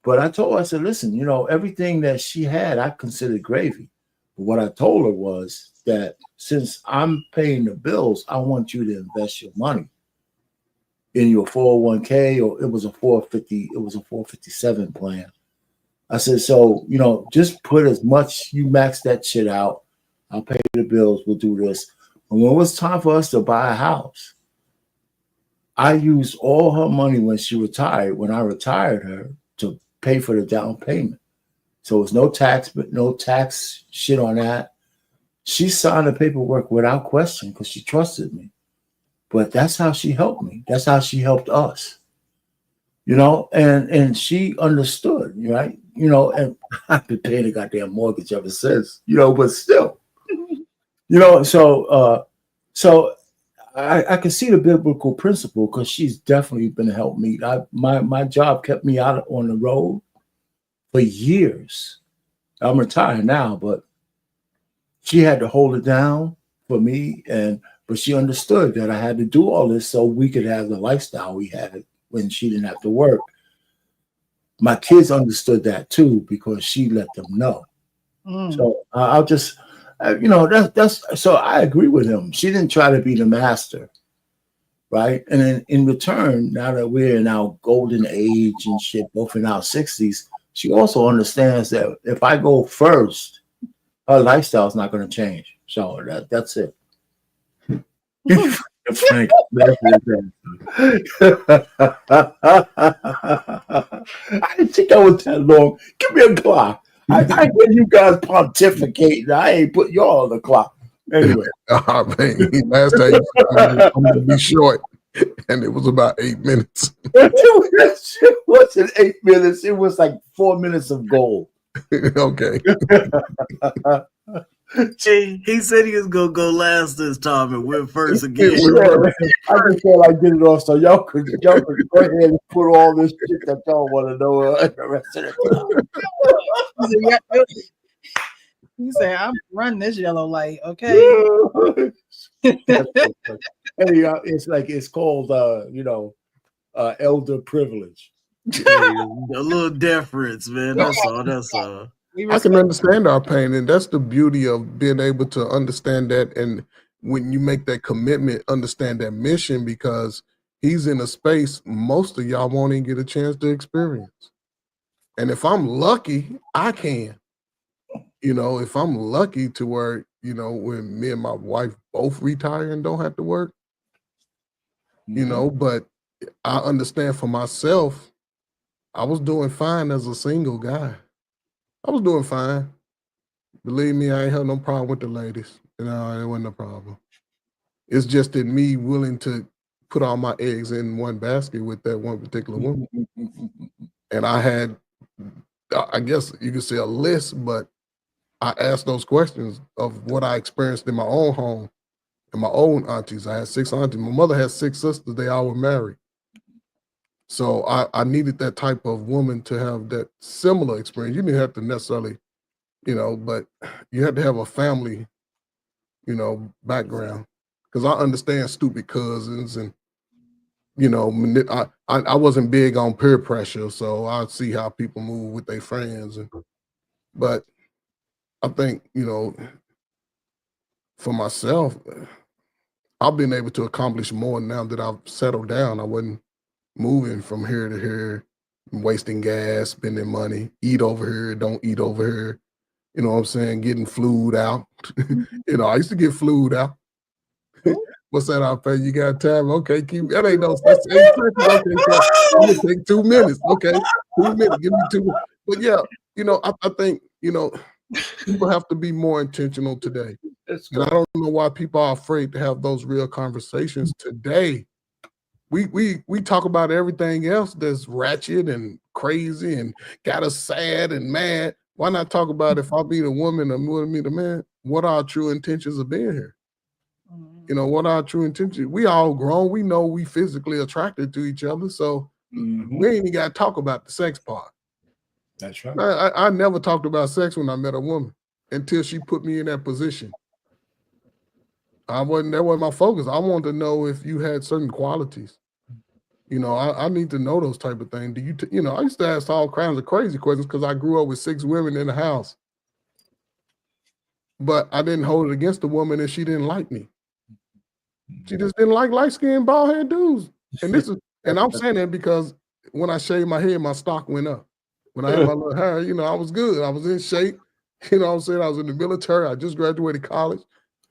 But I told her, I said, listen, everything that she had, I considered gravy. But what I told her was that since I'm paying the bills, I want you to invest your money in your 401k, or it was a 457 plan. I said, so, just put as much, you max that shit out. I'll pay the bills. We'll do this. And when it was time for us to buy a house, I used all her money when she retired, when I retired her, to pay for the down payment. So it's no tax shit on that. She signed the paperwork without question because she trusted me. But that's how she helped me. That's how she helped us. And she understood, right? And I've been paying a goddamn mortgage ever since, but still. So I can see the biblical principle because she's definitely been a help me. My job kept me out on the road for years. I'm retired now, but she had to hold it down for me, but she understood that I had to do all this so we could have the lifestyle we had when she didn't have to work. My kids understood that too because she let them know. So I'll just. That's so I agree with him. She didn't try to be the master, right? And then in return, now that we're in our golden age and shit, both in our 60s, she also understands that if I go first, her lifestyle is not going to change. So that's it. Frank, that's I didn't think I was that long. Give me a clock. I get you guys pontificating. I ain't put y'all on the clock. Anyway. Last time I'm going to be short, and it was about 8 minutes. It wasn't 8 minutes. It was like 4 minutes of gold. Okay. He said he was gonna go last this time and win first again. I just felt like get it off so y'all could go ahead and put all this shit that y'all want to know the rest of the time. He said, "I'm running this yellow light." Okay. It's called elder privilege. A little deference, man. That's all. I can understand our pain, and that's the beauty of being able to understand that. And when you make that commitment, understand that mission, because he's in a space most of y'all won't even get a chance to experience. And if I'm lucky, I can. If I'm lucky to where, when me and my wife both retire and don't have to work, but I understand for myself, I was doing fine as a single guy. I was doing fine. Believe me, I ain't had no problem with the ladies. It wasn't a problem. It's just that me willing to put all my eggs in one basket with that one particular woman. And I had, I guess you could say a list, but I asked those questions of what I experienced in my own home and my own aunties. I had 6 aunties. My mother had 6 sisters. They all were married. So I needed that type of woman to have that similar experience. You didn't have to necessarily, but you had to have a family, background. Because I understand stupid cousins and, I wasn't big on peer pressure. So I see how people move with their friends. But I think, for myself, I've been able to accomplish more now that I've settled down. I wasn't moving from here to here, wasting gas, spending money, eat over here, don't eat over here. You know what I'm saying? Getting flued out. I used to get flued out. What's that out there? You got time? Okay, that ain't no that's 8 seconds. Okay, so I'm gonna take 2 minutes. Okay, 2 minutes. Give me 2 minutes. But yeah, I think, people have to be more intentional today. And I don't know why people are afraid to have those real conversations today. We talk about everything else that's ratchet and crazy and got us sad and mad. Why not talk about if I meet a woman or meet a man, what are our true intentions of being here? What are our true intentions? We all grown. We know we physically attracted to each other. So we ain't even got to talk about the sex part. That's right. I never talked about sex when I met a woman until she put me in that position. That wasn't my focus. I wanted to know if you had certain qualities. I need to know those type of things. I used to ask all kinds of crazy questions because I grew up with 6 women in the house. But I didn't hold it against the woman and she didn't like me. She just didn't like light-skinned, bald-headed dudes. And I'm saying that because when I shaved my head, my stock went up. When I had my little hair, I was good. I was in shape. I was in the military. I just graduated college.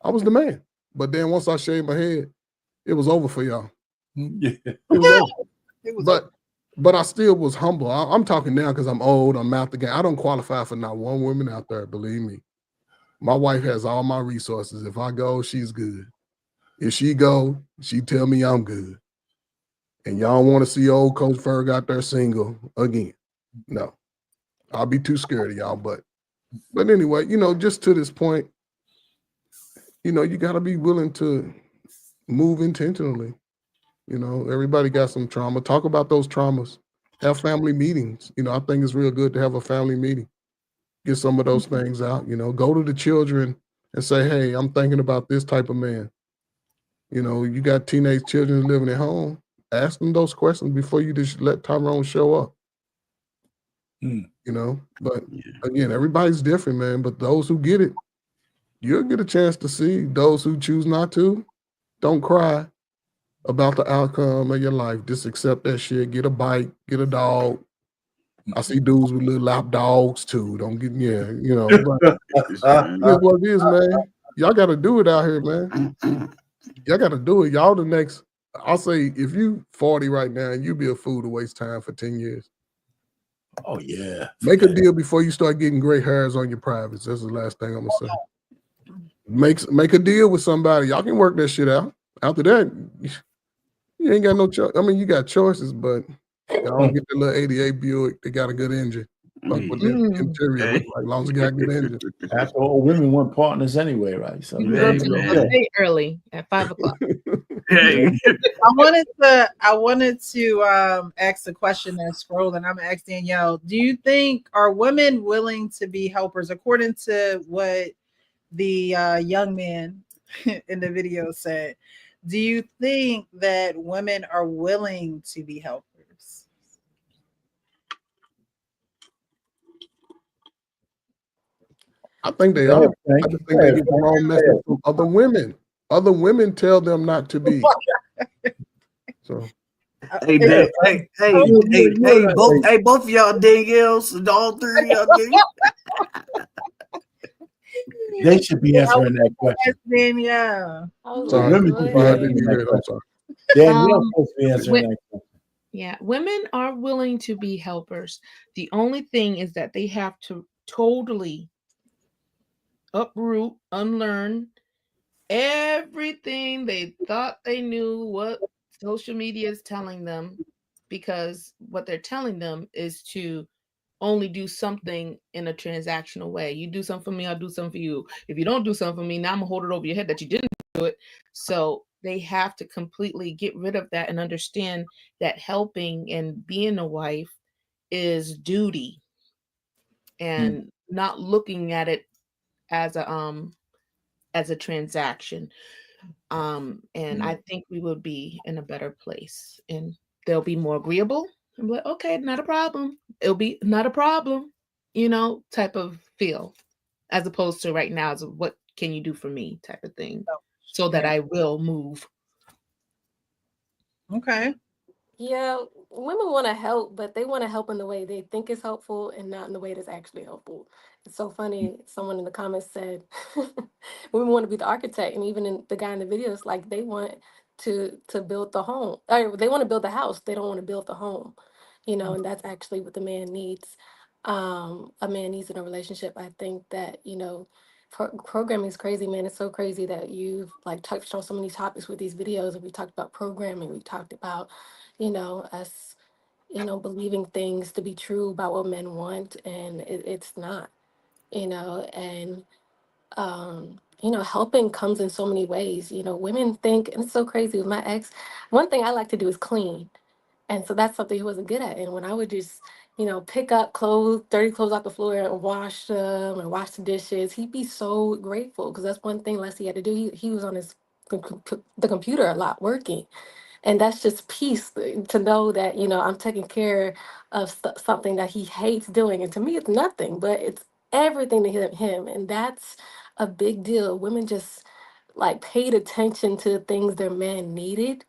I was the man. But then once I shaved my head, it was over for y'all. Yeah. It was over. But I still was humble. I'm talking now because I'm old. I'm out the game. I don't qualify for not one woman out there, believe me. My wife has all my resources. If I go, she's good. If she go, she tell me I'm good. And y'all want to see old Coach Ferg out there single again. No, I'll be too scared of y'all. But anyway, just to this point, you got to be willing to move intentionally. Everybody got some trauma. Talk about those traumas. Have family meetings. I think it's real good to have a family meeting. Get some of those things out. Go to the children and say, hey, I'm thinking about this type of man. You got teenage children living at home. Ask them those questions before you just let Tyrone show up. But again, everybody's different, man. But those who get it, you'll get a chance to see. Those who choose not to, don't cry about the outcome of your life. Just accept that shit. Get a bike, get a dog. I see dudes with little lap dogs too. Don't get but it's what it is, man. Y'all got to do it out here, man. y'all got to do it. Y'all the next. I'll say if you 40 right now, you be a fool to waste time for 10 years. Oh yeah. Make a deal before you start getting gray hairs on your privates. That's the last thing I'm gonna say. Make a deal with somebody. Y'all can work that shit out. After that, you ain't got no choice. I mean, you got choices, but y'all don't get the little 88 Buick. They got a good engine. Fuck what that interior look like. As long as you got a good engine. After all, women want partners anyway, right? So You can go to the date early at 5 o'clock. Hey. I wanted to ask a question that's scrolling. I'm gonna ask Danielle. Do you think are women willing to be helpers? According to what the young man in the video said, do you think that women are willing to be helpers? I think they Go are. ahead, Frank. I just think they get the wrong message from other women. Other women tell them not to be. So Hey, both of y'all Danielles, all three of y'all. They should be answering that question. Danielle. So women should be answering that question. Danielle supposed to be answering that question. Yeah, women are willing to be helpers. The only thing is that they have to totally uproot, unlearn everything they thought they knew what social media is telling them, because what they're telling them is to only do something in a transactional way. You do something for me, I'll do something for you. If you don't do something for me, now I'm gonna hold it over your head that you didn't do it. So they have to completely get rid of that and understand that helping and being a wife is duty, and not looking at it as a transaction. And I think we will be in a better place, and they'll be more agreeable and be like, okay, not a problem. It'll be not a problem, type of feel, as opposed to right now as what can you do for me type of thing, so that I will move. Okay. Yeah, women want to help, but they want to help in the way they think is helpful and not in the way that's actually helpful. It's so funny. Someone in the comments said women want to be the architect, and even in the guy in the video, it's like they want to build the home, or they want to build the house. They don't want to build the home, and that's actually what the man needs. A man needs in a relationship. I think that programming is crazy, man. It's so crazy that you've like touched on so many topics with these videos, and we talked about programming. We talked about us, believing things to be true about what men want, and it's not, and, helping comes in so many ways. Women think, and it's so crazy with my ex, one thing I like to do is clean. And so that's something he wasn't good at. And when I would just, pick up clothes, dirty clothes off the floor and wash them and wash the dishes, he'd be so grateful, because that's one thing Leslie had to do. He was on the computer a lot working. And that's just peace to know that, I'm taking care of something that he hates doing. And to me, it's nothing, but it's everything to him. And that's a big deal. Women just like paid attention to the things their man needed.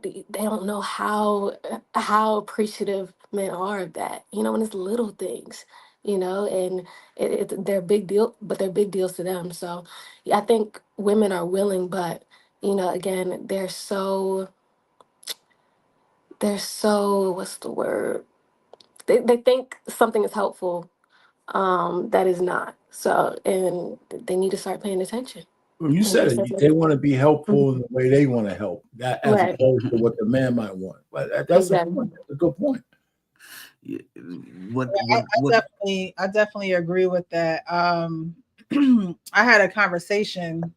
They don't know how appreciative men are of that, when it's little things, and they're big deal, but they're big deals to them. So yeah, I think women are willing, but again, they're so what's the word? They think something is helpful, that is not. So, and they need to start paying attention. Well, you And said just it. They want to be helpful in the way they want to help, as Right. opposed to what the man might want. But that's a good point. Yeah, I definitely agree with that. I had a conversation.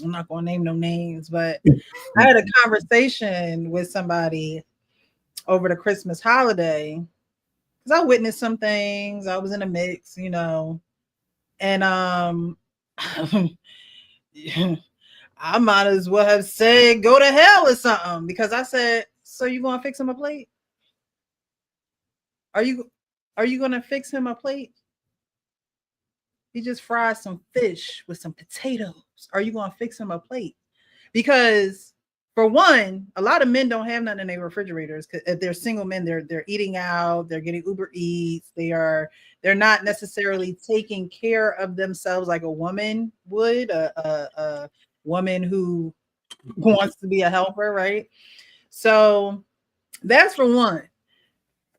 I'm not going to name no names, but I had a conversation with somebody over the Christmas holiday, because I witnessed some things. I was in a mix, and I might as well have said go to hell or something, because I said, so you gonna fix him a plate? Are you gonna fix him a plate? He just fried some fish with some potatoes. Are you gonna fix him a plate? Because for one, a lot of men don't have nothing in their refrigerators. If they're single men, they're eating out, they're getting Uber Eats, they're not necessarily taking care of themselves like a woman would. A woman who wants to be a helper, right? So that's for one.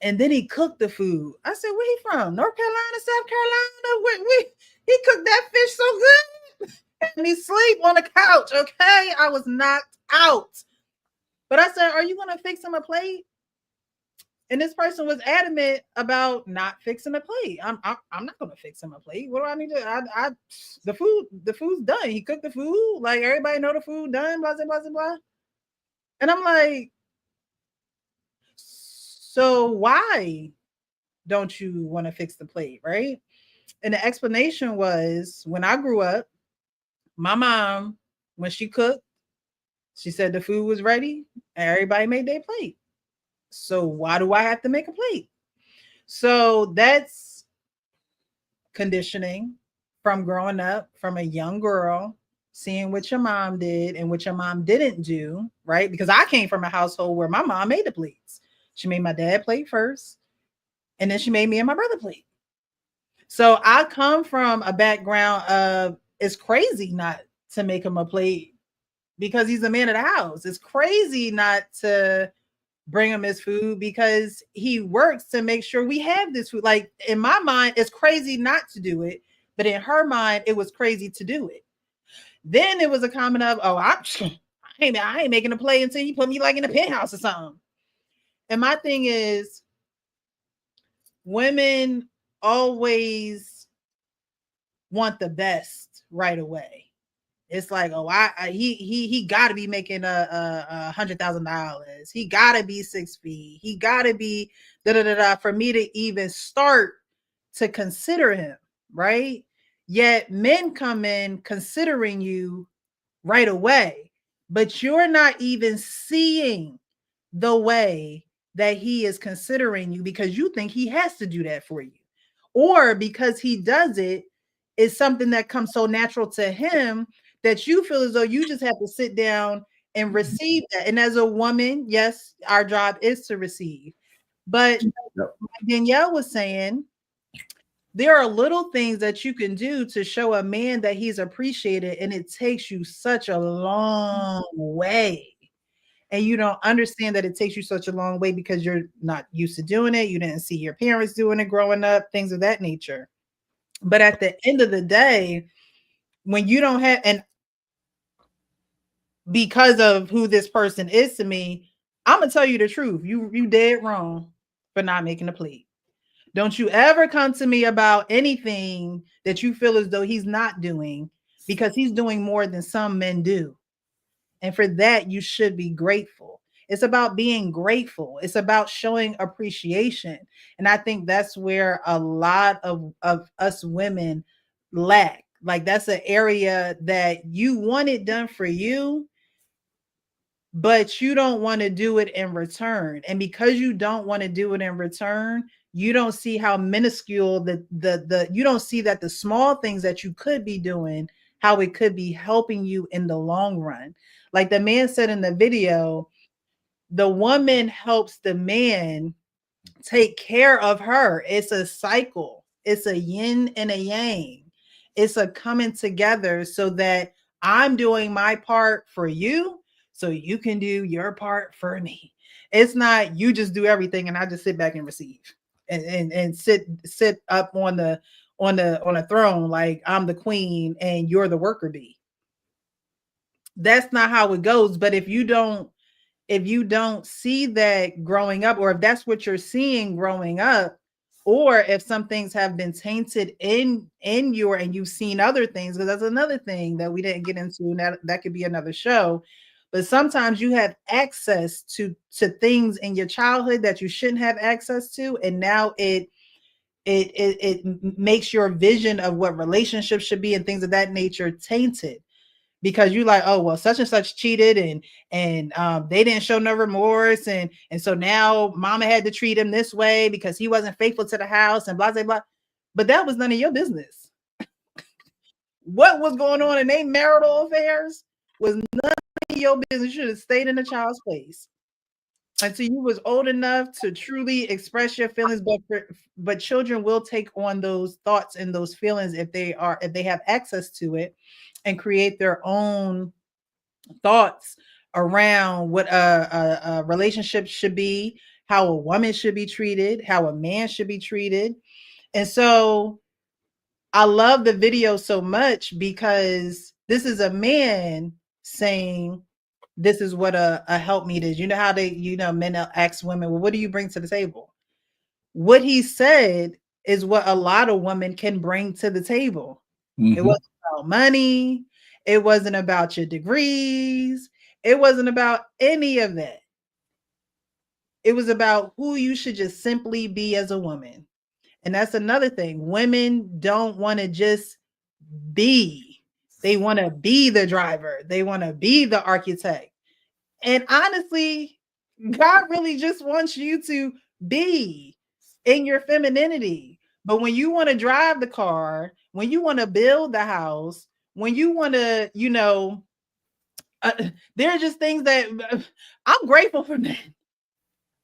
And then he cooked the food. I said, where he from? North Carolina, South Carolina? He cooked that fish so good. And he sleep on the couch, okay? I was knocked out. But I said, are you going to fix him a plate? And this person was adamant about not fixing a plate. I'm not going to fix him a plate. What do I need to? The food's done. He cooked the food. Like, everybody know the food done. Blah blah blah blah. And I'm like, so why don't you want to fix the plate, right? And the explanation was, when I grew up, my mom, when she cooked, she said the food was ready and everybody made their plate. So why do I have to make a plate? So that's conditioning from growing up, from a young girl, seeing what your mom did and what your mom didn't do, right? Because I came from a household where my mom made the plates. She made my dad plate first, and then she made me and my brother plate. So I come from a background of, it's crazy not to make him a plate because he's the man of the house. It's crazy not to bring him his food because he works to make sure we have this food. Like, in my mind, it's crazy not to do it, but in her mind, it was crazy to do it. Then it was a comment of, oh, I ain't making a play until you put me like in a penthouse or something. And my thing is, women always want the best right away. It's like, oh, he got to be making $100,000. He got to be 6 feet. He got to be for me to even start to consider him, right? Yet men come in considering you right away, but you're not even seeing the way that he is considering you because you think he has to do that for you, or because he does it is something that comes so natural to him that you feel as though you just have to sit down and receive that. And as a woman, yes, our job is to receive. But like Danielle was saying, there are little things that you can do to show a man that he's appreciated, and it takes you such a long way. And you don't understand that it takes you such a long way because you're not used to doing it. You didn't see your parents doing it growing up, things of that nature. But at the end of the day, when you don't have, and because of who this person is to me, I'm gonna tell you the truth. You dead wrong for not making a plea. Don't you ever come to me about anything that you feel as though he's not doing, because he's doing more than some men do. And for that, you should be grateful. It's about being grateful. It's about showing appreciation. And I think that's where a lot of us women lack. Like, that's an area that you want it done for you, but you don't want to do it in return. And because you don't want to do it in return, you don't see how minuscule you don't see that the small things that you could be doing, how it could be helping you in the long run. Like the man said in the video, the woman helps the man take care of her. It's a cycle. It's a yin and a yang. It's a coming together so that I'm doing my part for you, so you can do your part for me. It's not you just do everything and I just sit back and receive and sit up on the throne like I'm the queen and you're the worker bee. That's not how it goes. But if you don't see that growing up, or if that's what you're seeing growing up, or if some things have been tainted in your, and you've seen other things, because that's another thing that we didn't get into, that could be another show. But sometimes you have access to things in your childhood that you shouldn't have access to, and now it makes your vision of what relationships should be and things of that nature tainted. Because you like, oh, well, such and such cheated and they didn't show no remorse. And so now mama had to treat him this way because he wasn't faithful to the house and blah, blah, blah. But that was none of your business. What was going on in their marital affairs was none of your business. You should have stayed in the child's place until you was old enough to truly express your feelings. But children will take on those thoughts and those feelings if they have access to it, and create their own thoughts around what a relationship should be, how a woman should be treated, how a man should be treated. And so I love the video so much because this is a man saying, this is what a helpmeet is. You know how men ask women, well, what do you bring to the table? What he said is what a lot of women can bring to the table. It wasn't about money. It wasn't about your degrees. It wasn't about any of that. It was about who you should just simply be as a woman. And that's another thing. Women don't want to just be. They want to be the driver. They want to be the architect. And honestly, God really just wants you to be in your femininity. But when you want to drive the car, when you want to build the house, when you want to, there are just things that I'm grateful for men.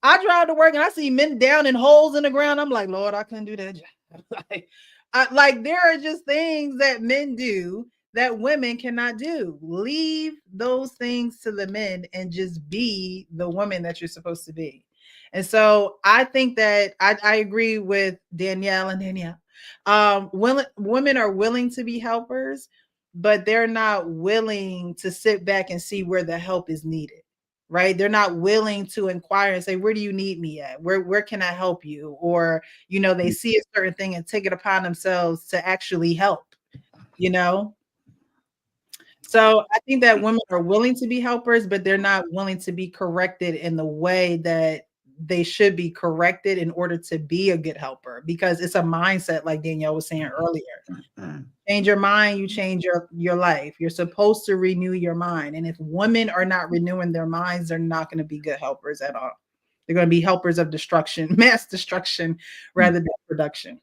I drive to work and I see men down in holes in the ground. I'm like, Lord, I couldn't do that job. Like there are just things that men do that women cannot do. Leave those things to the men and just be the woman that you're supposed to be. And so I think that I agree with Danielle. Women are willing to be helpers, but they're not willing to sit back and see where the help is needed. Right? They're not willing to inquire and say, where do you need me at? Where can I help you? Or, they see a certain thing and take it upon themselves to actually help, So I think that women are willing to be helpers, but they're not willing to be corrected in the way that they should be corrected in order to be a good helper, because it's a mindset, like Danielle was saying earlier. Change your mind, you change your life. You're supposed to renew your mind. And if women are not renewing their minds, they're not going to be good helpers at all. They're going to be helpers of destruction, mass destruction, rather than production.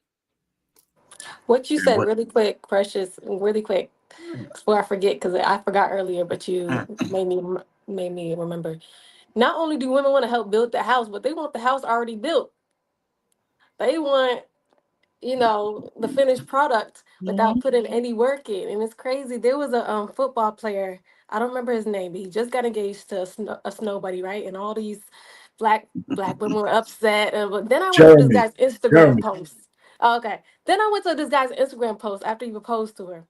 What you said really quick, Precious, really quick, before I forget, because I forgot earlier, but you made me remember. Not only do women want to help build the house, but they want the house already built. They want, the finished product without putting any work in. And it's crazy. There was a football player, I don't remember his name, but he just got engaged to a snow buddy, right? And all these black women were upset. But then I went to this guy's Instagram post. Okay. Then I went to this guy's Instagram post after he proposed to her.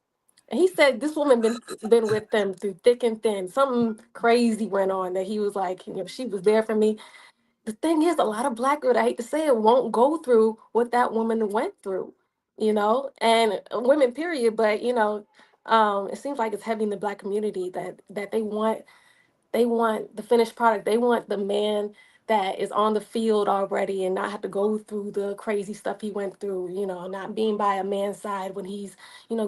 And he said this woman been with them through thick and thin. Something crazy went on that he was like, she was there for me. The thing is, a lot of black women, I hate to say it, won't go through what that woman went through, and women, period. But, it seems like it's heavy in the black community that they want the finished product. They want the man that is on the field already and not have to go through the crazy stuff he went through, not being by a man's side when he's,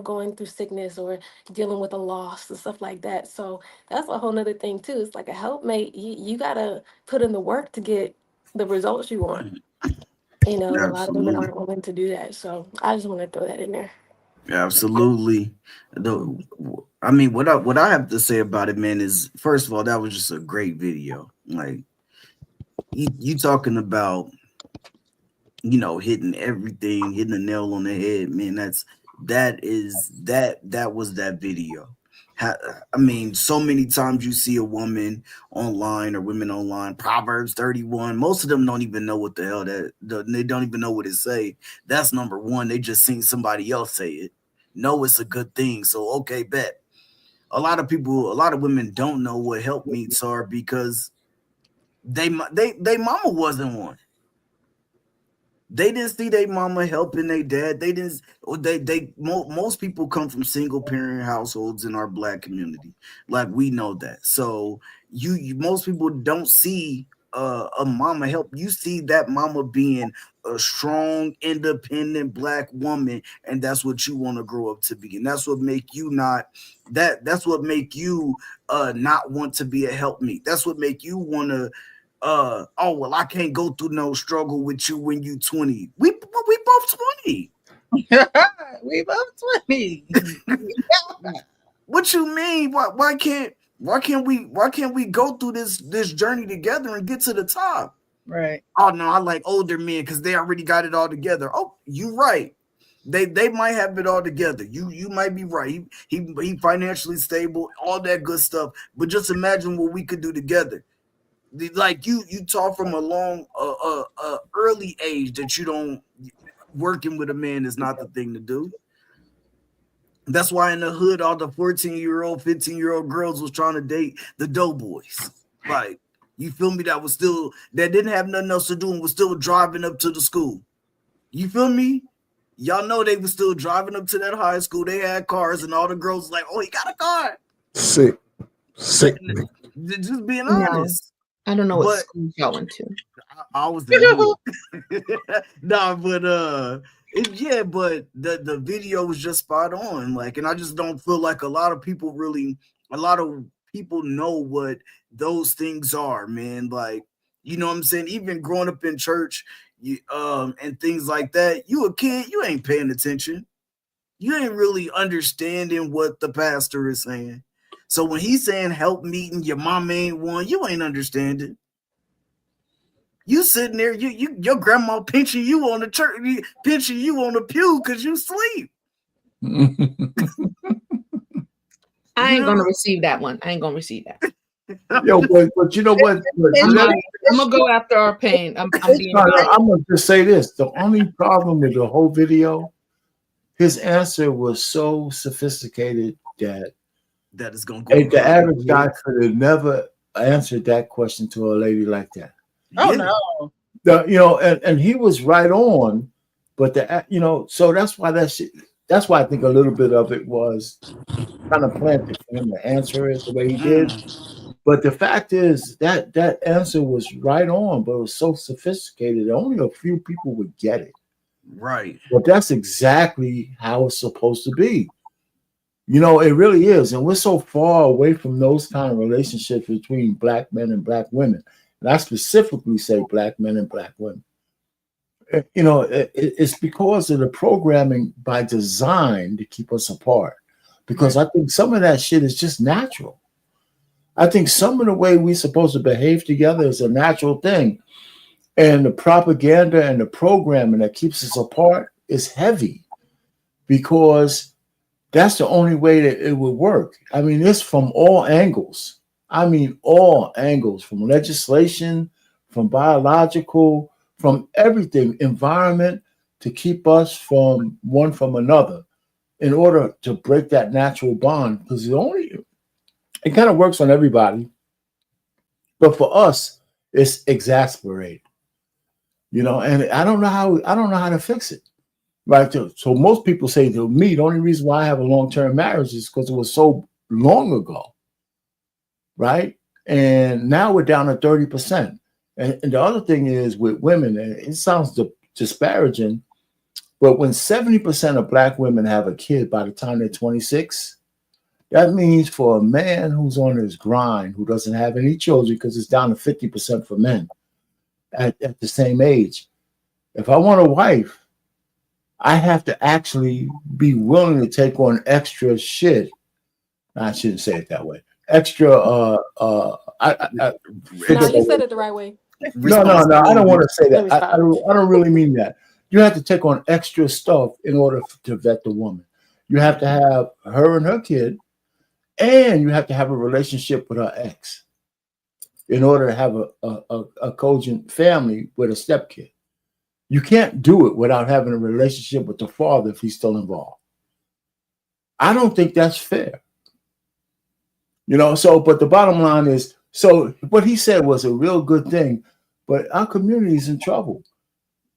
going through sickness or dealing with a loss and stuff like that. So that's a whole nother thing too. It's like a helpmate. You gotta put in the work to get the results you want. A lot of women aren't willing to do that. So I just want to throw that in there. Absolutely. What I have to say about it, man, is first of all, that was just a great video. Like you talking about, hitting everything, hitting the nail on the head, man. That was that video. So many times you see a woman online or women online, Proverbs 31. Most of them don't even know what the hell they don't even know what it say. That's number one. They just seen somebody else say it. Know it's a good thing. So, okay, bet. A lot of women don't know what helpmeets are because they mama wasn't one. They didn't see their mama helping their dad. Most people come from single parent households in our black community. Like, we know that. So most people don't see a mama help. You see that mama being a strong, independent black woman, and that's what you want to grow up to be. And that's what make you not want to be a helpmeet. That's what make you want to I can't go through no struggle with you when you 20. We both 20. We both 20. What you mean? Why can't we go through this journey together and get to the top? Right. Oh no, I like older men because they already got it all together. Oh, you right. They might have it all together. You might be right. He financially stable, all that good stuff. But just imagine what we could do together. Like you talk from a long early age that you don't working with a man is not the thing to do. That's why in the hood, all the 14-year-old, 15-year-old girls was trying to date the doughboys. Like, you feel me? That didn't have nothing else to do and was still driving up to the school. You feel me? Y'all know they were still driving up to that high school. They had cars, and all the girls was like, "Oh, he got a car." Sick. Just being honest. I don't know what school y'all went to. I was there. Nah, but but the video was just spot on. Like, and I just don't feel like a lot of people know what those things are, man. Like, you know what I'm saying? Even growing up in church, and things like that, you a kid, you ain't paying attention. You ain't really understanding what the pastor is saying. So when he's saying help meeting, your mom ain't one, you ain't understanding. You sitting there, your grandma pinching you on the church, pinching you on the pew because you sleep. I ain't gonna receive that one. I ain't gonna receive that. Yo, but you know what? I'm gonna go after our pain. I'm gonna just say this: the only problem with the whole video, his answer was so sophisticated that is gonna go. The average guy could have never answered that question to a lady like that. Oh no! And he was right on, but so that's why that's why I think a little bit of it was kind of planted for him to answer it the way he did. But the fact is that answer was right on, but it was so sophisticated that only a few people would get it. Right. But that's exactly how it's supposed to be. It really is. And we're so far away from those kind of relationships between black men and black women. And I specifically say black men and black women. It's because of the programming by design to keep us apart. Because I think some of that shit is just natural. I think some of the way we're supposed to behave together is a natural thing. And the propaganda and the programming that keeps us apart is heavy because that's the only way that it would work. I mean, it's from all angles. From legislation, from biological, from everything, environment, to keep us from one from another in order to break that natural bond. Because it kind of works on everybody, but for us, it's exasperated, and I don't know how to fix it. Right. So most people say to me, the only reason why I have a long-term marriage is because it was so long ago. Right. And now we're down to 30%. And the other thing is with women, and it sounds disparaging, but when 70% of black women have a kid by the time they're 26, that means for a man who's on his grind, who doesn't have any children, because it's down to 50% for men at the same age. If I want a wife, I have to actually be willing to take on extra shit. I shouldn't say it that way. Extra. No, you said it the right way. No. I don't want to say that. I don't really mean that. You have to take on extra stuff in order to vet the woman. You have to have her and her kid, and you have to have a relationship with her ex in order to have a cogent family with a stepkid. You can't do it without having a relationship with the father if he's still involved. I don't think that's fair. But the bottom line is, so what he said was a real good thing, but our community is in trouble.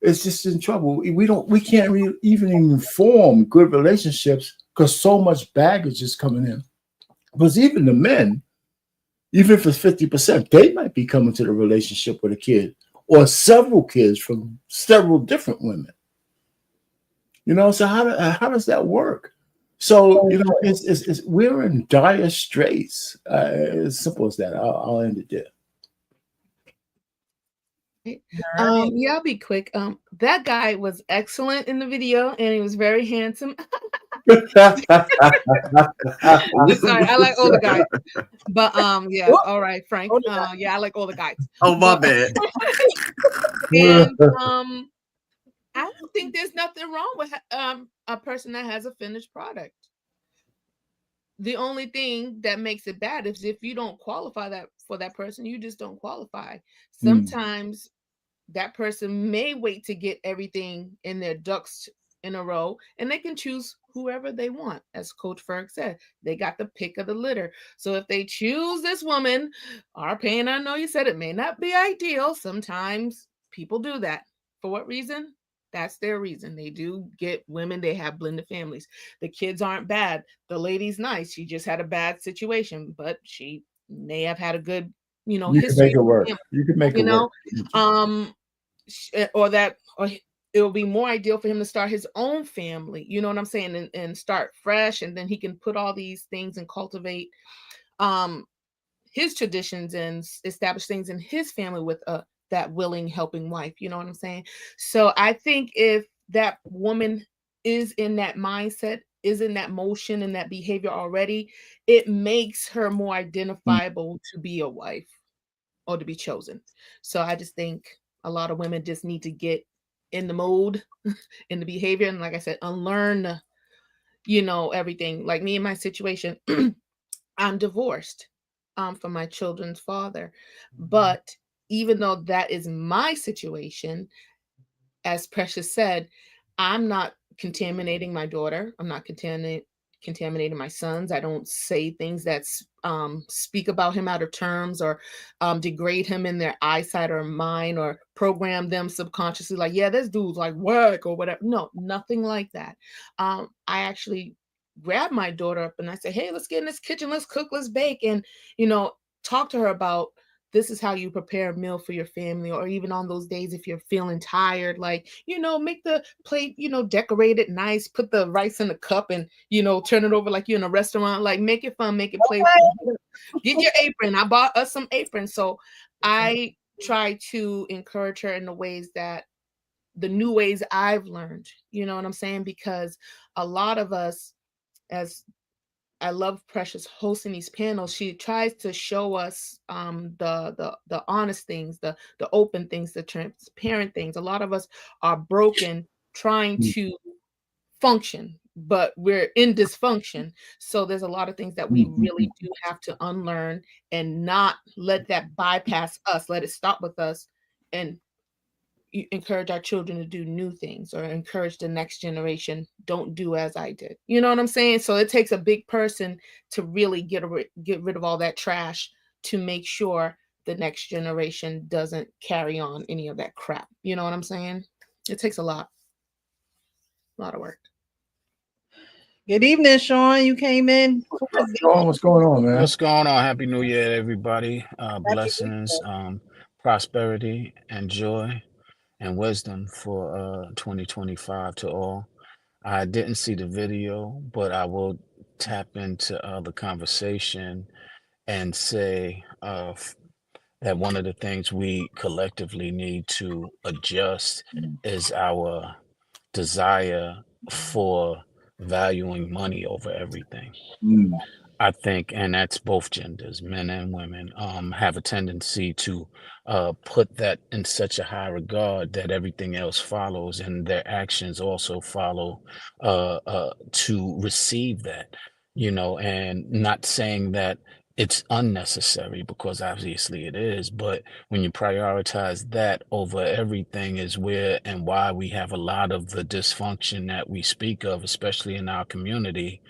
It's just in trouble. We can't even form good relationships because so much baggage is coming in. Because even the men, even if it's 50%, they might be coming to the relationship with a kid or several kids from several different women. So how does that work? So it's we're in dire straits. As simple as that. I'll end it there. Yeah, I'll be quick. That guy was excellent in the video, and he was very handsome. Sorry, I like all the guys, but yeah, all right, Frank. Yeah, I like all the guys. Oh, my bad. And I don't think there's nothing wrong with a person that has a finished product. The only thing that makes it bad is if you don't qualify that for that person, you just don't qualify. Sometimes that person may wait to get everything in their ducks in a row, and they can choose whoever they want. As Coach Ferg said, they got the pick of the litter. So if they choose this woman, our pain, I know you said it may not be ideal. Sometimes people do that. For what reason? That's their reason. They do get women, they have blended families. The kids aren't bad. The lady's nice. She just had a bad situation, but she may have had a good, You can history. make it work. You can make it work. Or it will be more ideal for him to start his own family, you know what I'm saying, and start fresh, and then he can put all these things and cultivate his traditions and establish things in his family with that willing, helping wife, you know what I'm saying? So I think if that woman is in that mindset, is in that motion and that behavior already, it makes her more identifiable to be a wife or to be chosen. So I just think a lot of women just need to get in the mode, in the behavior, and like I said, unlearn, everything. Like me in my situation, I'm divorced from my children's father. But even though that is my situation, as Precious said, I'm not contaminating my daughter. I'm not contaminating my sons. I don't say things that speak about him out of terms or degrade him in their eyesight or mind or program them subconsciously like, yeah, this dude's like work or whatever. No, nothing like that. I actually grab my daughter up and I say, hey, let's get in this kitchen, let's cook, let's bake, and talk to her about this is how you prepare a meal for your family. Or even on those days if you're feeling tired, like, make the plate, decorate it nice, put the rice in the cup and turn it over like you're in a restaurant, like make it fun, make it playful. Get your apron. I bought us some aprons. So I try to encourage her in the new ways I've learned, you know what I'm saying? Because a lot of us, as I love Precious hosting these panels, she tries to show us the honest things, the open things, the transparent things. A lot of us are broken trying to function, but we're in dysfunction. So there's a lot of things that we really do have to unlearn and not let that bypass us, let it stop with us, and encourage our children to do new things or encourage the next generation, don't do as I did. You know what I'm saying? So it takes a big person to really get rid of all that trash to make sure the next generation doesn't carry on any of that crap. You know what I'm saying? It takes a lot of work. Good evening, Sean. You came in. Sean, what's going on, man? What's going on? Happy New Year, everybody. Blessings, prosperity, and joy and wisdom for 2025 to all. I didn't see the video, but I will tap into the conversation and say that one of the things we collectively need to adjust is our desire for valuing money over everything. I think, and that's both genders, men and women, have a tendency to put that in such a high regard that everything else follows, and their actions also follow to receive that, and not saying that it's unnecessary, because obviously it is, but when you prioritize that over everything is where and why we have a lot of the dysfunction that we speak of, especially in our community.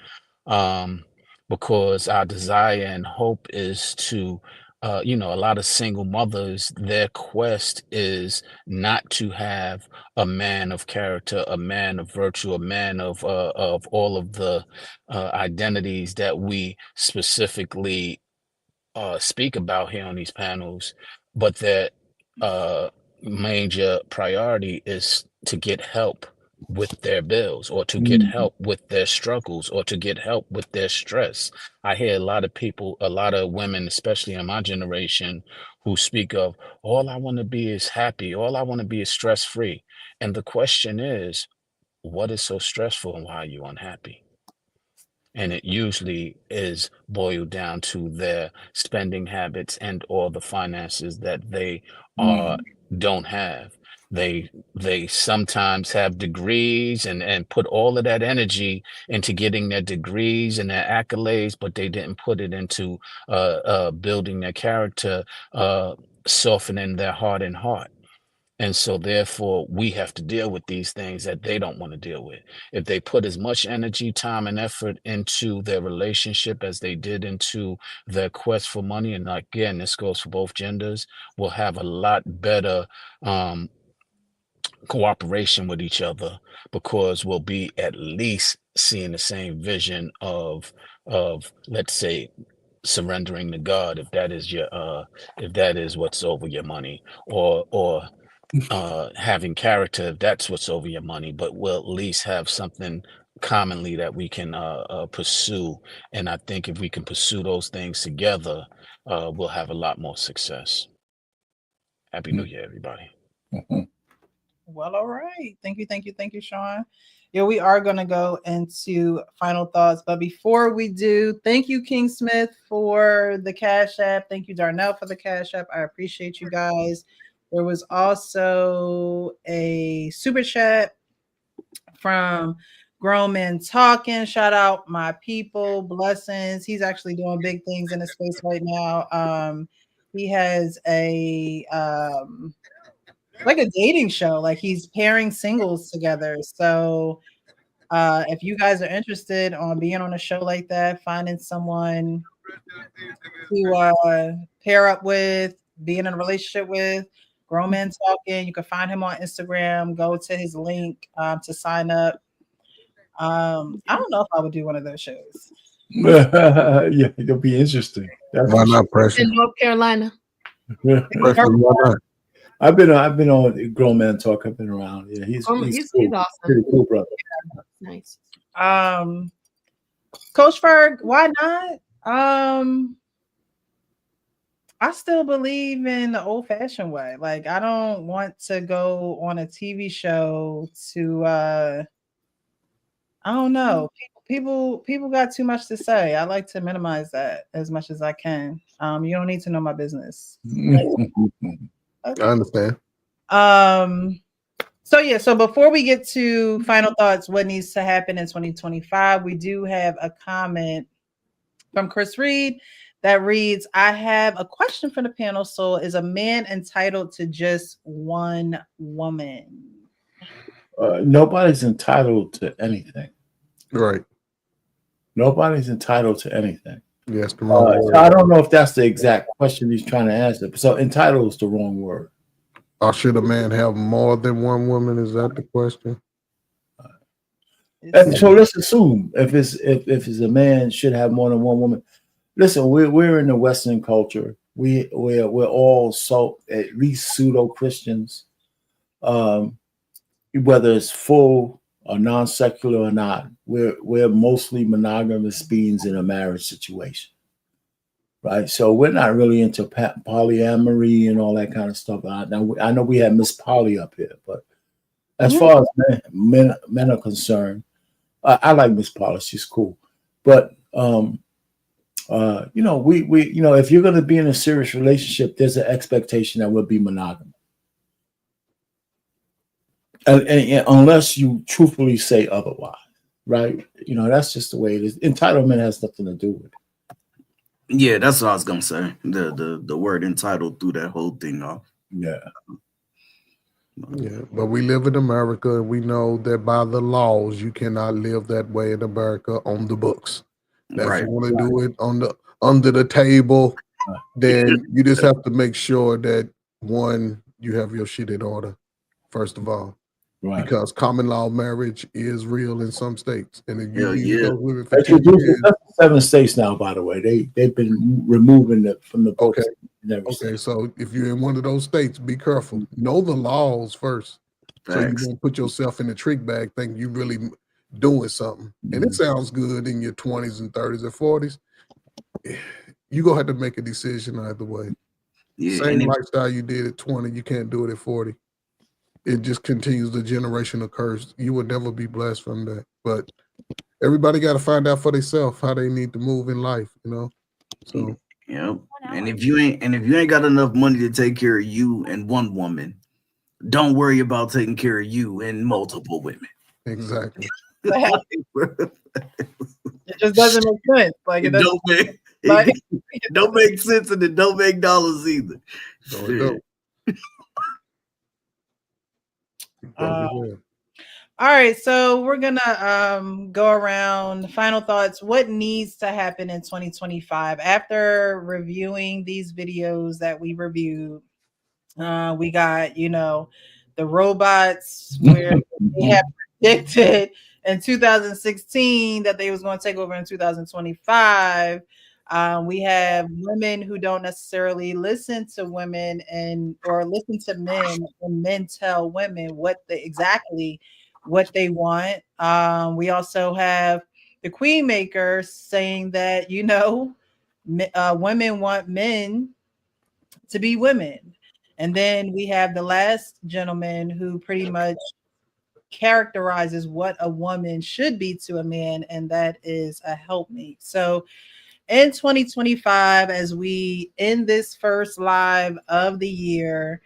Because our desire and hope is to, a lot of single mothers, their quest is not to have a man of character, a man of virtue, a man of all of the identities that we specifically speak about here on these panels, but that major priority is to get help with their bills, or to get help with their struggles, or to get help with their stress. I hear a lot of people, a lot of women, especially in my generation, who speak of, all I want to be is happy, all I want to be is stress-free. And the question is, what is so stressful and why are you unhappy? And it usually is boiled down to their spending habits and or the finances that they don't have. They sometimes have degrees and put all of that energy into getting their degrees and their accolades, but they didn't put it into building their character, softening their heart and heart. And so therefore we have to deal with these things that they don't want to deal with. If they put as much energy, time, and effort into their relationship as they did into their quest for money, and again, this goes for both genders, we'll have a lot better cooperation with each other, because we'll be at least seeing the same vision of let's say surrendering to God, if that is your if that is what's over your money, or having character, if that's what's over your money, but we'll at least have something commonly that we can pursue. And I think if we can pursue those things together, we'll have a lot more success. Happy New Year, everybody. Well, all right. Thank you, Sean. Yeah, we are going to go into final thoughts. But before we do, thank you, King Smith, for the Cash App. Thank you, Darnell, for the Cash App. I appreciate you guys. There was also a super chat from Grown Men Talking. Shout out my people. Blessings. He's actually doing big things in the space right now. He has a like a dating show, like he's pairing singles together. So if you guys are interested on being on a show like that, finding someone to pair up with, being in a relationship with, Grown Men Talking, you can find him on Instagram. Go to his link to sign up. I don't know if I would do one of those shows. Yeah, it'll be interesting. Why not pressure? In North Carolina. Pressure, why not? I've been on Grown Man Talk. I've been around. Yeah, he's cool. awesome. Pretty cool, brother. Nice. Coach Ferg, why not? I still believe in the old-fashioned way. Like, I don't want to go on a TV show to I don't know. People got too much to say. I like to minimize that as much as I can. You don't need to know my business. I understand. So before we get to final thoughts, what needs to happen in 2025, we do have a comment from Chris Reed that reads, I have a question for the panel. So is a man entitled to just one woman? Nobody's entitled to anything. Right. Nobody's entitled to anything. Yes, the wrong word. I don't know if that's the exact question he's trying to answer. So entitled is the wrong word. Or should a man have more than one woman? Is that the question? And so let's assume if it's a man should have more than one woman. Listen, we're in the Western culture. We're all so at least pseudo Christians, whether it's full or non-secular or not. We're mostly monogamous beings in a marriage situation, right? So we're not really into polyamory and all that kind of stuff. Now I know we have Miss Polly up here, but as far as men are concerned, I like Miss Polly. She's cool, but if you're going to be in a serious relationship, there's an expectation that we'll be monogamous. And unless you truthfully say otherwise, right? That's just the way it is. Entitlement has nothing to do with it. Yeah, that's what I was gonna say. The word entitled threw that whole thing off. Yeah. Yeah, but we live in America, and we know that by the laws, you cannot live that way in America on the books. Now, Right. if you want to do it under the table, then you just have to make sure that one, you have your shit in order, first of all. Right. Because common law marriage is real in some states. And if Hell you yeah. those women for That's 10 years, 7 states now, by the way. They've been removing it from the books. Okay. in every Okay, state. so if you're in one of those states, be careful. Know the laws first. So you Facts. don't put yourself in a trick bag thinking you really doing something. And it sounds good in your 20s and 30s and 40s. You're going to have to make a decision either way. Yeah, Same and if- lifestyle you did at 20, you can't do it at 40. It just continues the generational curse. You will never be blessed from that. But everybody got to find out for themselves how they need to move in life, So Yep. And if you ain't got enough money to take care of you and one woman, Don't worry about taking care of you and multiple women. Exactly. It just doesn't make sense. Like it doesn't. Don't make sense, and it don't make dollars either. No, it don't. All right, so we're gonna go around final thoughts. What needs to happen in 2025 after reviewing these videos that we reviewed? We got, the robots where they have predicted in 2016 that they was going to take over in 2025. We have women who don't necessarily listen to women or listen to men, and men tell women exactly what they want. We also have the Queen Maker saying that, women want men to be women. And then we have the last gentleman who pretty much characterizes what a woman should be to a man, and that is a helpmate. So in 2025, as we end this first live of the year,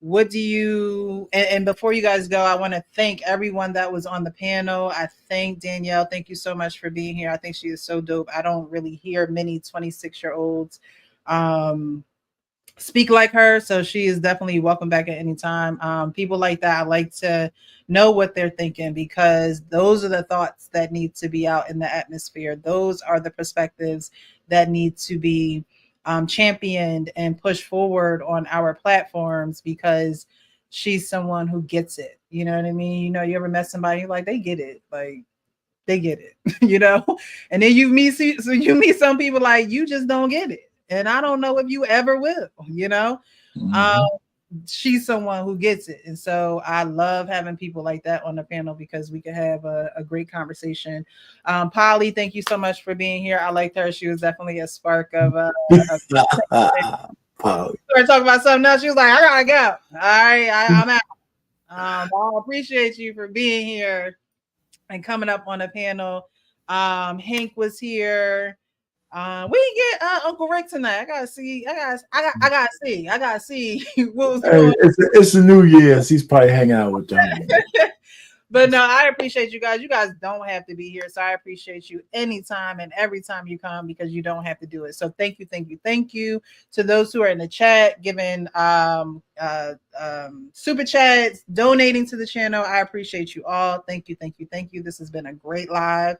what do you, and before you guys go, I want to thank everyone that was on the panel. I thank Danielle. Thank you so much for being here. I think she is so dope. I don't really hear many 26-year-olds speak like her, so she is definitely welcome back at any time. People like that, I like to know what they're thinking, because those are the thoughts that need to be out in the atmosphere. Those are the perspectives that need to be championed and pushed forward on our platforms, because she's someone who gets it. You know what I mean? You ever met somebody like they get it, like they get it, and then you meet some people like you just don't get it. And I don't know if you ever will, she's someone who gets it. And so I love having people like that on the panel, because we can have a great conversation. Polly, thank you so much for being here. I liked her. She was definitely a spark of Polly. Started talking about something else. She was like, I gotta go. All right, I'm out. I appreciate you for being here and coming up on the panel. Hank was here. We didn't get Uncle Rick tonight. I gotta see what was going on. It's the New Year's. He's probably hanging out with John. But no, I appreciate you guys. You guys don't have to be here, so I appreciate you anytime and every time you come, because you don't have to do it. So thank you to those who are in the chat, giving super chats, donating to the channel. I appreciate you all. Thank you. This has been a great live.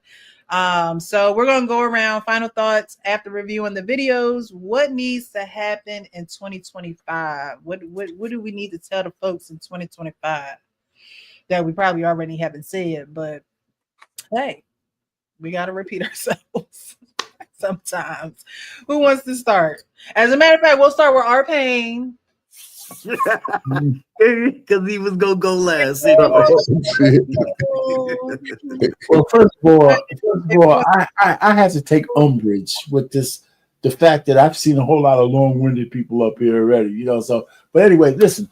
So we're going to go around final thoughts after reviewing the videos. What needs to happen in 2025? What do we need to tell the folks in 2025 that we probably already haven't said, but hey, we got to repeat ourselves sometimes. Who wants to start? As a matter of fact, we'll start with Arpain. Because he was gonna go last. Well, first of all, I had to take umbrage with the fact that I've seen a whole lot of long-winded people up here already, So, but anyway, listen,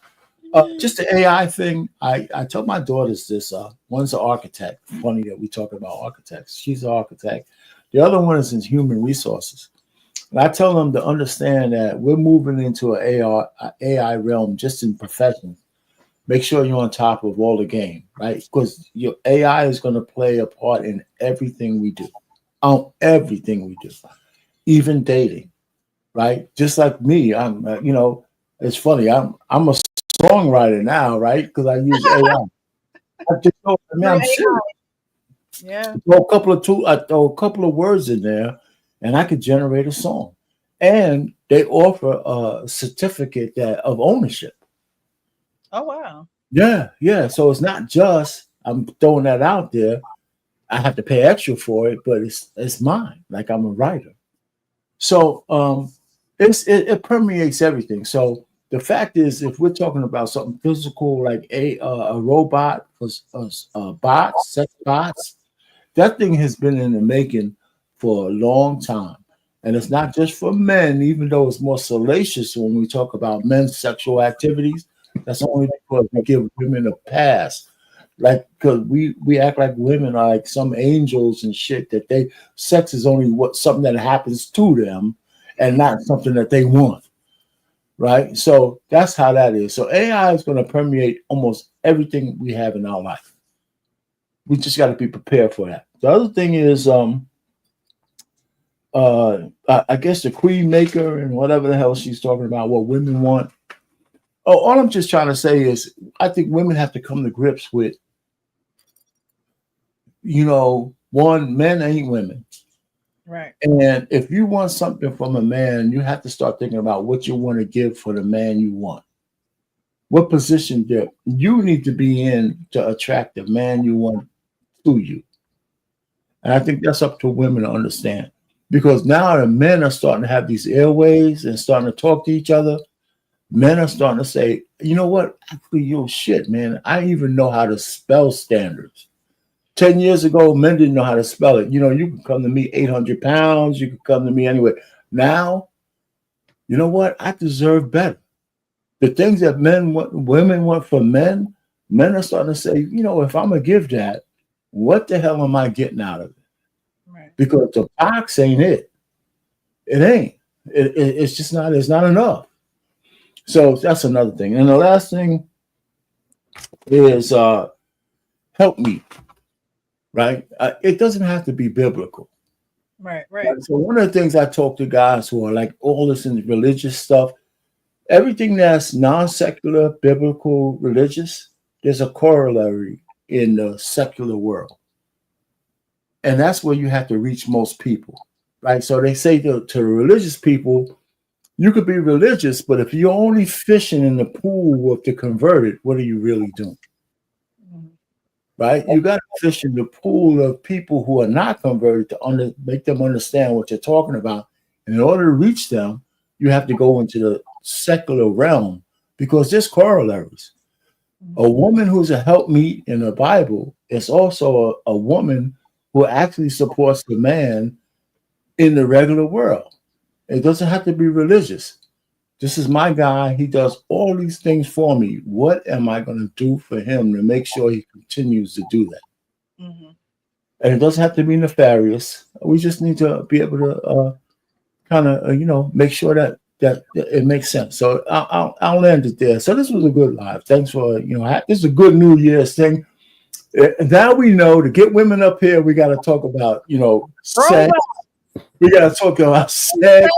just the AI thing. I tell my daughters this. One's an architect. Funny that we talk about architects. She's an architect. The other one is in human resources. And I tell them to understand that we're moving into an AI realm just in professions. Make sure you're on top of all the game, right? Because your AI is going to play a part in everything we do, even dating, right? Just like me, I'm, it's funny. I'm a songwriter now, right? Because I use AI. I'm serious. Yeah. I throw a couple of words in there, and I could generate a song. And they offer a certificate of ownership. Oh, wow. Yeah. So it's not just I'm throwing that out there. I have to pay extra for it, but it's mine. Like I'm a writer. So it permeates everything. So the fact is, if we're talking about something physical like a robot, bots, sex bots, that thing has been in the making for a long time. And it's not just for men, even though it's more salacious when we talk about men's sexual activities. That's only because we give women a pass. Like, because we act like women are like some angels and shit, that sex is only something that happens to them and not something that they want. right? So that's how that is. So AI is going to permeate almost everything we have in our life. We just got to be prepared for that. The other thing is, I guess the queen maker and whatever the hell she's talking about, what women want. Oh, all I'm just trying to say is, I think women have to come to grips with, one, men ain't women. Right. And if you want something from a man, you have to start thinking about what you want to give for the man you want. What position that you need to be in to attract the man you want to you. And I think that's up to women to understand. Because now the men are starting to have these airways and starting to talk to each other. Men are starting to say, you know what? Actually, yo, shit, man. I even know how to spell standards. 10 years ago, men didn't know how to spell it. You can come to me 800 pounds. You can come to me anyway. Now, you know what? I deserve better. The things that women want from men are starting to say, if I'm going to give that, what the hell am I getting out of it? Right. Because the box ain't it. It ain't. It's just not, it's not enough. So that's another thing. And the last thing is help me. Right? It doesn't have to be biblical. Right. So one of the things I talk to guys who are like all this in religious stuff, everything that's non-secular, biblical, religious, there's a corollary in the secular world. And that's where you have to reach most people. Right? So they say to religious people, you could be religious, but if you're only fishing in the pool with the converted, what are you really doing? Right? You got to fish in the pool of people who are not converted to make them understand what you're talking about. And in order to reach them, you have to go into the secular realm because there's corollaries. A woman who's a helpmeet in the Bible is also a woman who actually supports the man in the regular world. It doesn't have to be religious. This is my guy. He does all these things for me. What am I going to do for him to make sure he continues to do that? Mm-hmm. And it doesn't have to be nefarious. We just need to be able to kind of, make sure that it makes sense. So I'll end it there. So this was a good live. Thanks for, this is a good New Year's thing. Now we know to get women up here, we got to talk about, sex. We got to talk about sex.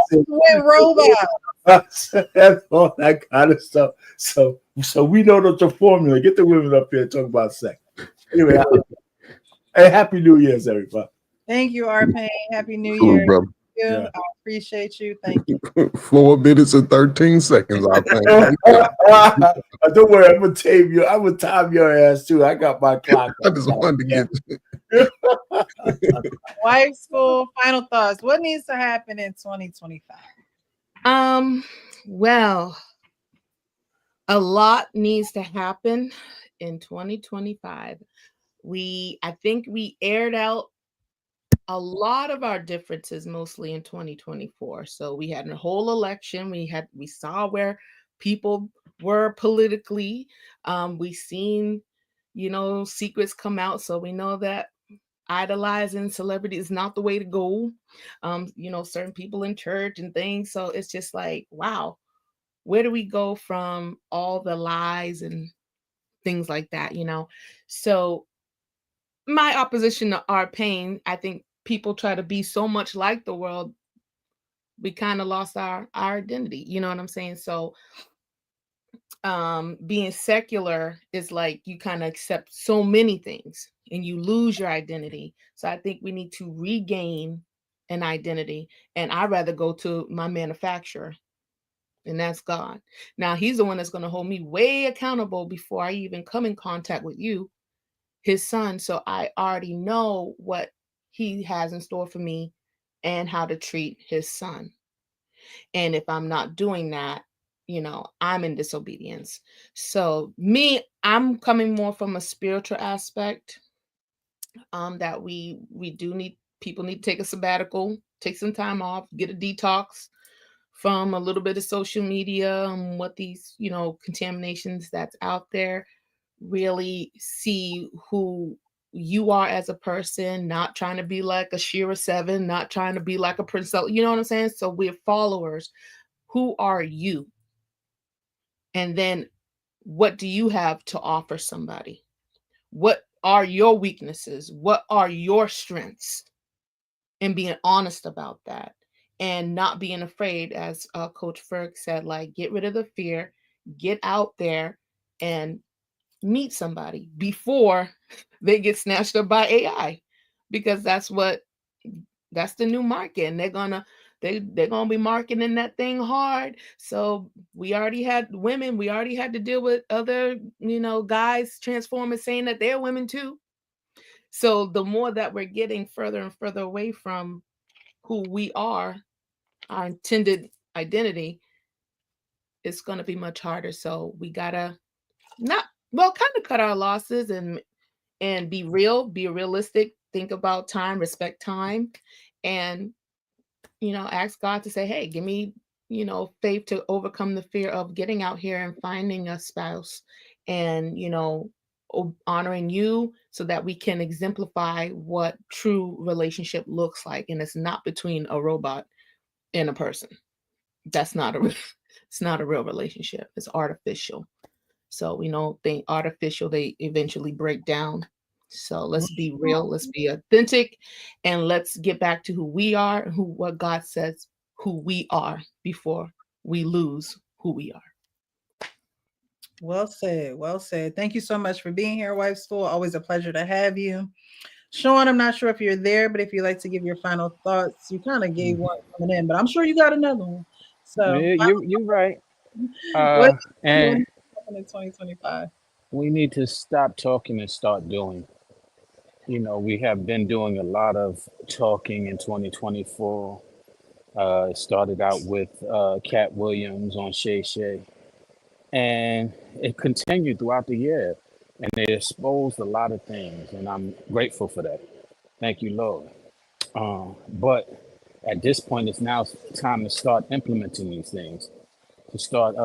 That's all that kind of stuff. So we know the formula. Get the women up here and talk about sex. Anyway, hey, happy New Year's, everybody. Thank you, R-Pain. Happy New Cool, Year. brother. Yeah. I appreciate you. Thank you. 4 minutes and 13 seconds. I think. Don't worry, I'm gonna time you. I'm gonna time your ass too. I got my clock. I just wanted to get. Wife school. Final thoughts. What needs to happen in 2025? Well, a lot needs to happen in 2025. I think we aired out a lot of our differences mostly in 2024. So we had a whole election. We saw where people were politically. We seen, secrets come out. So we know that idolizing celebrity is not the way to go. Certain people in church and things. So it's just like, wow, where do we go from all the lies and things like that, So my opposition to R-Pain, I think people try to be so much like the world, we kind of lost our identity. You know what I'm saying? So being secular is like you kind of accept so many things and you lose your identity. So I think we need to regain an identity. And I'd rather go to my manufacturer, and that's God. Now, he's the one that's going to hold me way accountable before I even come in contact with you, his son. So I already know what he has in store for me and how to treat his son. And if I'm not doing that, I'm in disobedience. So I'm coming more from a spiritual aspect, that we do need, people need to take a sabbatical, take some time off, get a detox from a little bit of social media and what these, contaminations that's out there. Really see who you are as a person, not trying to be like a Shira 7, not trying to be like a Prince. You know what I'm saying? So we're followers. Who are you? And then what do you have to offer somebody? What are your weaknesses? What are your strengths? And being honest about that, and not being afraid, as Coach Ferg said, like, get rid of the fear, get out there and meet somebody before they get snatched up by AI, because that's the new market, and they're gonna be marketing that thing hard. So we already had to deal with other, guys transformers saying that they're women too. So the more that we're getting further and further away from who we are, our intended identity, it's going to be much harder. So we gotta kind of cut our losses and be realistic, think about time, respect time, and ask God to say, hey, give me faith to overcome the fear of getting out here and finding a spouse, and honoring you, so that we can exemplify what true relationship looks like. And it's not between a robot and a person. It's not a real relationship. It's artificial. So we don't think artificial, they eventually break down. So let's be real, let's be authentic, and let's get back to who we are and what God says who we are before we lose who we are. Well said. Well said. Thank you so much for being here, Wife School. Always a pleasure to have you. Sean, I'm not sure if you're there, but if you'd like to give your final thoughts, you kind of gave one coming in, but I'm sure you got another one. So Yeah, you're right. What And in 2025? we need to stop talking and start doing. We have been doing a lot of talking in 2024. It started out with Cat Williams on Shay Shay, and it continued throughout the year, and it exposed a lot of things, and I'm grateful for that. Thank you, Lord. But at this point, it's now time to start implementing these things, to start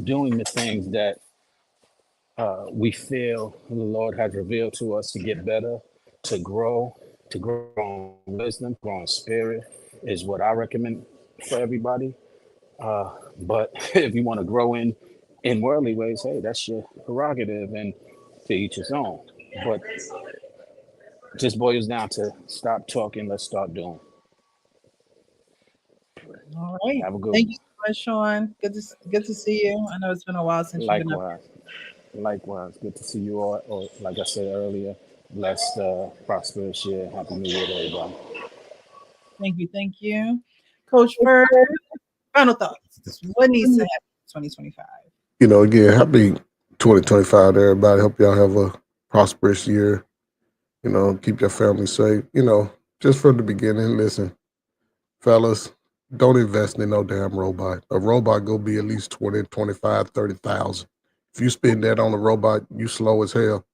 doing the things that we feel the Lord has revealed to us, to get better, to grow in wisdom, grow in spirit, is what I recommend for everybody. But if you want to grow in worldly ways, hey, that's your prerogative, and to each his own. But it just boils down to stop talking, let's start doing. All right. Have a good Thank one. you so much, Sean. Good to see you. I know it's been a while since you've been up. Likewise. Good to see you all. Or like I said earlier, blessed, prosperous year. Happy New Year to everybody. Thank you. Coach Bird, final thoughts. What needs to happen in 2025? Again, happy 2025 to everybody. Hope y'all have a prosperous year. Keep your family safe. Just from the beginning, listen, fellas, don't invest in no damn robot. A robot go be at least 20, 25, 30,000. If you spend that on a robot, you slow as hell.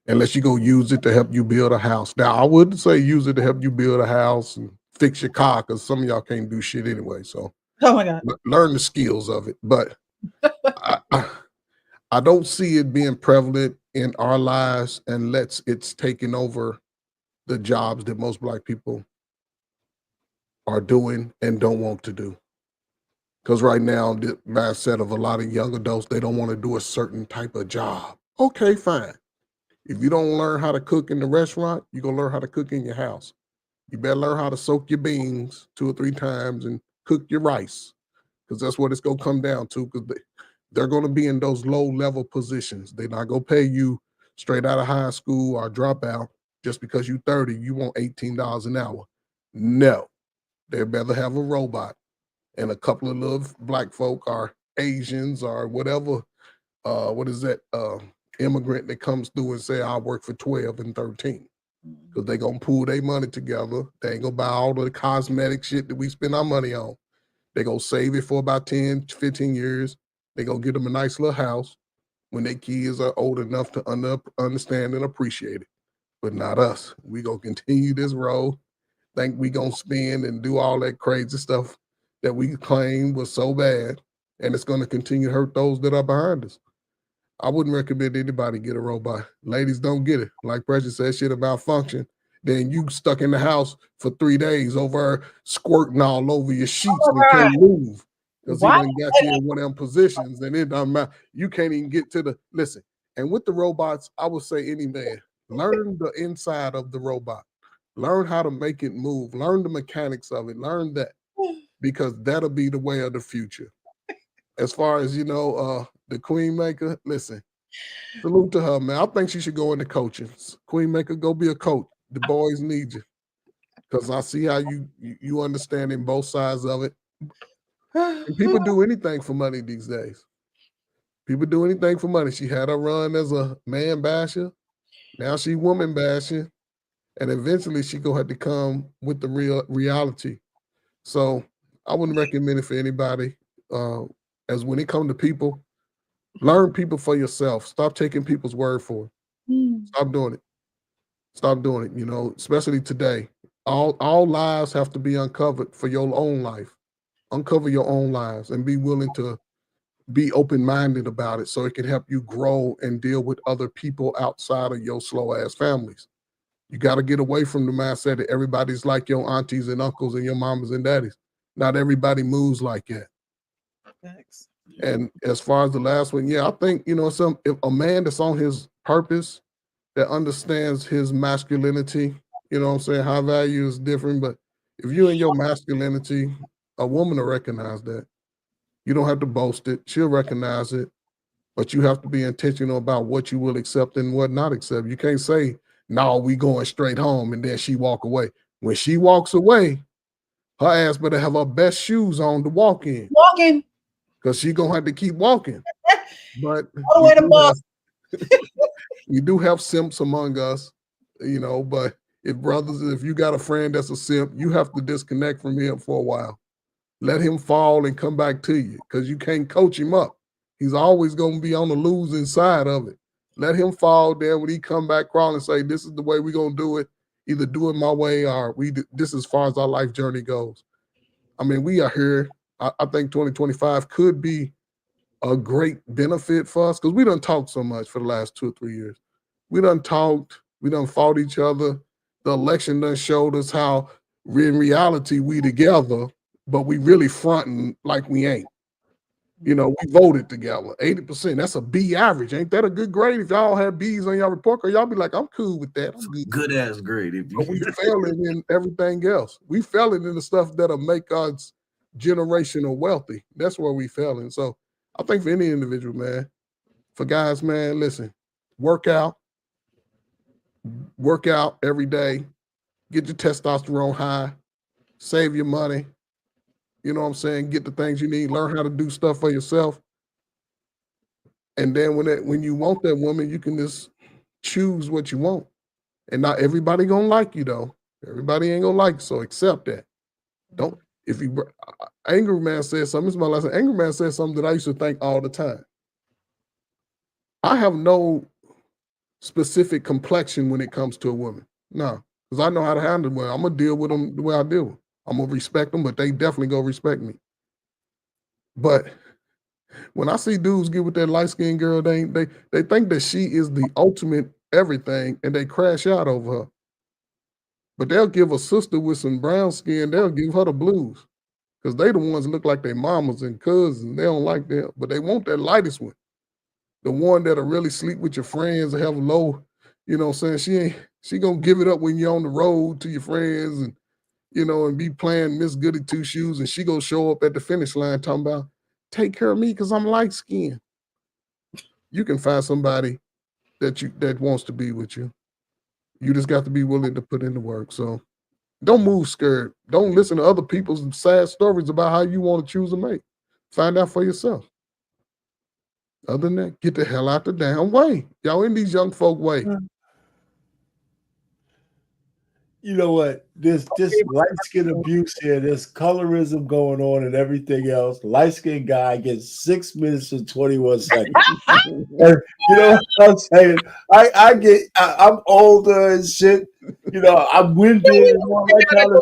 Unless you go use it to help you build a house. Now, I wouldn't say use it to help you build a house and fix your car, because some of y'all can't do shit anyway. So oh my God, learn the skills of it. But I don't see it being prevalent in our lives unless it's taking over the jobs that most Black people are doing and don't want to do. Because right now, the mindset of a lot of young adults, they don't want to do a certain type of job. Okay, fine. If you don't learn how to cook in the restaurant, you're going to learn how to cook in your house. You better learn how to soak your beans 2 or 3 times and cook your rice, because that's what it's going to come down to, because they're going to be in those low-level positions. They're not going to pay you straight out of high school or drop out just because you're 30, you want $18 an hour. No. They better have a robot and a couple of little Black folk or Asians or whatever, immigrant that comes through and say, I'll work for 12 and 13. Because they're going to pool their money together. They ain't going to buy all the cosmetic shit that we spend our money on. They're going to save it for about 10, 15 years. They're going to get them a nice little house when their kids are old enough to understand and appreciate it. But not us. We going to continue this road. Think we going to spend and do all that crazy stuff that we claim was so bad. And it's going to continue to hurt those that are behind us. I wouldn't recommend anybody get a robot. Ladies, don't get it. Like Precious said, shit about function. Then you stuck in the house for 3 days over squirting all over your sheets and can't move. because he Why? done got you in one of them positions, and it doesn't matter. You can't even get to the listen. And with the robots, I would say any man, learn the inside of the robot. Learn how to make it move. Learn the mechanics of it. Learn that, because that'll be the way of the future. As far as the Queen Maker, listen, salute to her, man. I think she should go into coaching. Queen Maker, go be a coach. The boys need you, because I see how you understanding both sides of it. And people do anything for money these days. People do anything for money. She had a run as a man basher. Now she woman bashing. And eventually she gonna have to come with the real reality. So I wouldn't recommend it for anybody. As when it comes to people, learn people for yourself. Stop taking people's word for it. Stop doing it. Stop doing it. Especially today. All lives have to be uncovered for your own life. Uncover your own lives and be willing to be open-minded about it, so it can help you grow and deal with other people outside of your slow-ass families. You got to get away from the mindset that everybody's like your aunties and uncles and your mamas and daddies. Not everybody moves like that. Thanks. And as far as the last one, I think, if a man that's on his purpose, that understands his masculinity, high value is different, but if you're in your masculinity, a woman will recognize that. You don't have to boast it. She'll recognize it, but you have to be intentional about what you will accept and what not accept. You can't say, no, we going straight home, and then she walk away. When she walks away, her ass better have her best shoes on to walk in. Walking. Because she going to have to keep walking. But all the way to boss. We do have simps among us, but if you got a friend that's a simp, you have to disconnect from him for a while. Let him fall and come back to you, because you can't coach him up. He's always going to be on the losing side of it. Let him fall there when he come back crawling and say, this is the way we're going to do it. Either do it my way or this is as far as our life journey goes. I mean, we are here. I think 2025 could be a great benefit for us, because we done talked so much for the last 2 or 3 years. We done talked. We done fought each other. The election done showed us how in reality we together, but we really fronting like we ain't. We voted together, 80%. That's a B average. Ain't that a good grade? If y'all had B's on y'all report card, y'all be like, I'm cool with that. Good ass grade. But we failing in everything else. We failing in the stuff that'll make us generational wealthy. That's where we failing. So I think for any individual, man, for guys, man, listen, work out every day, get your testosterone high, save your money. You know what I'm saying? Get the things you need, learn how to do stuff for yourself. And then when you want that woman, you can just choose what you want. And not everybody gonna like you though. Everybody ain't gonna like you, so accept that. Angry Man said something, this is my last one. Angry Man said something that I used to think all the time. I have no specific complexion when it comes to a woman. No, because I know how to handle them. I'm gonna deal with them the way I deal with them. I'm gonna respect them, but they definitely gonna respect me. But when I see dudes get with that light-skinned girl, they think that she is the ultimate everything, and they crash out over her. But they'll give a sister with some brown skin, they'll give her the blues, because they the ones that look like their mamas and cousins. They don't like them, but they want that lightest one, the one that'll really sleep with your friends and have low, saying she gonna give it up when you're on the road to your friends and and be playing Miss Goody Two Shoes, and she gonna show up at the finish line talking about, take care of me because I'm light skinned. You can find somebody that wants to be with you. You just got to be willing to put in the work. So don't move scared. Don't listen to other people's sad stories about how you want to choose a mate. Find out for yourself. Other than that, get the hell out the damn way. Y'all in these young folk way. You know what? This light skin abuse here, there's colorism going on and everything else. Light skinned guy gets 6 minutes and 21 seconds. And you know what I'm saying? I'm older and shit. I'm winded and all that kind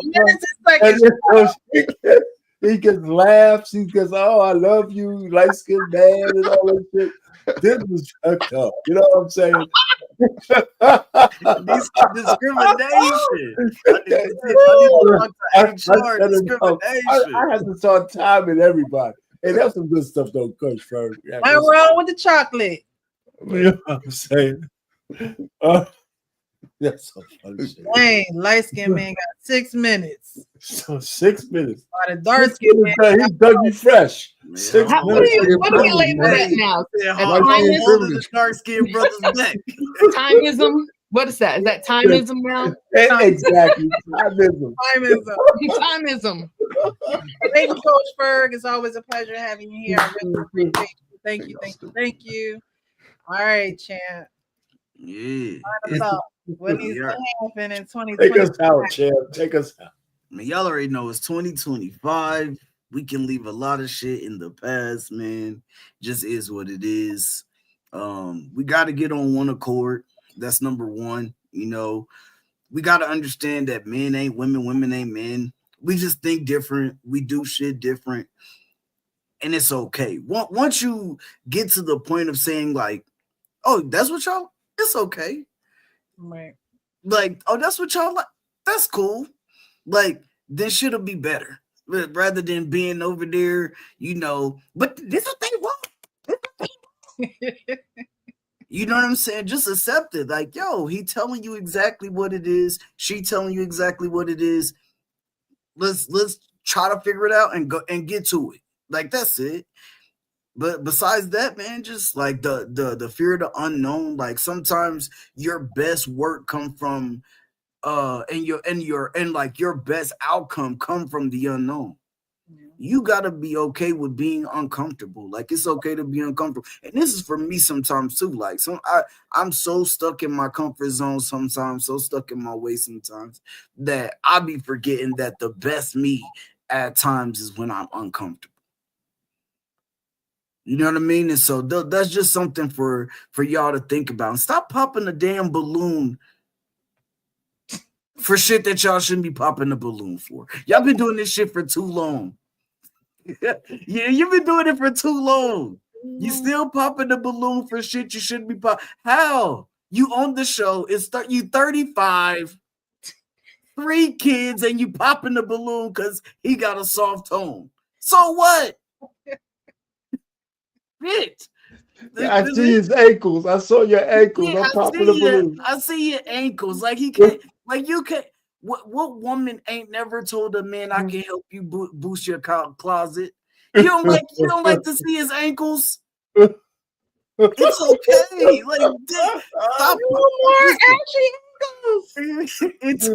of stuff. He gets laughs. He gets, oh, I love you, light skinned man, and all that shit. This was fucked up. You know what I'm saying? These are discrimination. I had to start timing everybody. Hey, that's some good stuff though, Coach Ferg. Yeah, I'm wrong with the chocolate. you know what I'm saying? That's so funny shit. Dang, light skinned man got 6 minutes. So 6 minutes. While the dark skinned man He dug you fresh. 6 How- minutes. What do we label that now? The dark skinned brothers back. Timeism? What is that? Is that timeism now? Exactly. Timeism. Timeism. Thank you, Coach Ferg. It's always a pleasure having you here. I really appreciate you. Thank you, thank you, thank you. All right, champ. Yeah. Final thought. What needs to happen in 2020? Take us out, champ. Take us out. I mean, y'all already know it's 2025. We can leave a lot of shit in the past, man. Just is what it is. We got to get on one accord. That's number one. You know, we got to understand that men ain't women, women ain't men. We just think different. We do shit different. And it's okay. Once you get to the point of saying like, oh, that's what y'all, it's okay. Right. Like, oh, that's what y'all like. That's cool. Like, then shit'll be better. Rather than being over there, you know, but this is what they want. You know what I'm saying? Just accept it. Like, yo, he telling you exactly what it is. She telling you exactly what it is. Let's try to figure it out and go and get to it. Like, that's it. But besides that, man, just like the fear of the unknown. Like sometimes your best work come from and your best outcome come from the unknown. You gotta be okay with being uncomfortable. Like it's okay to be uncomfortable. And this is for me sometimes too. Like I'm so stuck in my comfort zone sometimes, so stuck in my way sometimes that I be forgetting that the best me at times is when I'm uncomfortable. You know what I mean? And so that's just something for y'all to think about. And stop popping a damn balloon for shit that y'all shouldn't be popping a balloon for. Y'all been doing this shit for too long. Yeah, you've been doing it for too long. You still popping the balloon for shit you shouldn't be popping. How? You on the show, you 35, 3 kids, and you popping the balloon because he got a soft tone. So what? Bitch. I see his ankles. I saw your ankles. Yeah, I'm popping the balloon. I see your ankles. Like he can't. Like you can. What woman ain't never told a man I can help you boost your closet? You don't like to see his ankles. It's okay. Like stop. It's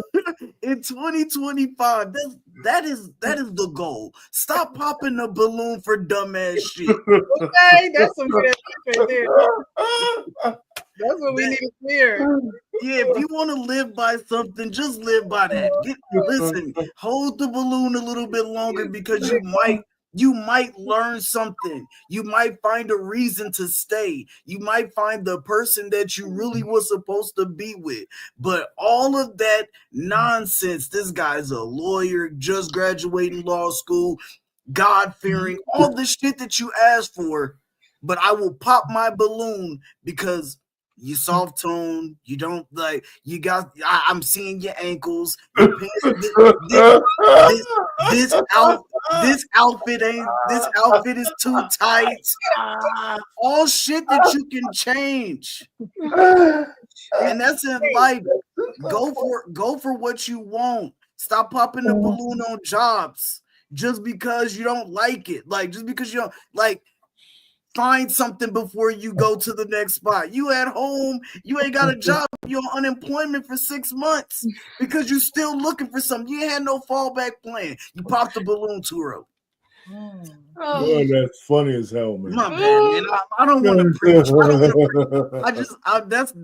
in 2025. That is the goal. Stop popping the balloon for dumbass shit. Okay, that's some good shit right there. That's what we need to clear. Yeah, if you want to live by something, just live by that. Listen, hold the balloon a little bit longer because you might learn something. You might find a reason to stay. You might find the person that you really was supposed to be with. But all of that nonsense, this guy's a lawyer, just graduating law school, God-fearing, all the shit that you asked for. But I will pop my balloon because you soft tone, you don't like, you got, I'm seeing your ankles. Your pants, this outfit is too tight. All shit that you can change. And that's in life. Go for what you want. Stop popping the balloon on jobs just because you don't like it. Like, just because you don't like, find something before you go to the next spot. You at home, you ain't got a job, you're on unemployment for 6 months because you still looking for something. You ain't had no fallback plan. You popped the balloon too early. Oh, that's funny as hell, man. My bad, man. I don't want to preach.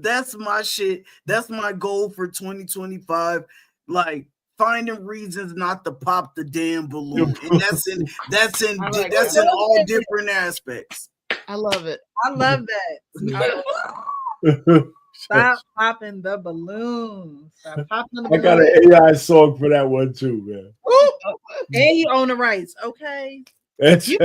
That's my shit. That's my goal for 2025. Like finding reasons not to pop the damn balloon, and that's in all different aspects. I love it. I love that. Stop popping the balloon. Stop popping the balloon. I got an AI song for that one too, man. And you own the rights, okay? You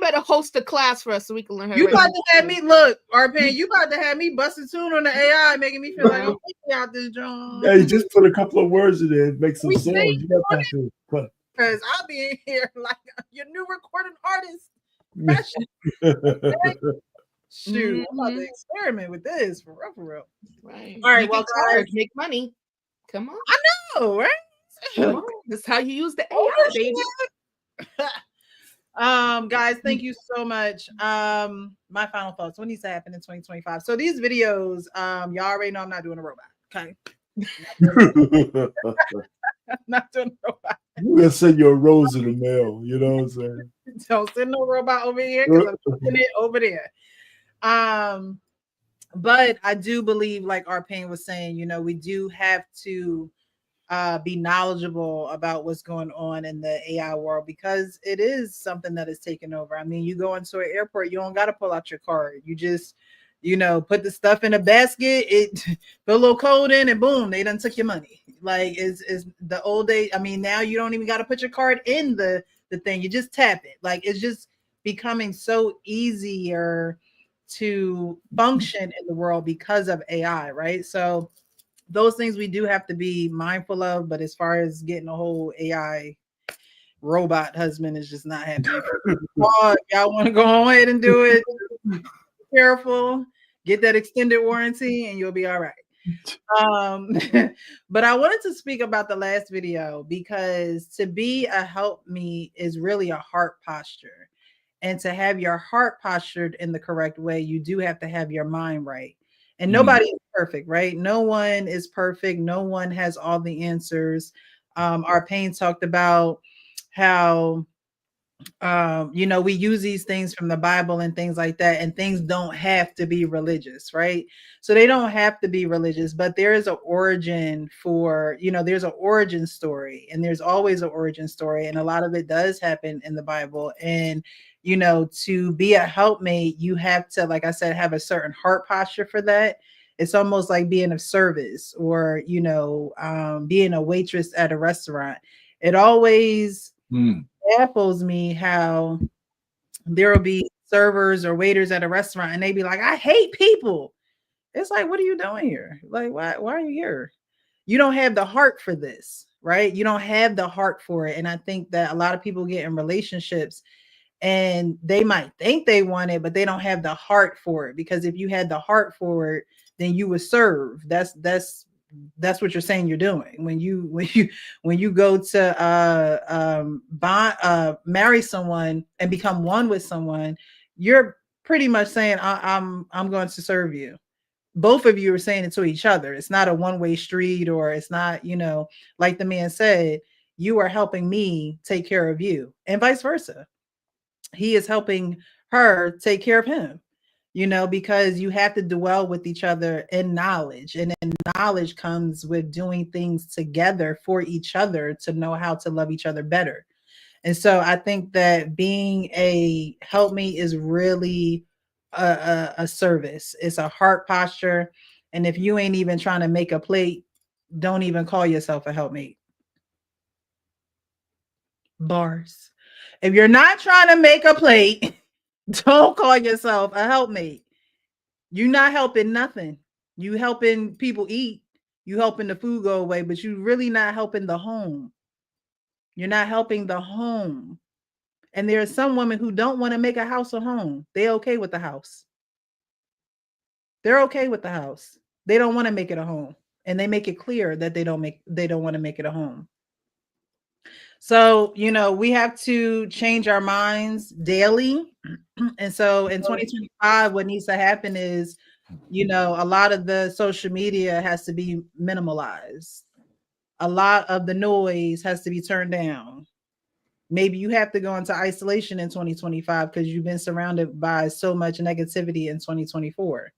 better host a class for us so we can learn how to You about to have me look, Arpan, you about to have me busting tune on the AI, making me feel like I'm picking out this joint. Yeah, you just put a couple of words in there, make some songs. You got to because I'll be in here like your new recording artist. Shoot, I'm about to experiment with this for real. Right. All right, You well, can charge, guys, make money. Come on. I know, right? Come on. That's how you use the AI, baby. Guys, thank you so much. My final thoughts. What needs to happen in 2025? So these videos, y'all already know I'm not doing a robot. Okay. I'm not doing a robot. You can send your rose in the mail. You know what I'm saying? Don't send no robot over here because I'm putting it over there. But I do believe, like Arpain was saying, you know, we do have to be knowledgeable about what's going on in the AI world because it is something that is taking over. I mean, you go into an airport, you don't got to pull out your card. You just, you know, put the stuff in a basket, put a little code in, and boom, they done took your money. Like is the old day. I mean, now you don't even got to put your card in the thing. You just tap it. Like it's just becoming so easier to function in the world because of AI, right? So those things we do have to be mindful of. But as far as getting a whole AI robot husband is just not happening. Y'all want to go ahead and do it, be careful, get that extended warranty, and you'll be all right. But I wanted to speak about the last video because to be a helpmeet is really a heart posture. And to have your heart postured in the correct way, you do have to have your mind right. And nobody is perfect, right? No one is perfect. No one has all the answers. Arpain talked about how, you know, we use these things from the Bible and things like that, and things don't have to be religious, right? So they don't have to be religious, but there is an origin for, you know, there's an origin story, and there's always an origin story. And a lot of it does happen in the Bible. And you know, to be a helpmate, you have to, like I said, have a certain heart posture for that. It's almost like being of service or, you know, being a waitress at a restaurant. It always baffles me how there will be servers or waiters at a restaurant and they be like, I hate people. It's like, what are you doing here? Like, why are you here? You don't have the heart for this, right? You don't have the heart for it. And I think that a lot of people get in relationships and they might think they want it, but they don't have the heart for it. Because if you had the heart for it, then you would serve. That's what you're saying you're doing when you go to marry someone and become one with someone. You're pretty much saying I'm going to serve you. Both of you are saying it to each other. It's not a one-way street, or it's not, you know, like the man said, you are helping me take care of you, and vice versa. He is helping her take care of him, you know, because you have to dwell with each other in knowledge. And then knowledge comes with doing things together for each other to know how to love each other better. And so I think that being a helpmate is really a service. It's a heart posture. And if you ain't even trying to make a plate, don't even call yourself a helpmate. Bars. If you're not trying to make a plate, don't call yourself a helpmate. You're not helping nothing. You helping people eat. You helping the food go away, but you really not helping the home. You're not helping the home. And there are some women who don't want to make a house a home. They're okay with the house. They're okay with the house. They don't want to make it a home. And they make it clear that they don't want to make it a home. So, you know, we have to change our minds daily. And so in 2025, what needs to happen is, you know, a lot of the social media has to be minimalized. A lot of the noise has to be turned down. Maybe you have to go into isolation in 2025 because you've been surrounded by so much negativity in 2024.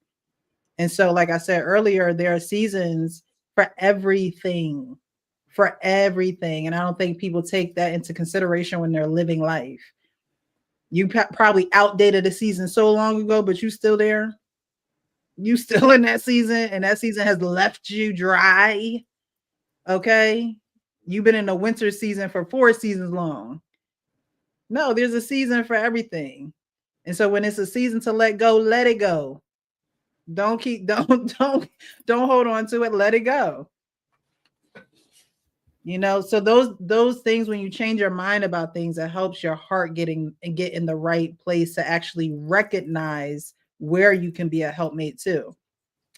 And so, like I said earlier, there are seasons for everything. And I don't think people take that into consideration when they're living life. You probably outdated a season so long ago, but you still there. You still in that season, and that season has left you dry. Okay. You've been in the winter season for 4 seasons long. No, there's a season for everything. And so when it's a season to let go, let it go. Don't hold on to it. Let it go. You know, so those things, when you change your mind about things, it helps your heart get in the right place to actually recognize where you can be a helpmate too.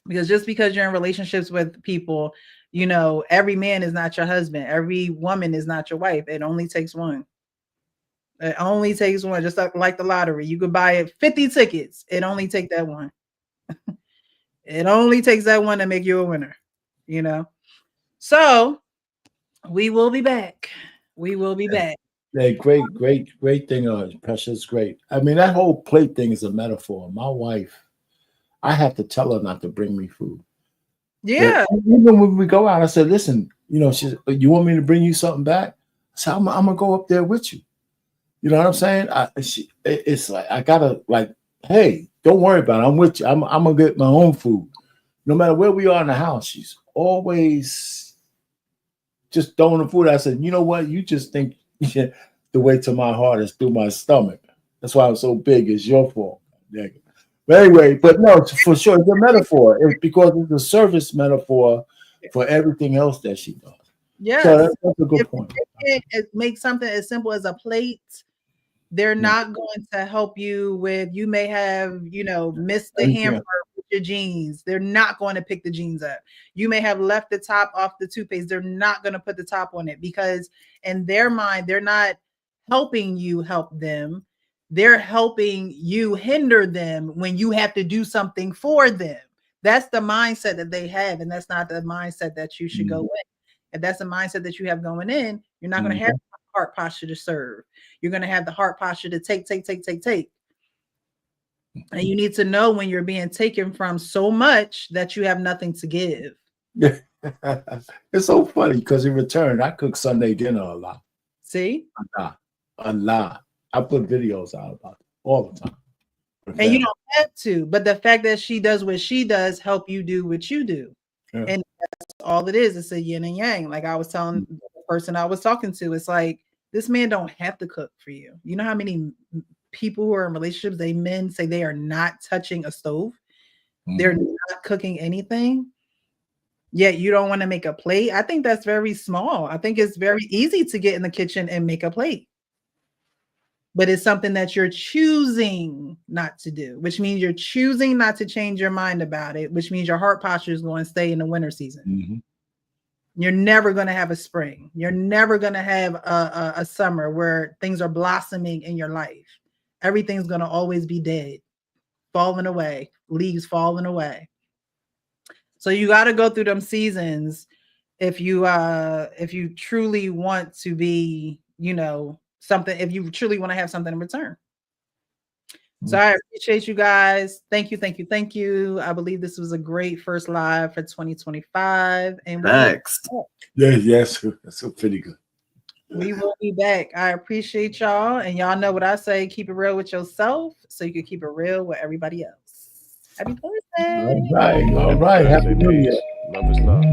Because just because you're in relationships with people, you know, every man is not your husband, every woman is not your wife. It only takes one. It only takes one. Just like the lottery, you could buy 50 tickets. It only takes that one. It only takes that one to make you a winner, you know. So we will be back. We will be back. Hey, great thing, Precious. Great. I mean, that whole plate thing is a metaphor. My wife, I have to tell her not to bring me food. Yeah. But even when we go out, I said, listen, you know, you want me to bring you something back? I said, I'm gonna go up there with you. You know what I'm saying? It's like I gotta like, hey, don't worry about it. I'm with you. I'm gonna get my own food. No matter where we are in the house, she's always just throwing the food. I said, you know what? You just think the way to my heart is through my stomach. That's why I'm so big. It's your fault. But anyway, but no, for sure, it's a metaphor. It's because it's a service metaphor for everything else that she does. Yes. So that's a good point. It makes something as simple as a plate. They're not going to help you with, you may have, you know, missed the hamper with your jeans. They're not going to pick the jeans up. You may have left the top off the toothpaste. They're not going to put the top on it, because in their mind, they're not helping you help them. They're helping you hinder them when you have to do something for them. That's the mindset that they have. And that's not the mindset that you should go with. If that's the mindset that you have going in, you're not going to have the heart posture to serve. You're going to have the heart posture to take. And you need to know when you're being taken from so much that you have nothing to give. Yeah. It's so funny because in return, I cook Sunday dinner a lot. See? A lot. I put videos out about it all the time. And you don't have to, but the fact that she does what she does help you do what you do. Yeah. And that's all it is. It's a yin and yang. Like I was telling the person I was talking to, it's like, this man don't have to cook for you. You know how many people who are in relationships, men say they are not touching a stove. They're not cooking anything. Yet you don't want to make a plate. I think that's very small. I think it's very easy to get in the kitchen and make a plate. But it's something that you're choosing not to do, which means you're choosing not to change your mind about it, which means your heart posture is going to stay in the winter season. You're never going to have a spring. You're never going to have a summer where things are blossoming in your life. Everything's going to always be dead, falling away, leaves falling away. So you got to go through them seasons if you truly want to be, you know, something, if you truly want to have something in return. So I appreciate you guys. Thank you. I believe this was a great first live for 2025. And thanks. Yes, that's pretty good. We will be back. I appreciate y'all. And y'all know what I say, keep it real with yourself so you can keep it real with everybody else. Happy birthday. All right. Happy New Year. Love is love.